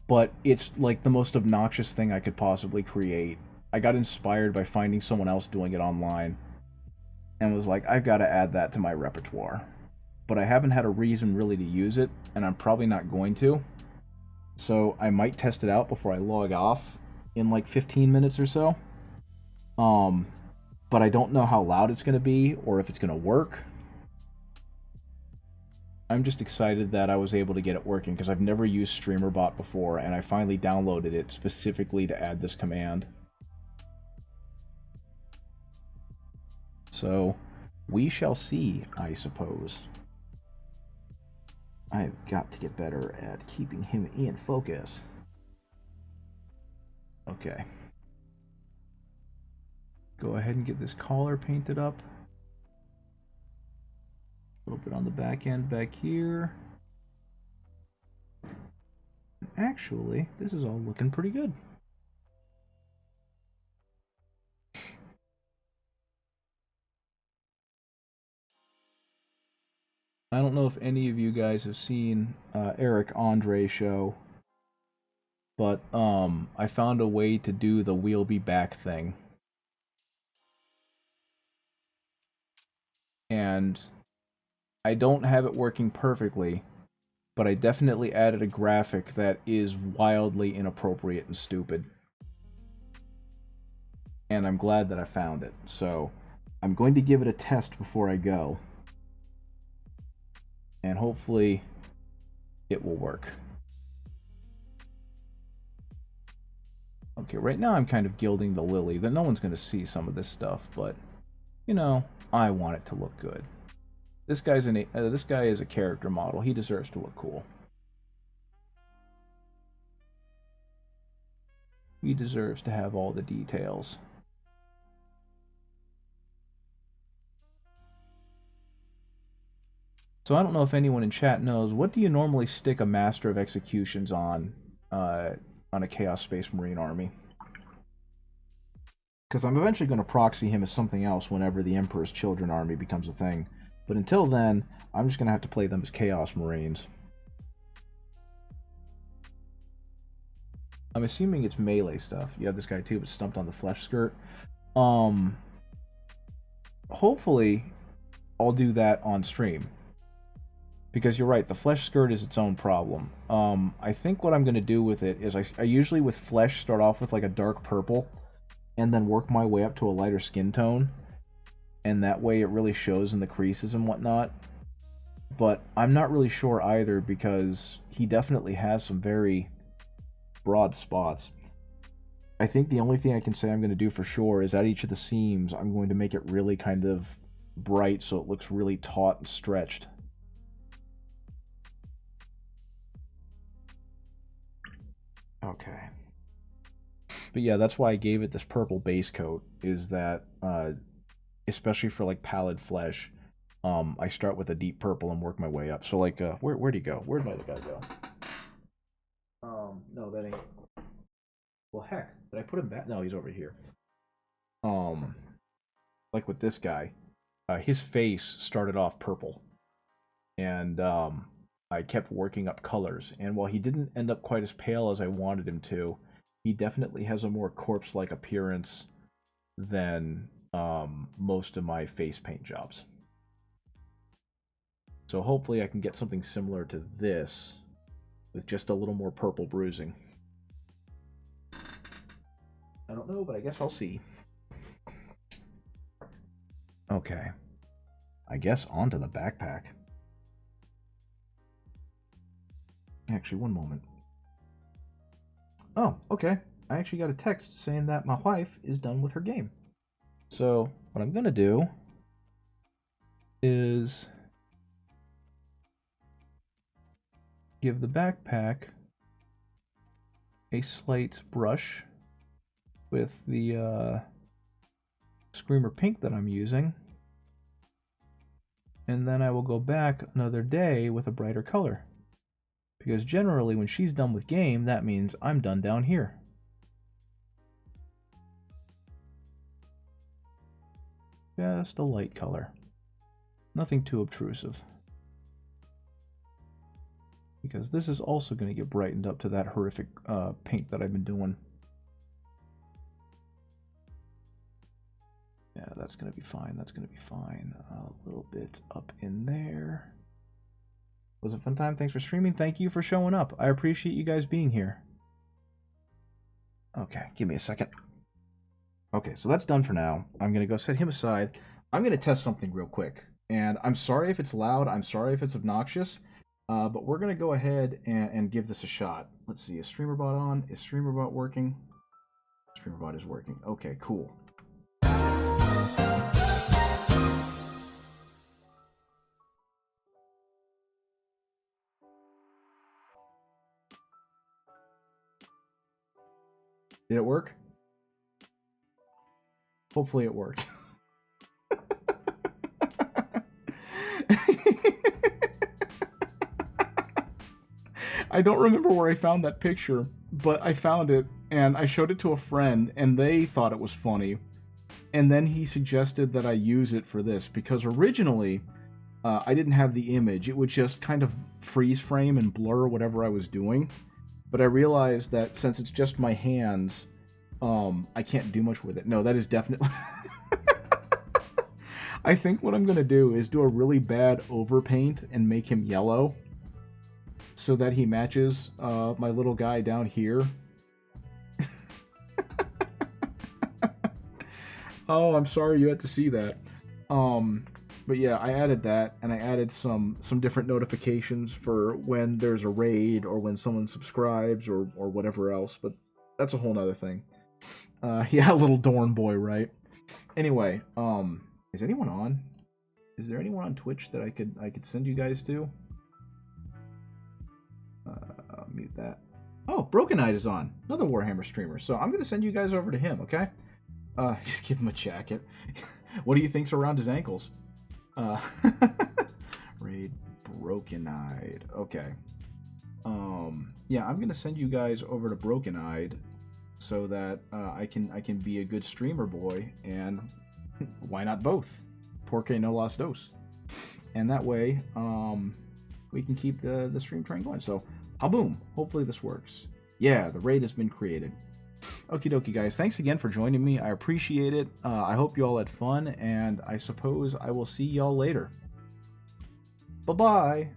Speaker 1: but it's like the most obnoxious thing I could possibly create. I got inspired by finding someone else doing it online and was like, I've got to add that to my repertoire. But I haven't had a reason really to use it, and I'm probably not going to. So I might test it out before I log off in like 15 minutes or so. Um, but I don't know how loud it's going to be or if it's going to work. I'm just excited that I was able to get it working because I've never used StreamerBot before, and I finally downloaded it specifically to add this command. So, we shall see, I suppose. I've got to get better at keeping him in focus. Okay. Go ahead and get this collar painted up. A little bit on the back end back here. Actually, this is all looking pretty good. I don't know if any of you guys have seen Eric Andre's show, but I found a way to do the "we'll be back" thing, and I don't have it working perfectly, but I definitely added a graphic that is wildly inappropriate and stupid, and I'm glad that I found it. So I'm going to give it a test before I go, and hopefully it will work. Okay, right now I'm kind of gilding the lily. That no one's going to see some of this stuff, but you know, I want it to look good. This guy is a character model. He deserves to look cool. He deserves to have all the details. So I don't know if anyone in chat knows, what do you normally stick a Master of Executions on a Chaos Space Marine army? Because I'm eventually going to proxy him as something else whenever the Emperor's Children army becomes a thing. But until then, I'm just going to have to play them as Chaos Marines. I'm assuming it's melee stuff. You have this guy too, but stumped on the flesh skirt. Hopefully, I'll do that on stream. Because you're right, the flesh skirt is its own problem. I think what I'm going to do with it is I usually with flesh start off with like a dark purple and then work my way up to a lighter skin tone. And that way it really shows in the creases and whatnot. But I'm not really sure either because he definitely has some very broad spots. I think the only thing I can say I'm going to do for sure is at each of the seams, I'm going to make it really kind of bright so it looks really taut and stretched. Okay. But yeah, that's why I gave it this purple base coat, is that, especially for like pallid flesh, I start with a deep purple and work my way up. So like, where'd he go? Where'd my other guy go? No, that ain't. Well, heck, did I put him back? No, he's over here. Um, like with this guy, his face started off purple, and I kept working up colors. And while he didn't end up quite as pale as I wanted him to, he definitely has a more corpse-like appearance than most of my face paint jobs. So hopefully I can get something similar to this with just a little more purple bruising. I don't know, but I guess I'll see. Okay. I guess onto the backpack. Actually, one moment. Oh, okay. I actually got a text saying that my wife is done with her game. So, what I'm going to do is give the backpack a slight brush with the Screamer Pink that I'm using. And then I will go back another day with a brighter color. Because generally when she's done with game, that means I'm done down here. Just a light color. Nothing too obtrusive. Because this is also going to get brightened up to that horrific pink that I've been doing. Yeah, that's going to be fine. That's going to be fine. A little bit up in there. Was a fun time. Thanks for streaming. Thank you for showing up. I appreciate you guys being here. Okay, give me a second. Okay, so that's done for now. I'm going to go set him aside. I'm going to test something real quick. And I'm sorry if it's loud. I'm sorry if it's obnoxious. But we're going to go ahead and give this a shot. Let's see. Is StreamerBot on? Is StreamerBot working? StreamerBot is working. Okay, cool. Did it work? Hopefully it worked. I don't remember where I found that picture, but I found it and I showed it to a friend and they thought it was funny. And then he suggested that I use it for this because originally I didn't have the image. It would just kind of freeze frame and blur whatever I was doing. But I realized that since it's just my hands, I can't do much with it. No, that is definitely... I think what I'm going to do is do a really bad overpaint and make him yellow so that he matches my little guy down here. Oh, I'm sorry you had to see that. But yeah, I added that, and I added some different notifications for when there's a raid or when someone subscribes or whatever else. But that's a whole nother thing. Yeah, little Dorn boy, right? Anyway, is anyone on? Is there anyone on Twitch that I could send you guys to? I'll mute that. Oh, Broken Eyed is on. Another Warhammer streamer. So I'm gonna send you guys over to him, okay? Just give him a jacket. What do you think's around his ankles? Raid Broken Eyed. Okay. Yeah, I'm gonna send you guys over to Broken Eyed so that I can be a good streamer boy, and why not both? Porque no las dos. And that way, we can keep the stream train going. So, boom. Hopefully this works. Yeah, the raid has been created. Okie dokie, guys. Thanks again for joining me. I appreciate it. I hope you all had fun, and I suppose I will see y'all later. Bye-bye.